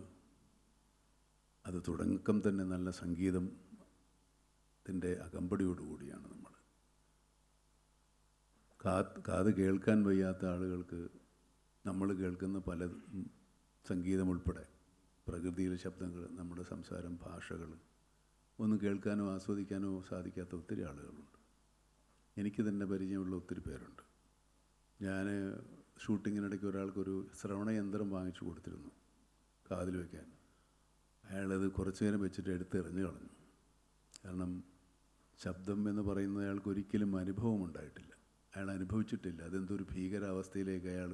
അത് തുടക്കം തന്നെ നല്ല സംഗീതത്തിൻ്റെ അകമ്പടിയോടുകൂടിയാണ് നമ്മൾ. കാത് കേൾക്കാൻ വയ്യാത്ത ആളുകൾക്ക് നമ്മൾ കേൾക്കുന്ന പല സംഗീതം ഉൾപ്പെടെ പ്രകൃതിയിലെ ശബ്ദങ്ങൾ, നമ്മുടെ സംസാരം, ഭാഷകൾ ഒന്നും കേൾക്കാനോ ആസ്വദിക്കാനോ സാധിക്കാത്ത ഒത്തിരി ആളുകളുണ്ട്. എനിക്ക് തന്നെ പരിചയമുള്ള ഒത്തിരി പേരുണ്ട്. ഞാൻ ഷൂട്ടിങ്ങിനിടയ്ക്ക് ഒരാൾക്കൊരു ശ്രവണയന്ത്രം വാങ്ങിച്ചു കൊടുത്തിരുന്നു കാതിൽ വയ്ക്കാൻ. അയാളത് കുറച്ചു നേരം വെച്ചിട്ട് എടുത്തെറിഞ്ഞു കളഞ്ഞു. കാരണം ശബ്ദം എന്ന് പറയുന്നത് അയാൾക്ക് ഒരിക്കലും അനുഭവം ഉണ്ടായിട്ടില്ല, അയാൾ അനുഭവിച്ചിട്ടില്ല. അതെന്തൊരു ഭീകരാവസ്ഥയിലേക്ക് അയാൾ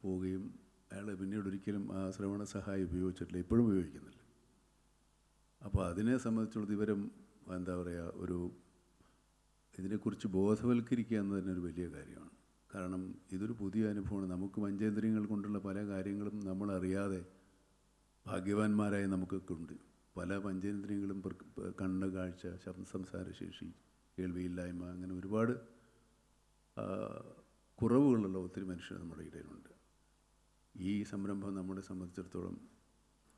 പോവുകയും അയാൾ പിന്നീട് ഒരിക്കലും ആ ശ്രവണ സഹായം ഉപയോഗിച്ചിട്ടില്ല, ഇപ്പോഴും ഉപയോഗിക്കുന്നില്ല. അപ്പോൾ അതിനെ സംബന്ധിച്ചുള്ളത് ഇവരും എന്താ പറയുക, ഇതിനെക്കുറിച്ച് ബോധവൽക്കരിക്കുക എന്ന് തന്നെ ഒരു വലിയ കാര്യമാണ്. കാരണം ഇതൊരു പുതിയ അനുഭവമാണ്. നമുക്ക് പഞ്ചേന്ദ്രിയങ്ങൾ കൊണ്ടുള്ള പല കാര്യങ്ങളും നമ്മളറിയാതെ ഭാഗ്യവാന്മാരായി നമുക്കൊക്കെ ഉണ്ട്. പല പഞ്ചേന്ദ്രിയങ്ങളും കണ്ണ്, കാഴ്ച, സംസാരശേഷി, കേൾവിയില്ലായ്മ, അങ്ങനെ ഒരുപാട് കുറവുകളുള്ള ഒത്തിരി മനുഷ്യർ നമ്മുടെ ഇടയിലുണ്ട്. ഈ സംരംഭം നമ്മളെ സംബന്ധിച്ചിടത്തോളം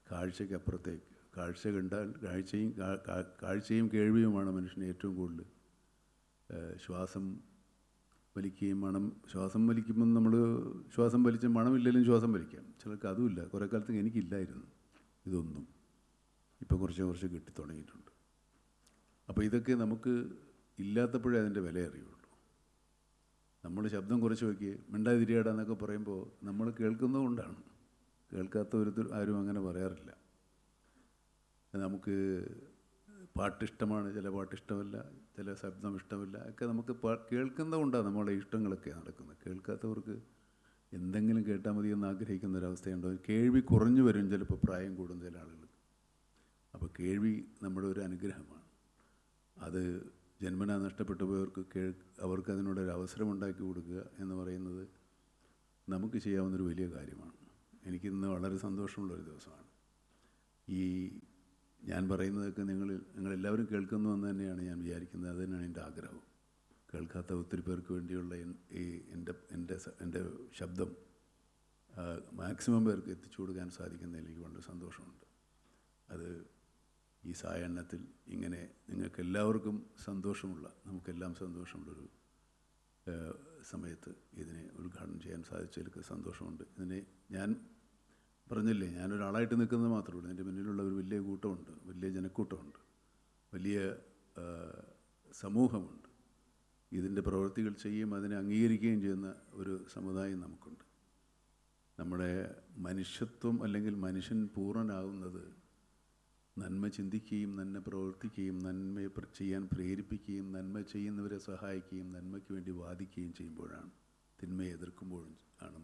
കാഴ്ചയ്ക്കപ്പുറത്തേക്ക്, കാഴ്ച കണ്ടാൽ കാഴ്ചയും കേൾവിയുമാണ് മനുഷ്യനെ ഏറ്റവും കൂടുതൽ ശ്വാസം വലിക്കുകയും ശ്വാസം വലിക്കുമ്പം നമ്മൾ ശ്വാസം വലിച്ച് മണമില്ലെങ്കിലും ശ്വാസം വലിക്കാം. ചിലർക്ക് അതുമില്ല. കുറേ കാലത്ത് എനിക്കില്ലായിരുന്നു ഇതൊന്നും. ഇപ്പോൾ കുറച്ച് കിട്ടി തുടങ്ങിയിട്ടുണ്ട്. അപ്പോൾ ഇതൊക്കെ നമുക്ക് ഇല്ലാത്തപ്പോഴേ അതിൻ്റെ വില അറിയുള്ളൂ. നമ്മൾ ശബ്ദം കുറച്ച് വയ്ക്കുക, മിണ്ടാതിരിയാടാന്നൊക്കെ പറയുമ്പോൾ നമ്മൾ കേൾക്കുന്നത് കൊണ്ടാണ്. കേൾക്കാത്ത ആരും അങ്ങനെ പറയാറില്ല. നമുക്ക് പാട്ടിഷ്ടമാണ്, ചില പാട്ടിഷ്ടമല്ല, ചില ശബ്ദം ഇഷ്ടമില്ല, ഒക്കെ നമുക്ക് കേൾക്കുന്നത് കൊണ്ടാണ് നമ്മളെ ഇഷ്ടങ്ങളൊക്കെ നടക്കുന്നത്. കേൾക്കാത്തവർക്ക് എന്തെങ്കിലും കേട്ടാൽ മതി എന്ന് ആഗ്രഹിക്കുന്ന ഒരവസ്ഥയുണ്ടാവും. കേൾവി കുറഞ്ഞു വരും ചിലപ്പോൾ പ്രായം കൂടുന്ന ചില ആളുകൾ. അപ്പോൾ കേൾവി നമ്മുടെ ഒരു അനുഗ്രഹമാണ്. അത് ജന്മനാ നഷ്ടപ്പെട്ടു പോയവർക്ക് അവർക്ക് അതിനോടൊരു അവസരം ഉണ്ടാക്കി കൊടുക്കുക എന്ന് പറയുന്നത് നമുക്ക് ചെയ്യാവുന്നൊരു വലിയ കാര്യമാണ്. എനിക്കിന്ന് വളരെ സന്തോഷമുള്ളൊരു ദിവസമാണ്. ഞാൻ പറയുന്നതൊക്കെ നിങ്ങളെല്ലാവരും കേൾക്കുന്നു എന്ന് തന്നെയാണ് ഞാൻ വിചാരിക്കുന്നത്. അത് തന്നെയാണ് എൻ്റെ ആഗ്രഹം. കേൾക്കാത്ത ഒത്തിരി പേർക്ക് വേണ്ടിയുള്ള എൻ്റെ ശബ്ദം മാക്സിമം പേർക്ക് എത്തിച്ചു കൊടുക്കാൻ സാധിക്കുന്നതിൽ എനിക്ക് വളരെ സന്തോഷമുണ്ട്. അത് ഈ സായാഹ്നത്തിൽ ഇങ്ങനെ നിങ്ങൾക്കെല്ലാവർക്കും നമുക്കെല്ലാം സന്തോഷമുള്ളൊരു സമയത്ത് ഇതിനെ ഉദ്ഘാടനം ചെയ്യാൻ സാധിച്ചതിൽ സന്തോഷമുണ്ട്. ഇതിനെ ഞാൻ പറഞ്ഞില്ലേ, ഞാനൊരാളായിട്ട് നിൽക്കുന്നത് മാത്രമേ ഉള്ളൂ. എൻ്റെ മുന്നിലുള്ള ഒരു വലിയ കൂട്ടമുണ്ട്, വലിയ ജനക്കൂട്ടമുണ്ട്, വലിയ സമൂഹമുണ്ട്. ഇതിൻ്റെ പ്രവൃത്തികൾ ചെയ്യുകയും അതിനെ അംഗീകരിക്കുകയും ചെയ്യുന്ന ഒരു സമുദായം നമുക്കുണ്ട്. നമ്മുടെ മനുഷ്യത്വം അല്ലെങ്കിൽ മനുഷ്യൻ പൂർണ്ണനാകുന്നത് നന്മ ചിന്തിക്കുകയും നന്മ പ്രവർത്തിക്കുകയും നന്മയെ ചെയ്യാൻ പ്രേരിപ്പിക്കുകയും നന്മ ചെയ്യുന്നവരെ സഹായിക്കുകയും നന്മയ്ക്ക് വേണ്ടി വാദിക്കുകയും ചെയ്യുമ്പോഴാണ്. തിന്മയെ എതിർക്കുമ്പോഴും ആണ്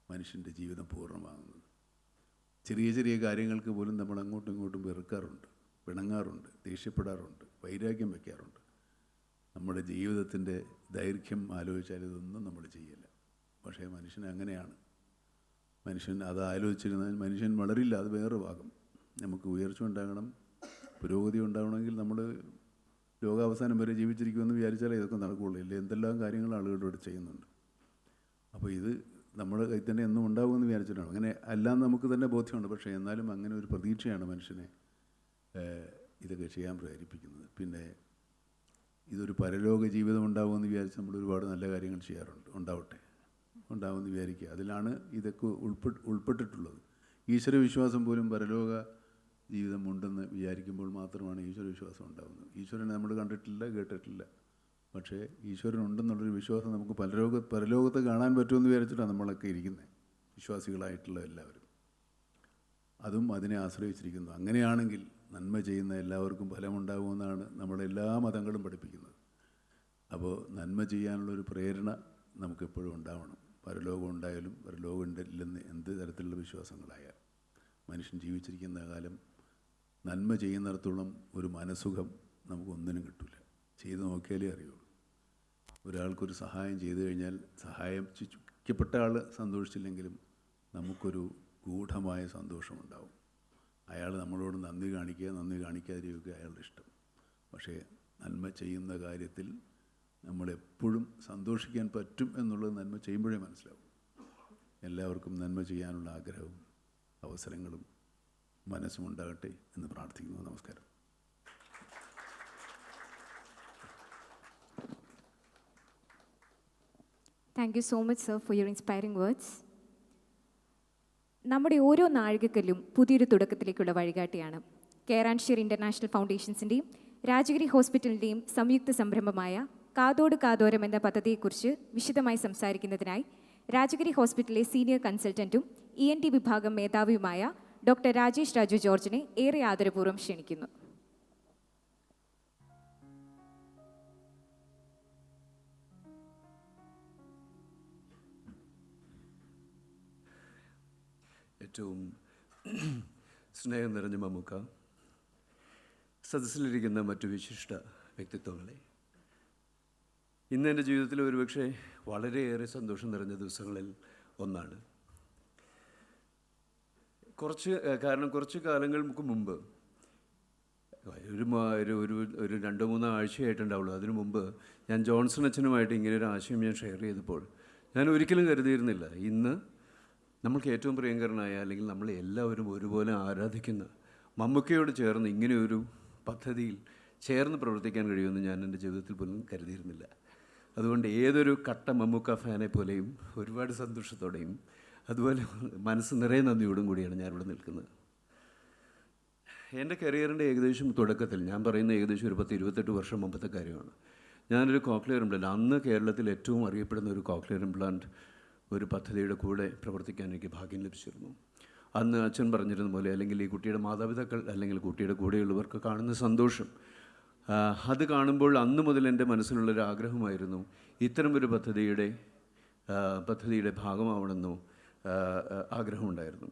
മനുഷ്യൻ്റെ ജീവിതം പൂർണ്ണമാകുന്നത്. ചെറിയ ചെറിയ കാര്യങ്ങൾക്ക് പോലും നമ്മൾ അങ്ങോട്ടും ഇങ്ങോട്ടും വെറുക്കാറുണ്ട്, പിണങ്ങാറുണ്ട്, ദേഷ്യപ്പെടാറുണ്ട്, വൈരാഗ്യം വയ്ക്കാറുണ്ട്. നമ്മുടെ ജീവിതത്തിൻ്റെ ദൈർഘ്യം ആലോചിച്ചാൽ ഇതൊന്നും നമ്മൾ ചെയ്യില്ല. പക്ഷേ മനുഷ്യൻ അങ്ങനെയാണ്. മനുഷ്യൻ അത് ആലോചിച്ചിരുന്നാൽ മനുഷ്യൻ വളരില്ല. അത് വേറെ ഭാഗം. നമുക്ക് ഉയർച്ച ഉണ്ടാകണം, പുരോഗതി ഉണ്ടാകണമെങ്കിൽ നമ്മൾ ലോകാവസാനം വരെ ജീവിച്ചിരിക്കുമെന്ന് വിചാരിച്ചാലേ ഇതൊക്കെ നടക്കുകയുള്ളൂ. ഇല്ല, എന്തെല്ലാം കാര്യങ്ങൾ ആളുകളോട് ചെയ്യുന്നുണ്ട്. അപ്പോൾ ഇത് നമ്മുടെ കയ്യിൽ തന്നെ എന്നും ഉണ്ടാകുമെന്ന് വിചാരിച്ചിട്ടാണ്. അങ്ങനെ അല്ലാന്ന് നമുക്ക് തന്നെ ബോധ്യമുണ്ട്. പക്ഷേ എന്നാലും അങ്ങനെ ഒരു പ്രതീക്ഷയാണ് മനുഷ്യനെ ഇതൊക്കെ ചെയ്യാൻ പ്രേരിപ്പിക്കുന്നത്. പിന്നെ ഇതൊരു പരലോക ജീവിതം ഉണ്ടാകുമെന്ന് വിചാരിച്ച് നമ്മൾ ഒരുപാട് നല്ല കാര്യങ്ങൾ ചെയ്യാറുണ്ട്. ഉണ്ടാവുമെന്ന് വിചാരിക്കുക. അതിലാണ് ഇതൊക്കെ ഉൾപ്പെട്ടിട്ടുള്ളത്. ഈശ്വരവിശ്വാസം പോലും പരലോക ജീവിതം ഉണ്ടെന്ന് വിചാരിക്കുമ്പോൾ മാത്രമാണ് ഈശ്വരവിശ്വാസം ഉണ്ടാകുന്നത്. ഈശ്വരനെ നമ്മൾ കണ്ടിട്ടില്ല, കേട്ടിട്ടില്ല. പക്ഷേ ഈശ്വരനുണ്ടെന്നുള്ളൊരു വിശ്വാസം നമുക്ക് പരലോകത്ത് കാണാൻ പറ്റുമെന്ന് വിചാരിച്ചിട്ടാണ് നമ്മളൊക്കെ ഇരിക്കുന്നത്, വിശ്വാസികളായിട്ടുള്ള എല്ലാവരും. അതും അതിനെ ആശ്രയിച്ചിരിക്കുന്നു. അങ്ങനെയാണെങ്കിൽ നന്മ ചെയ്യുന്ന എല്ലാവർക്കും ഫലമുണ്ടാകുമെന്നാണ് നമ്മളെല്ലാ മതങ്ങളും പഠിപ്പിക്കുന്നത്. അപ്പോൾ നന്മ ചെയ്യാനുള്ളൊരു പ്രേരണ നമുക്കെപ്പോഴും ഉണ്ടാവണം. പരലോകം ഉണ്ടായാലും പരലോകം ഉണ്ടില്ലെന്ന് എന്ത് തരത്തിലുള്ള വിശ്വാസങ്ങളായാലും മനുഷ്യൻ ജീവിച്ചിരിക്കുന്ന കാലം നന്മ ചെയ്യുന്നിടത്തോളം ഒരു മനസ്സുഖം നമുക്കൊന്നിനും കിട്ടില്ല. ചെയ്ത് നോക്കിയാലേ അറിയുള്ളൂ. ഒരാൾക്കൊരു സഹായം ചെയ്തു കഴിഞ്ഞാൽ സഹായിക്കപ്പെട്ട ആൾ സന്തോഷിച്ചില്ലെങ്കിലും നമുക്കൊരു ഗൂഢമായ സന്തോഷമുണ്ടാവും. അയാൾ നമ്മളോട് നന്ദി കാണിക്കാതിരിക്കുക അയാളുടെ ഇഷ്ടം. പക്ഷേ നന്മ ചെയ്യുന്ന കാര്യത്തിൽ നമ്മളെപ്പോഴും സന്തോഷിക്കാൻ പറ്റും എന്നുള്ളത് നന്മ ചെയ്യുമ്പോഴേ മനസ്സിലാവും. എല്ലാവർക്കും നന്മ ചെയ്യാനുള്ള ആഗ്രഹവും അവസരങ്ങളും മനസ്സും ഉണ്ടാകട്ടെ എന്ന് പ്രാർത്ഥിക്കുന്നു. നമസ്കാരം. Thank you so much sir for your inspiring words. നമ്മുടെ ഓരോ നാഴികക്കല്ലും പുതിയൊരു തുടക്കത്തിലേക്കുള്ള വഴികാട്ടിയാണ്. കെയർ ആൻഡ് ഷെയർ ഇൻ്റർനാഷണൽ ഫൗണ്ടേഷൻസിൻ്റെയും രാജഗിരി ഹോസ്പിറ്റലിൻ്റെയും സംയുക്ത സംരംഭമായ കാതോട് കാതോരം എന്ന പദ്ധതിയെക്കുറിച്ച് വിശദമായി സംസാരിക്കുന്നതിനായി രാജഗിരി ഹോസ്പിറ്റലിലെ സീനിയർ കൺസൾട്ടൻറ്റും ENT വിഭാഗം മേധാവിയുമായ ഡോക്ടർ രാജേഷ് രാജു ജോർജിനെ ഏറെ ആദരപൂർവ്വം ക്ഷണിക്കുന്നു. ഏറ്റവും സ്നേഹം നിറഞ്ഞ മമ്മൂക്ക, സദസ്സിലിരിക്കുന്ന മറ്റു വിശിഷ്ട വ്യക്തിത്വങ്ങളെ, ഇന്ന് എൻ്റെ ജീവിതത്തിൽ ഒരുപക്ഷെ വളരെയേറെ സന്തോഷം നിറഞ്ഞ ദിവസങ്ങളിൽ ഒന്നാണ്. കുറച്ച് കാലങ്ങൾക്ക് മുമ്പ് ഒരു 2-3 ആഴ്ചയായിട്ടുണ്ടാവുള്ളൂ. അതിനു മുമ്പ് ഞാൻ ജോൺസൺ അച്ഛനുമായിട്ട് ഇങ്ങനെ ഒരു ആശയം ഞാൻ ഷെയർ ചെയ്തപ്പോൾ ഞാൻ ഒരിക്കലും കരുതിയിരുന്നില്ല ഇന്ന് നമ്മൾക്ക് ഏറ്റവും പ്രിയങ്കരനായ, അല്ലെങ്കിൽ നമ്മൾ എല്ലാവരും ഒരുപോലെ ആരാധിക്കുന്ന മമ്മൂക്കയോട് ചേർന്ന് ഇങ്ങനെയൊരു പദ്ധതിയിൽ ചേർന്ന് പ്രവർത്തിക്കാൻ കഴിയുമെന്ന് ഞാൻ എൻ്റെ ജീവിതത്തിൽ പോലും കരുതിയിരുന്നില്ല. അതുകൊണ്ട് ഏതൊരു കട്ട മമ്മൂക്ക ഫാനെ പോലെയും ഒരുപാട് സന്തോഷത്തോടെയും അതുപോലെ മനസ്സ് നിറയെ നന്ദിയോടും കൂടിയാണ് ഞാനിവിടെ നിൽക്കുന്നത്. എൻ്റെ കരിയറിൻ്റെ ഏകദേശം തുടക്കത്തിൽ, ഞാൻ പറയുന്ന ഏകദേശം ഒരു 10-28 വർഷം മുമ്പത്തെ കാര്യമാണ്, ഞാനൊരു കോക്ലിയർ ഇംപ്ലാന്റ്, അന്ന് കേരളത്തിൽ ഏറ്റവും അറിയപ്പെടുന്ന ഒരു കോക്ലിയർ ഇംപ്ലാന്റ് ഒരു പദ്ധതിയുടെ കൂടെ പ്രവർത്തിക്കാൻ എനിക്ക് ഭാഗ്യം ലഭിച്ചിരുന്നു. അന്ന് അച്ഛൻ പറഞ്ഞിരുന്ന പോലെ, അല്ലെങ്കിൽ ഈ കുട്ടിയുടെ മാതാപിതാക്കൾ അല്ലെങ്കിൽ കുട്ടിയുടെ കൂടെയുള്ളവർക്ക് കാണുന്ന സന്തോഷം, അത് കാണുമ്പോൾ അന്ന് മുതൽ എൻ്റെ മനസ്സിലുള്ളൊരു ആഗ്രഹമായിരുന്നു ഇത്തരമൊരു പദ്ധതിയുടെ ഭാഗമാവണമെന്നോ ആഗ്രഹമുണ്ടായിരുന്നു.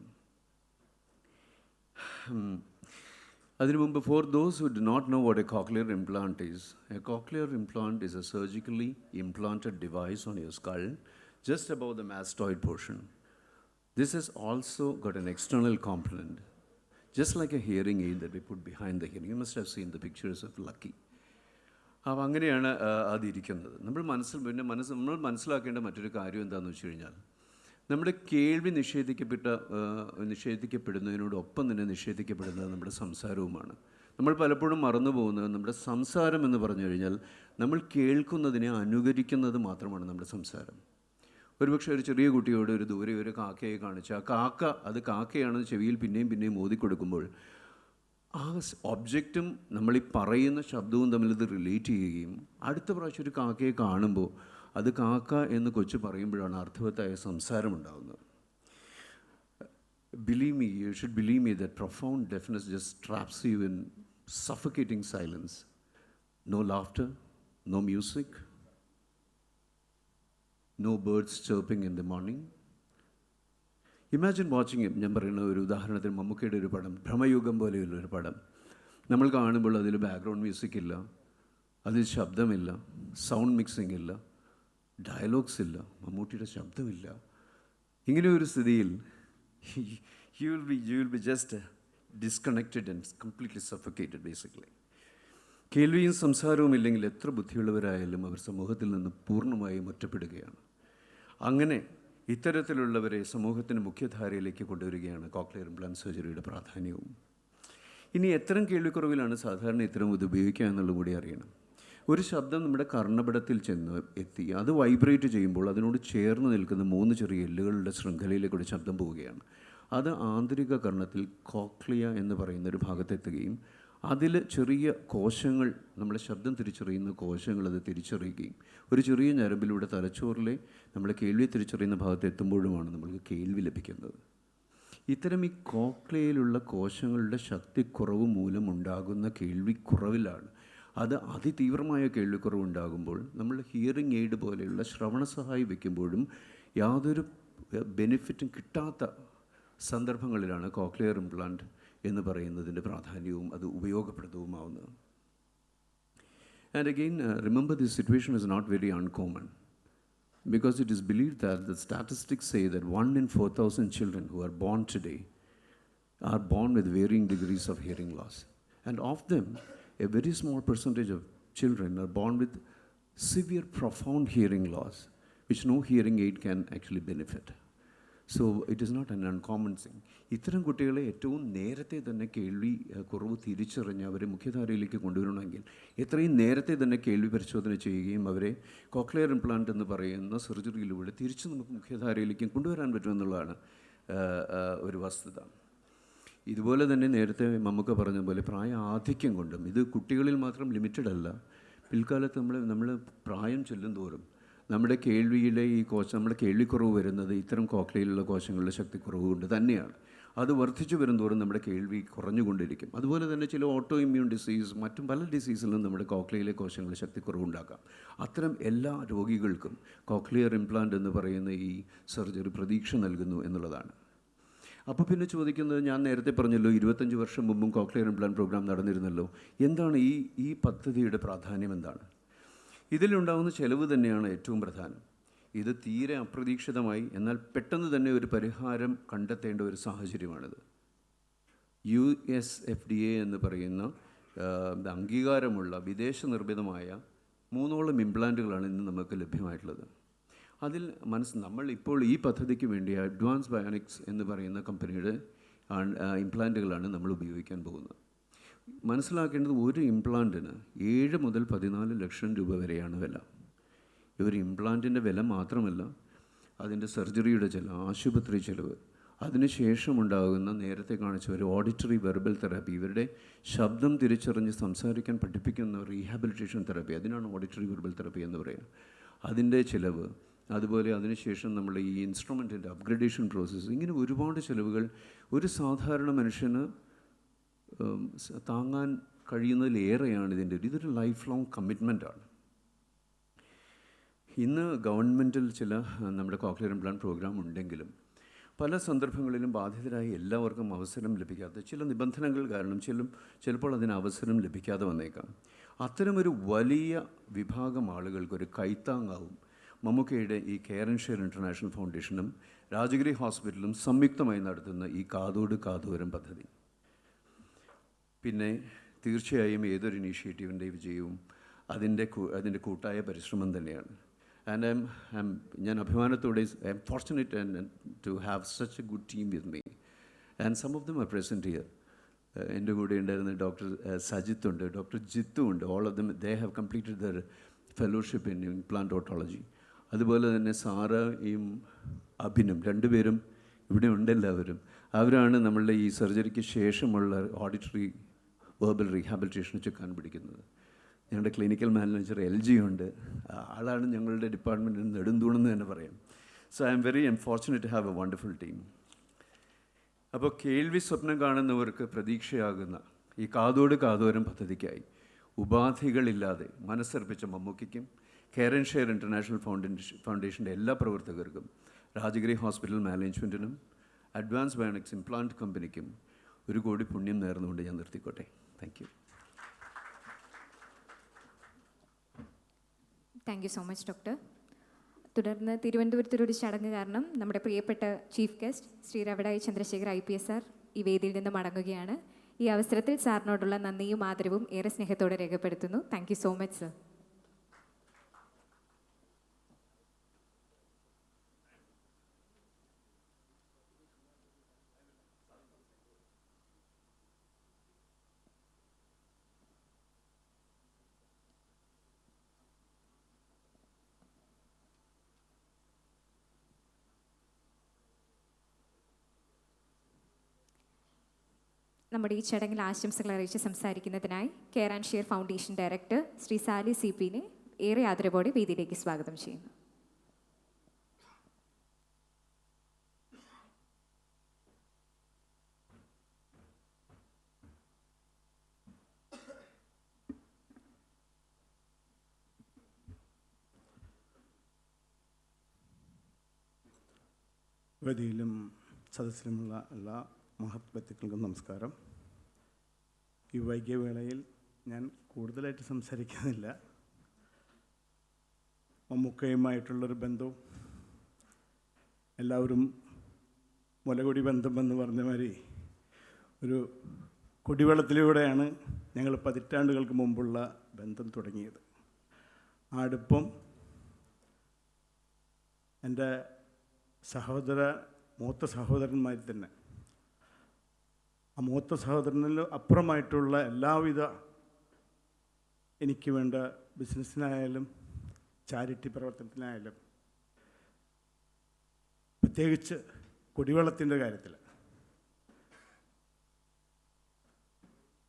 അതിനു മുമ്പ്, for those who do not know what a cochlear implant is, a cochlear implant is a surgically implanted device on your skull just above the mastoid portion. This has also got an external component, just like a hearing aid that we put behind the hearing. You must have seen the pictures of Lucky. അപ്പോൾ അങ്ങനെയാണ് അതിരിക്കുന്നത്. നമ്മൾ മനസ്സിലാക്കേണ്ട മറ്റൊരു കാര്യം എന്താണെന്ന് വെച്ച് കഴിഞ്ഞാൽ, നമ്മുടെ കേൾവി നിഷേധിക്കപ്പെടുന്നതിനോടൊപ്പം തന്നെ നിഷേധിക്കപ്പെടുന്നത് നമ്മുടെ സംസാരവുമാണ്. നമ്മൾ പലപ്പോഴും മറന്നു പോകുന്നത്, നമ്മുടെ സംസാരം എന്ന് പറഞ്ഞു കഴിഞ്ഞാൽ നമ്മൾ കേൾക്കുന്നതിനെ അനുകരിക്കുന്നത് മാത്രമാണ് നമ്മുടെ സംസാരം. ഒരുപക്ഷെ ഒരു ചെറിയ കുട്ടിയോട് ദൂരെ ഒരു കാക്കയെ കാണിച്ച് ആ കാക്ക അത് കാക്കയാണെന്ന് ചെവിയിൽ പിന്നെയും ഓതിക്കൊടുക്കുമ്പോൾ ആ ഒബ്ജക്റ്റും നമ്മളീ പറയുന്ന ശബ്ദവും തമ്മിൽ ഇത് റിലേറ്റ് ചെയ്യുകയും അടുത്ത പ്രാവശ്യം ഒരു കാക്കയെ കാണുമ്പോൾ അത് കാക്ക എന്ന് കൊച്ചു പറയുമ്പോഴാണ് അർത്ഥവത്തായ സംസാരം ഉണ്ടാകുന്നത്. You should believe me that profound deafness just traps you in suffocating silence. No laughter, no music, no birds chirping in the morning. Imagine watching it. ഞാൻ പറയുന്ന ഒരു ഉദാഹരണത്തിന് മമ്മൂക്കയുടെ ഒരു പടം, ഭ്രമയുഗം പോലെയുള്ളൊരു പടം നമ്മൾ കാണുമ്പോൾ അതിൽ ബാക്ക്ഗ്രൗണ്ട് മ്യൂസിക് ഇല്ല, അതിൽ ശബ്ദമില്ല, സൗണ്ട് മിക്സിംഗ് ഇല്ല, ഡയലോഗ്സ് ഇല്ല, മമ്മൂട്ടിയുടെ ശബ്ദമില്ല. ഇങ്ങനെ ഒരു സ്ഥിതിയിൽ you will be just disconnected and completely suffocated basically. കേൾവിയും സംസാരവും ഇല്ലെങ്കിൽ എത്ര ബുദ്ധിയുള്ളവരായാലും അവർ സമൂഹത്തിൽ നിന്ന് പൂർണ്ണമായും ഒറ്റപ്പെടുകയാണ്. അങ്ങനെ ഇത്തരത്തിലുള്ളവരെ സമൂഹത്തിൻ്റെ മുഖ്യധാരയിലേക്ക് കൊണ്ടുവരികയാണ് കോക്ലിയർ ഇംപ്ലാന്റ് സർജറിയുടെ പ്രാധാന്യവും. ഇനി എത്തരം കേൾവിക്കുറവിലാണ് സാധാരണ ഇത്തരം ഇത് ഉപയോഗിക്കുക എന്നുള്ളത് കൂടി അറിയണം. ഒരു ശബ്ദം നമ്മുടെ കർണപടത്തിൽ എത്തി അത് വൈബ്രേറ്റ് ചെയ്യുമ്പോൾ അതിനോട് ചേർന്ന് നിൽക്കുന്ന 3 ചെറിയ എല്ലുകളുടെ ശൃംഖലയിലേക്കൂടെ ശബ്ദം പോവുകയാണ്. അത് ആന്തരിക കർണത്തിൽ കോക്ലിയ എന്ന് പറയുന്നൊരു ഭാഗത്തെത്തുകയും അതിൽ ചെറിയ കോശങ്ങൾ, നമ്മുടെ ശബ്ദം തിരിച്ചറിയുന്ന കോശങ്ങൾ അത് തിരിച്ചറിയുകയും ഒരു ചെറിയ ഞരമ്പിലൂടെ തലച്ചോറിലെ നമ്മളെ കേൾവി തിരിച്ചറിയുന്ന ഭാഗത്ത് എത്തുമ്പോഴുമാണ് നമ്മൾക്ക് കേൾവി ലഭിക്കുന്നത്. ഇത്തരം ഈ കോക്ലിയയിലുള്ള കോശങ്ങളുടെ ശക്തിക്കുറവ് മൂലമുണ്ടാകുന്ന കേൾവിക്കുറവിലാണ്. അത് അതിതീവ്രമായ കേൾവിക്കുറവുണ്ടാകുമ്പോൾ നമ്മൾ ഹിയറിംഗ് എയ്ഡ് പോലെയുള്ള ശ്രവണസഹായി വയ്ക്കുമ്പോഴും യാതൊരു ബെനിഫിറ്റും കിട്ടാത്ത സന്ദർഭങ്ങളിലാണ് കോക്ലിയർ ഇംപ്ലാന്റ് എന്ന് പറയുന്നതിൻ്റെ പ്രാധാന്യവും അത് ഉപയോഗപ്രദവുമാവുന്നത്. And again remember this situation is not very uncommon because it is believed that the statistics say that 1 in 4,000 children who are born today are born with varying degrees of hearing loss. And of them, a very small percentage of children are born with severe, profound hearing loss, which no hearing aid can actually benefit. So it is not an uncommon thing. ഇത്തരം കുട്ടികളെ ഏറ്റവും നേരത്തെ തന്നെ കേൾവി കുറവ് തിരിച്ചറിഞ്ഞ് അവരെ മുഖ്യധാരയിലേക്ക് കൊണ്ടുവരണമെങ്കിൽ എത്രയും നേരത്തെ തന്നെ കേൾവി പരിശോധന ചെയ്യുകയും അവരെ കോക്ലിയർ ഇംപ്ലാന്റ് എന്ന് പറയുന്ന സർജറിയിലൂടെ തിരിച്ച് നമുക്ക് മുഖ്യധാരയിലേക്ക് കൊണ്ടുവരാൻ പറ്റുമെന്നുള്ളതാണ് ഒരു വസ്തുത. ഇതുപോലെ തന്നെ നേരത്തെ മമ്മൂക്ക പറഞ്ഞ പോലെ പ്രായ ആധിക്യം കൊണ്ടും ഇത് കുട്ടികളിൽ മാത്രം ലിമിറ്റഡ് അല്ല. പിൽക്കാലത്ത് നമ്മൾ പ്രായം ചെല്ലും തോറും നമ്മുടെ കേൾവിയിലെ നമ്മുടെ കേൾവിക്കുറവ് വരുന്നത് ഇത്തരം കോക്ലിയയിലുള്ള കോശങ്ങളുടെ ശക്തിക്കുറവ് കൊണ്ട് തന്നെയാണ്. അത് വർദ്ധിച്ചു വരുന്തോറും നമ്മുടെ കേൾവി കുറഞ്ഞുകൊണ്ടിരിക്കും. അതുപോലെ തന്നെ ചില ഓട്ടോ ഇമ്മ്യൂൺ ഡിസീസ്, മറ്റും പല ഡിസീസിലും നമ്മുടെ കോക്ലിയയിലെ കോശങ്ങളുടെ ശക്തിക്കുറവുണ്ടാക്കാം. അത്തരം എല്ലാ രോഗികൾക്കും കോക്ലിയർ ഇംപ്ലാന്റ് എന്ന് പറയുന്ന ഈ സർജറി പ്രതീക്ഷ നൽകുന്നു എന്നുള്ളതാണ്. അപ്പോൾ പിന്നെ ചോദിക്കുന്നത്, ഞാൻ നേരത്തെ പറഞ്ഞല്ലോ 25 വർഷം മുമ്പും കോക്ലിയർ ഇംപ്ലാന്റ് പ്രോഗ്രാം നടന്നിരുന്നല്ലോ, എന്താണ് ഈ പദ്ധതിയുടെ പ്രാധാന്യം എന്താണ്? ഇതിലുണ്ടാകുന്ന ചെലവ് തന്നെയാണ് ഏറ്റവും പ്രധാനം. ഇത് തീരെ അപ്രതീക്ഷിതമായി എന്നാൽ പെട്ടെന്ന് തന്നെ ഒരു പരിഹാരം കണ്ടെത്തേണ്ട ഒരു സാഹചര്യമാണിത്. USFDA എന്ന് പറയുന്ന അംഗീകാരമുള്ള വിദേശ നിർമ്മിതമായ 3ഓളം ഇംപ്ലാന്റുകളാണ് ഇന്ന് നമുക്ക് ലഭ്യമായിട്ടുള്ളത്. അതിൽ നമ്മൾ ഇപ്പോൾ ഈ പദ്ധതിക്ക് വേണ്ടി അഡ്വാൻസ് ബയോണിക്സ് എന്ന് പറയുന്ന കമ്പനിയുടെ ഇംപ്ലാന്റുകളാണ് നമ്മൾ ഉപയോഗിക്കാൻ പോകുന്നത്. മനസ്സിലാക്കേണ്ടത്, ഒരു ഇംപ്ലാന്റിന് 7 മുതൽ 14 ലക്ഷം രൂപ വരെയാണ് വില. ഈ ഒരു ഇംപ്ലാന്റിൻ്റെ വില മാത്രമല്ല, അതിൻ്റെ സർജറിയുടെ ചില ആശുപത്രി ചിലവ്, അതിനുശേഷമുണ്ടാകുന്ന നേരത്തെ കാണിച്ച ഒരു ഓഡിറ്ററി വെർബൽ തെറാപ്പി, ഇവരുടെ ശബ്ദം തിരിച്ചറിഞ്ഞ് സംസാരിക്കാൻ പഠിപ്പിക്കുന്ന റീഹാബിലിറ്റേഷൻ തെറാപ്പി, അതിനാണ് ഓഡിറ്ററി വെർബൽ തെറാപ്പി എന്ന് പറയുക. അതിൻ്റെ ചിലവ്, അതുപോലെ അതിനുശേഷം നമ്മൾ ഈ ഇൻസ്ട്രുമെൻറ്റിൻ്റെ അപ്ഗ്രഡേഷൻ പ്രോസസ്സ്, ഇങ്ങനെ ഒരുപാട് ചിലവുകൾ ഒരു സാധാരണ മനുഷ്യന് താങ്ങാൻ കഴിയുന്നതിലേറെയാണ് ഇതൊരു ലൈഫ് ലോങ് കമ്മിറ്റ്മെൻറ്റാണ്. ഇന്ന് ഗവൺമെൻറ്റിൽ ചില നമ്മുടെ കോക്ലിയർ ഇംപ്ലാന്റ് പ്രോഗ്രാം ഉണ്ടെങ്കിലും പല സന്ദർഭങ്ങളിലും ബാധിതരായ എല്ലാവർക്കും അവസരം ലഭിക്കാത്ത ചില നിബന്ധനകൾ കാരണം ചിലപ്പോൾ അതിന് അവസരം ലഭിക്കാതെ വന്നേക്കാം. അത്തരമൊരു വലിയ വിഭാഗം ആളുകൾക്കൊരു കൈത്താങ്ങാവും മമ്മൂക്കയുടെ ഈ കെയർ ആൻഡ് ഷെയർ ഇൻ്റർനാഷണൽ ഫൗണ്ടേഷനും രാജഗിരി ഹോസ്പിറ്റലും സംയുക്തമായി നടത്തുന്ന ഈ കാതോട് കാതോരം പദ്ധതി. പിന്നെ തീർച്ചയായും ഏതൊരു ഇനീഷ്യേറ്റീവിൻ്റെ വിജയവും അതിൻ്റെ കൂട്ടായ പരിശ്രമം തന്നെയാണ്. ആൻഡ് ഞാൻ അഭിമാനത്തോടെ I am fortunate to have such a good team with me and some of them are present here. എൻ്റെ കൂടെ ഉണ്ടായിരുന്ന ഡോക്ടർ സജിത്തുണ്ട്, ഡോക്ടർ ജിത്തു ഉണ്ട്. All of them they have completed their fellowship in implantology. അതുപോലെ തന്നെ സാറയും അഭിനും, രണ്ടുപേരും ഇവിടെ ഉണ്ട്. അവരാണ് നമ്മളുടെ ഈ സർജറിക്ക് ശേഷമുള്ള ഓഡിറ്ററി വെർബൽ റീഹാബിലിറ്റേഷൻ ചുക്കാൻ പിടിക്കുന്നത്. ഞങ്ങളുടെ ക്ലിനിക്കൽ മാനേജർ LG ഉണ്ട്, ആളാണ് ഞങ്ങളുടെ ഡിപ്പാർട്ട്മെൻറ്റിൽ നെടുന്തൂണെന്ന് തന്നെ പറയാം. So I am very unfortunate to have a wonderful team. അപ്പോൾ കേൾവി സ്വപ്നം കാണുന്നവർക്ക് പ്രതീക്ഷയാകുന്ന ഈ കാതോട് കാതോരം പദ്ധതിക്കായി ഉപാധികളില്ലാതെ മനസ്സർപ്പിച്ച മമ്മൂക്കയ്ക്കും കെയർ ആൻഡ് ഷെയർ ഇൻ്റർനാഷണൽ ഫൗണ്ടേഷൻ്റെ എല്ലാ പ്രവർത്തകർക്കും, രാജഗിരി ഹോസ്പിറ്റൽ മാനേജ്മെൻറ്റിനും അഡ്വാൻസ് ബയോണിക്സ് ഇംപ്ലാന്റ് കമ്പനിക്കും 1 കോടി പുണ്യം നേർന്നുകൊണ്ട് ഞാൻ നിർത്തിക്കോട്ടെ. Thank you. Thank you so much doctor. തുടർന്ന് തിരുവനന്തപുരത്തൊരു ചടങ്ങ് കാരണം നമ്മുടെ പ്രിയപ്പെട്ട ചീഫ് ഗസ്റ്റ് ശ്രീ രവടായി ചന്ദ്രശേഖർ IPS സാർ ഈ വേദിയിൽ നിന്ന് മടങ്ങുകയാണ്. ഈ അവസരത്തിൽ സാറിനോടുള്ള നന്ദിയും ആദരവും ഏറെ സ്നേഹത്തോടെ രേഖപ്പെടുത്തുന്നു. Thank you so much sir. നമ്മുടെ ഈ ചടങ്ങിൽ ആശംസകൾ അറിയിച്ച് സംസാരിക്കുന്നതിനായി care and share foundation director Shri Sali CPനെ ഏറെ ആദരവോടെ വേദിയിലേക്ക് സ്വാഗതം ചെയ്യുന്നു. വേദിയിലും സദസ്സിലുമുള്ള എല്ലാ മഹത് വ്യക്തികൾക്കും നമസ്കാരം. ഈ വൈകിയ വേളയിൽ ഞാൻ കൂടുതലായിട്ട് സംസാരിക്കുന്നില്ല. മമ്മൂക്കയുമായിട്ടുള്ളൊരു ബന്ധവും എല്ലാവരും മുലകൊടി ബന്ധമെന്ന് പറഞ്ഞ മാതിരി ഒരു കുടിവെള്ളത്തിലൂടെയാണ് ഞങ്ങൾ പതിറ്റാണ്ടുകൾക്ക് മുമ്പുള്ള ബന്ധം തുടങ്ങിയത്. ആ അടുപ്പം എൻ്റെ സഹോദര മൂത്ത സഹോദരന്മാരിൽ തന്നെ. ആ മൂത്ത സഹോദരനിൽ അപ്പുറമായിട്ടുള്ള എല്ലാവിധ എനിക്ക് വേണ്ട ബിസിനസ്സിനായാലും ചാരിറ്റി പ്രവർത്തനത്തിനായാലും പ്രത്യേകിച്ച് കുടിവെള്ളത്തിൻ്റെ കാര്യത്തിൽ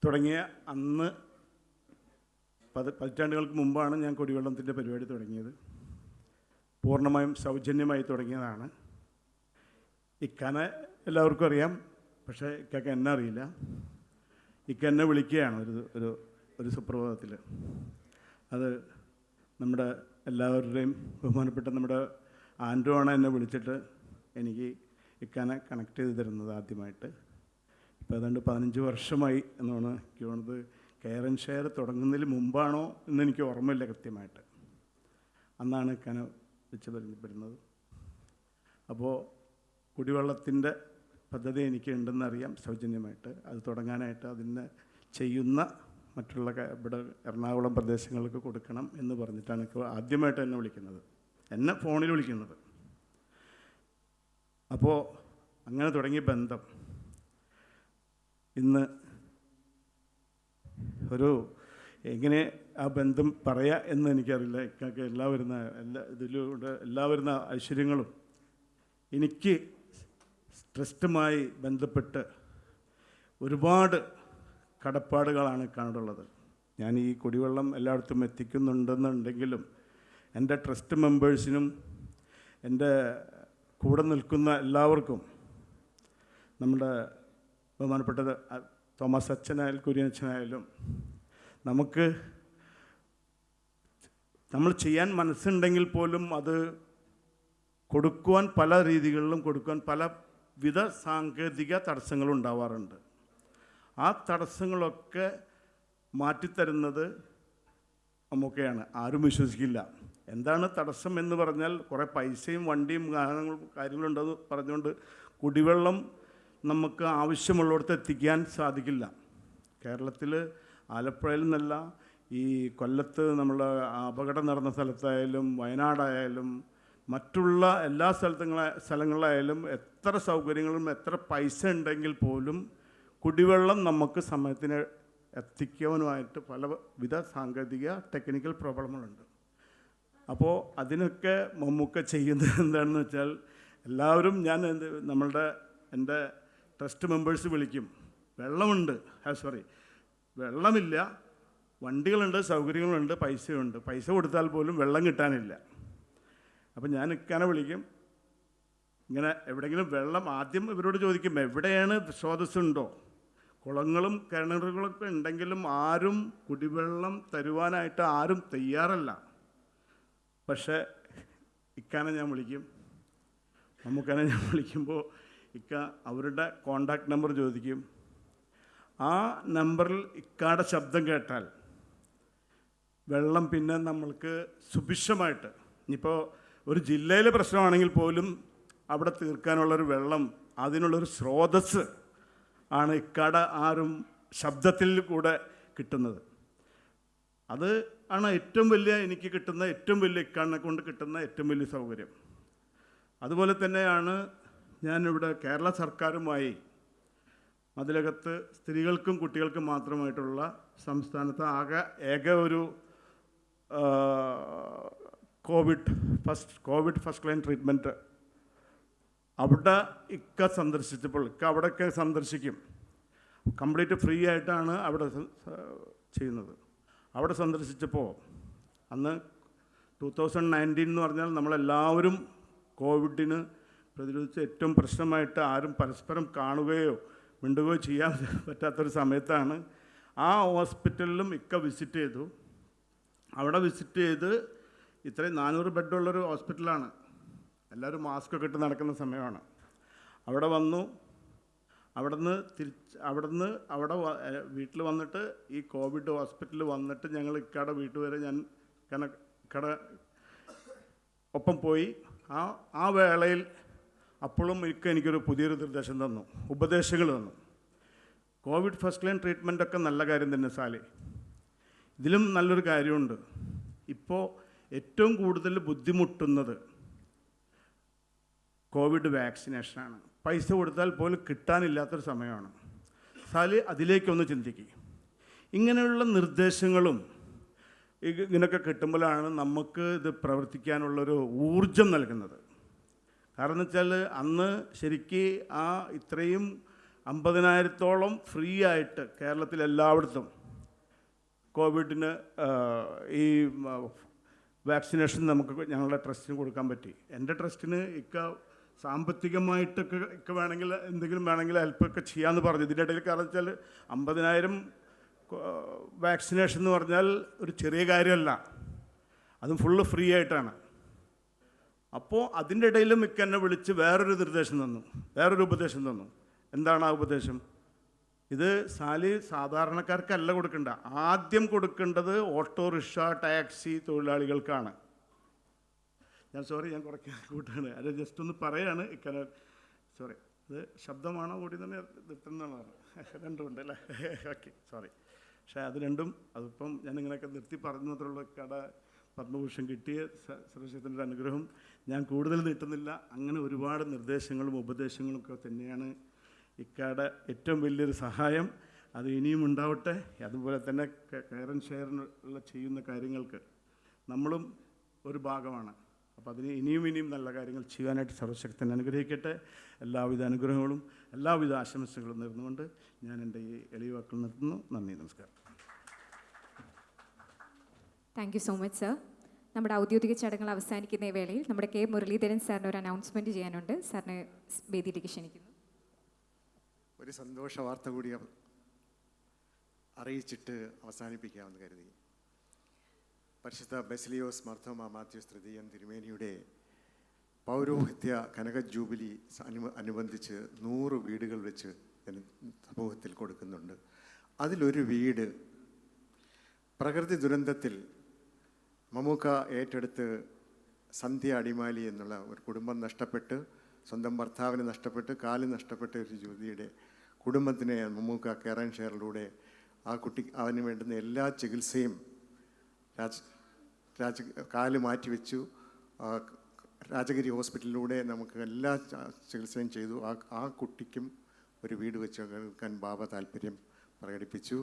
തുടങ്ങിയ അന്ന് പതിറ്റാണ്ടുകൾക്ക് മുമ്പാണ് ഞാൻ കുടിവെള്ളത്തിൻ്റെ പരിപാടി തുടങ്ങിയത്. പൂർണ്ണമായും സൗജന്യമായി തുടങ്ങിയതാണ്. ഇക്കാനെ എല്ലാവർക്കും അറിയാം, പക്ഷേ ഇക്കൊക്കെ എന്നെ അറിയില്ല. എന്നെ വിളിക്കുകയാണ് ഒരു സുപ്രഭാതത്തിൽ. അത് നമ്മുടെ എല്ലാവരുടെയും ബഹുമാനപ്പെട്ട നമ്മുടെ ആൻഡ്രോ ആണ് എന്നെ വിളിച്ചിട്ട് എനിക്ക് ഇക്കാനെ കണക്ട് ചെയ്ത് തരുന്നത് ആദ്യമായിട്ട്. ഇപ്പോൾ ഏതാണ്ട് 15 വർഷമായി എന്നാണ് എനിക്ക് തോന്നുന്നത്. കെയർ ആൻഡ് ഷെയർ തുടങ്ങുന്നതിന് മുമ്പാണോ എന്നെനിക്ക് ഓർമ്മയില്ല കൃത്യമായിട്ട്. അന്നാണ് ഇക്കാനെ വെച്ച് പരിചയപ്പെടുന്നത്. അപ്പോൾ കുടിവെള്ളത്തിൻ്റെ പദ്ധതി എനിക്ക് ഉണ്ടെന്നറിയാം സൗജന്യമായിട്ട്. അത് തുടങ്ങാനായിട്ട് അതിന് ചെയ്യുന്ന മറ്റുള്ള ഇവിടെ എറണാകുളം പ്രദേശങ്ങൾക്ക് കൊടുക്കണം എന്ന് പറഞ്ഞിട്ടാണ് ഇപ്പോൾ ആദ്യമായിട്ട് എന്നെ വിളിക്കുന്നത്, എന്നെ ഫോണിൽ വിളിക്കുന്നത്. അപ്പോൾ അങ്ങനെ തുടങ്ങിയ ബന്ധം ഇന്ന് എങ്ങനെ ആ ബന്ധം പറയാ എന്ന് എനിക്കറിയില്ല. ഇക്കൊക്കെ എല്ലാ വരുന്ന ഐശ്വര്യങ്ങളും എനിക്ക് ട്രസ്റ്റുമായി ബന്ധപ്പെട്ട് ഒരുപാട് കടപ്പാടുകളാണ് കാണുള്ളത്. ഞാൻ ഈ കുടിവെള്ളം എല്ലായിടത്തും എത്തിക്കുന്നുണ്ടെന്നുണ്ടെങ്കിലും എൻ്റെ ട്രസ്റ്റ് മെമ്പേഴ്സിനും എൻ്റെ കൂടെ നിൽക്കുന്ന എല്ലാവർക്കും, നമ്മുടെ ബഹുമാനപ്പെട്ടത് തോമസ് അച്ഛനായാലും കുര്യനച്ഛനായാലും നമ്മൾ ചെയ്യാൻ മനസ്സുണ്ടെങ്കിൽ പോലും അത് കൊടുക്കുവാൻ പല രീതികളിലും കൊടുക്കുവാൻ പലവിധ സാങ്കേതിക തടസ്സങ്ങളും ഉണ്ടാവാറുണ്ട്. ആ തടസ്സങ്ങളൊക്കെ മാറ്റിത്തരുന്നത് നമുക്കെയാണ്. ആരും വിശ്വസിക്കില്ല. എന്താണ് തടസ്സം എന്ന് പറഞ്ഞാൽ കുറേ പൈസയും വണ്ടിയും കാര്യങ്ങളുണ്ടെന്ന് പറഞ്ഞുകൊണ്ട് കുടിവെള്ളം നമുക്ക് ആവശ്യമുള്ളിടത്ത് എത്തിക്കാൻ സാധിക്കില്ല. കേരളത്തിൽ ആലപ്പുഴയിൽ നിന്നല്ല, ഈ കൊല്ലത്ത് നമ്മൾ അപകടം നടന്ന സ്ഥലത്തായാലും വയനാടായാലും മറ്റുള്ള എല്ലാ സ്ഥലങ്ങളിലായാലും എത്ര സൗകര്യങ്ങളും എത്ര പൈസ ഉണ്ടെങ്കിൽ പോലും കുടിവെള്ളം നമുക്ക് സമയത്തിന് എത്തിക്കുവാനുമായിട്ട് പലവിധ സാങ്കേതിക ടെക്നിക്കൽ പ്രോബ്ലങ്ങളുണ്ട്. അപ്പോൾ അതിനൊക്കെ മമ്മൂക്ക ചെയ്യുന്നത് എന്താണെന്ന് വെച്ചാൽ, എല്ലാവരും എൻ്റെ ട്രസ്റ്റ് മെമ്പേഴ്സ് വിളിക്കും, വെള്ളമില്ല, വണ്ടികളുണ്ട്, സൗകര്യങ്ങളുണ്ട്, പൈസയുണ്ട്, പൈസ കൊടുത്താൽ പോലും വെള്ളം കിട്ടാനില്ല. അപ്പം ഞാൻ ഇക്കാനെ വിളിക്കും, ഇങ്ങനെ എവിടെയെങ്കിലും വെള്ളം ആദ്യം ഇവരോട് ചോദിക്കും, എവിടെയാണ് സ്രോതസ്സുണ്ടോ. കുളങ്ങളും കിണറുകളൊക്കെ ഉണ്ടെങ്കിലും ആരും കുടിവെള്ളം തരുവാനായിട്ട് ആരും തയ്യാറല്ല. പക്ഷേ ഇക്കാനെ ഞാൻ വിളിക്കും, മമ്മൂക്കാനെ ഞാൻ വിളിക്കുമ്പോൾ ഇക്ക അവരുടെ കോണ്ടാക്ട് നമ്പർ ചോദിക്കും. ആ നമ്പറിൽ ഇക്കാടെ ശബ്ദം കേട്ടാൽ വെള്ളം പിന്നെ നമ്മൾക്ക് സുഭിക്ഷമായിട്ട്, ഇനിയിപ്പോൾ ഒരു ജില്ലയിലെ പ്രശ്നമാണെങ്കിൽ പോലും അവിടെ തീർക്കാനുള്ളൊരു വെള്ളം, അതിനുള്ളൊരു സ്രോതസ്സ് ആണ് ഇക്കാടെ ആരും ശബ്ദത്തിൽ കൂടെ കിട്ടുന്നത്. അത് ആണ് ഏറ്റവും വലിയ എനിക്ക് കിട്ടുന്ന ഏറ്റവും വലിയ ഇക്കാടിനെ കൊണ്ട് കിട്ടുന്ന ഏറ്റവും വലിയ സൗകര്യം. അതുപോലെ തന്നെയാണ് ഞാനിവിടെ കേരള സർക്കാരുമായി അതിലകത്ത് സ്ത്രീകൾക്കും കുട്ടികൾക്കും മാത്രമായിട്ടുള്ള സംസ്ഥാനത്ത് ഏക ഒരു കോവിഡ് ഫസ്റ്റ് ലൈൻ ട്രീറ്റ്മെൻറ്റ് അവിടെ സന്ദർശിച്ചപ്പോൾ അവിടെയൊക്കെ സന്ദർശിക്കും. കംപ്ലീറ്റ് ഫ്രീ ആയിട്ടാണ് അവിടെ ചെയ്യുന്നത്. അവിടെ സന്ദർശിച്ചപ്പോൾ അന്ന് 2019 എന്ന് പറഞ്ഞാൽ നമ്മളെല്ലാവരും കോവിഡിന് പ്രതിരോധിച്ച് ഏറ്റവും പ്രശ്നമായിട്ട് ആരും പരസ്പരം കാണുകയോ മിണ്ടുകയോ ചെയ്യാൻ പറ്റാത്തൊരു സമയത്താണ് ആ ഹോസ്പിറ്റലിലും വിസിറ്റ് ചെയ്തു. അവിടെ വിസിറ്റ് ചെയ്ത് ഇത്രയും 400 ബെഡുള്ളൊരു ഹോസ്പിറ്റലാണ്, എല്ലാവരും മാസ്കൊക്കെ ഇട്ട് നടക്കുന്ന സമയമാണ്. അവിടെ വന്നു, അവിടെ വീട്ടിൽ വന്നിട്ട് ഈ കോവിഡ് ഹോസ്പിറ്റലിൽ വന്നിട്ട് ഞങ്ങൾ ഇക്കടെ വീട്ടിൽ വരെ ഞാൻ ഇക്കടെ ഒപ്പം പോയി. ആ വേളയിൽ അപ്പോഴും എനിക്കൊരു പുതിയൊരു നിർദ്ദേശം തന്നു, ഉപദേശങ്ങൾ തന്നു. കോവിഡ് ഫസ്റ്റ് ലൈൻ ട്രീറ്റ്മെൻറ്റൊക്കെ നല്ല കാര്യം തന്നെ സാലി, ഇതിലും നല്ലൊരു കാര്യമുണ്ട്. ഇപ്പോൾ ഏറ്റവും കൂടുതൽ ബുദ്ധിമുട്ടുന്നത് കോവിഡ് വാക്സിനേഷനാണ്. പൈസ കൊടുത്താൽ പോലും കിട്ടാനില്ലാത്തൊരു സമയമാണ്. സാലി അതിലേക്കൊന്ന് ചിന്തിക്കുക. ഇങ്ങനെയുള്ള നിർദ്ദേശങ്ങളും ഇങ്ങനെയൊക്കെ കിട്ടുമ്പോഴാണ് നമുക്ക് ഇത് പ്രവർത്തിക്കാനുള്ളൊരു ഊർജം നൽകുന്നത്. കാരണം എന്ന് വെച്ചാൽ അന്ന് ശരിക്ക് ഇത്രയും 50,000-ഓളം ഫ്രീ ആയിട്ട് കേരളത്തിൽ എല്ലായിടത്തും കോവിഡിന് ഈ വാക്സിനേഷൻ നമുക്ക് ഞങ്ങളുടെ ട്രസ്റ്റിന് കൊടുക്കാൻ പറ്റി. എൻ്റെ ട്രസ്റ്റിന് സാമ്പത്തികമായിട്ടൊക്കെ വേണമെങ്കിൽ എന്തെങ്കിലും വേണമെങ്കിൽ ഹെൽപ്പൊക്കെ ചെയ്യാമെന്ന് പറഞ്ഞു. ഇതിൻ്റെ ഇടയിൽ കാരണം വെച്ചാൽ 50,000 വാക്സിനേഷൻ എന്ന് പറഞ്ഞാൽ ഒരു ചെറിയ കാര്യമല്ല, അതും ഫുള്ള് ഫ്രീ ആയിട്ടാണ്. അപ്പോൾ അതിൻ്റെ ഇടയിൽ എന്നെ വിളിച്ച് വേറൊരു ഉപദേശം തന്നു. എന്താണ് ആ ഉപദേശം? ഇത് സാലി സാധാരണക്കാർക്കല്ല കൊടുക്കേണ്ട, ആദ്യം കൊടുക്കേണ്ടത് ഓട്ടോറിക്ഷ ടാക്സി തൊഴിലാളികൾക്കാണ്. ഞാൻ കുറയ്ക്കാൻ കൂട്ടാണ്, അത് ജസ്റ്റ് ഒന്ന് പറയാണ്. സോറി, അത് ശബ്ദമാണോ കൂടി തന്നെ നിർത്തുന്നതാണ്. രണ്ടും ഉണ്ട് അല്ലേ? Okay, sorry. പക്ഷേ അത് രണ്ടും അതിപ്പം ഞാനിങ്ങനെയൊക്കെ നിർത്തി പറഞ്ഞു മാത്രമുള്ള പത്മഭൂഷൺ കിട്ടിയ സർവശക്തൻ്റെ അനുഗ്രഹം ഞാൻ കൂടുതൽ നീട്ടുന്നില്ല. അങ്ങനെ ഒരുപാട് നിർദ്ദേശങ്ങളും ഉപദേശങ്ങളും ഒക്കെ തന്നെയാണ് ഇക്കാടെ ഏറ്റവും വലിയൊരു സഹായം. അത് ഇനിയും ഉണ്ടാവട്ടെ. അതുപോലെ തന്നെ കെയർ ആൻഡ് ഷെയറിനുള്ള ചെയ്യുന്ന കാര്യങ്ങൾക്ക് നമ്മളും ഒരു ഭാഗമാണ്. അപ്പോൾ അതിന് ഇനിയും നല്ല കാര്യങ്ങൾ ചെയ്യാനായിട്ട് സർവശക്തൻ അനുഗ്രഹിക്കട്ടെ. എല്ലാവിധ അനുഗ്രഹങ്ങളും എല്ലാവിധ ആശംസകളും നേർന്നുകൊണ്ട് ഞാൻ എൻ്റെ ഈ എളിയ വാക്കുകൾ നിർത്തുന്നു. നന്ദി, നമസ്കാരം. Thank you so much sir. നമ്മുടെ ഔദ്യോഗിക ചടങ്ങുകൾ അവസാനിക്കുന്ന ഈ വേളയിൽ നമ്മുടെ കെ മുരളീധരൻ സാറിന് ഒരു അനൗൺസ്മെൻറ്റ് ചെയ്യാനുണ്ട്. സാറിന് വേദിയിലേക്ക് ക്ഷണിക്കുന്നു. ഒരു സന്തോഷ വാർത്ത കൂടി അറിയിച്ചിട്ട് അവസാനിപ്പിക്കാമെന്ന് കരുതി. പരിശുദ്ധ ബെസിലിയോസ് മാർത്തോമാ മാത്യൂസ് തൃതീയൻ തിരുമേനിയുടെ പൗരോഹിത്യ കനക ജൂബിലി അനുബന്ധിച്ച് 100 വീടുകൾ വെച്ച് സമൂഹത്തിൽ കൊടുക്കുന്നുണ്ട്. അതിലൊരു വീട് പ്രകൃതി ദുരന്തത്തിൽ മമ്മൂക്ക ഏറ്റെടുത്ത് സന്ധ്യ അടിമാലി എന്നുള്ള ഒരു കുടുംബം നഷ്ടപ്പെട്ട്, സ്വന്തം ഭർത്താവിനെ നഷ്ടപ്പെട്ട്, കാല് നഷ്ടപ്പെട്ട ഒരു യുവതിയുടെ കുടുംബത്തിനെ മമ്മൂക്ക കെയർ ആൻഡ് ഷെയറിലൂടെ അവന് വേണ്ടുന്ന എല്ലാ ചികിത്സയും കാല് മാറ്റിവെച്ചു. രാജഗിരി ഹോസ്പിറ്റലിലൂടെ നമുക്ക് എല്ലാ ചികിത്സയും ചെയ്തു. ആ കുട്ടിക്കും ഒരു വീട് വെച്ച് കേൾക്കാൻ ബാബ താല്പര്യം പ്രകടിപ്പിച്ചു.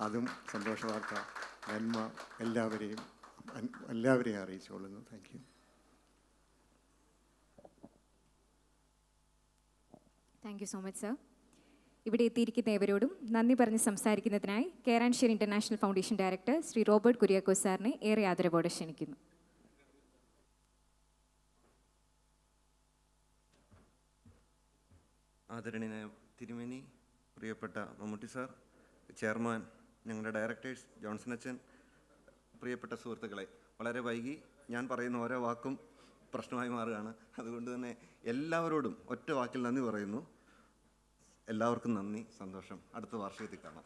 അതും സന്തോഷ വാർത്ത. നന്മ എല്ലാവരെയും അറിയിച്ചുകൊള്ളുന്നു. Thank you. Thank you so much sir. ഇവിടെ എത്തിയിരിക്കുന്ന ഏവരോടും നന്ദി പറഞ്ഞ് സംസാരിക്കുന്നതിനായി care and share international foundation director Shri Robert Kuriakose സാറിനെ ഏറെ ആദരവോടെ ക്ഷണിക്കുന്നു. ആദരണീയനായ തിരുമേനി, പ്രിയപ്പെട്ട മമ്മൂട്ടി സാർ, ചെയർമാൻ, ഞങ്ങളുടെ ഡയറക്ടേഴ്സ്, ജോൺസൺ അച്ഛൻ, പ്രിയപ്പെട്ട സുഹൃത്തുക്കളെ, വളരെ വൈകി ഞാൻ പറയുന്ന ഓരോ വാക്കും പ്രശ്നമായി മാറുകയാണ്. അതുകൊണ്ട് തന്നെ എല്ലാവരോടും ഒറ്റ വാക്കിൽ നന്ദി പറയുന്നു. എല്ലാവർക്കും നന്ദി, സന്തോഷം. അടുത്ത വാർഷികത്തിൽ കാണാം.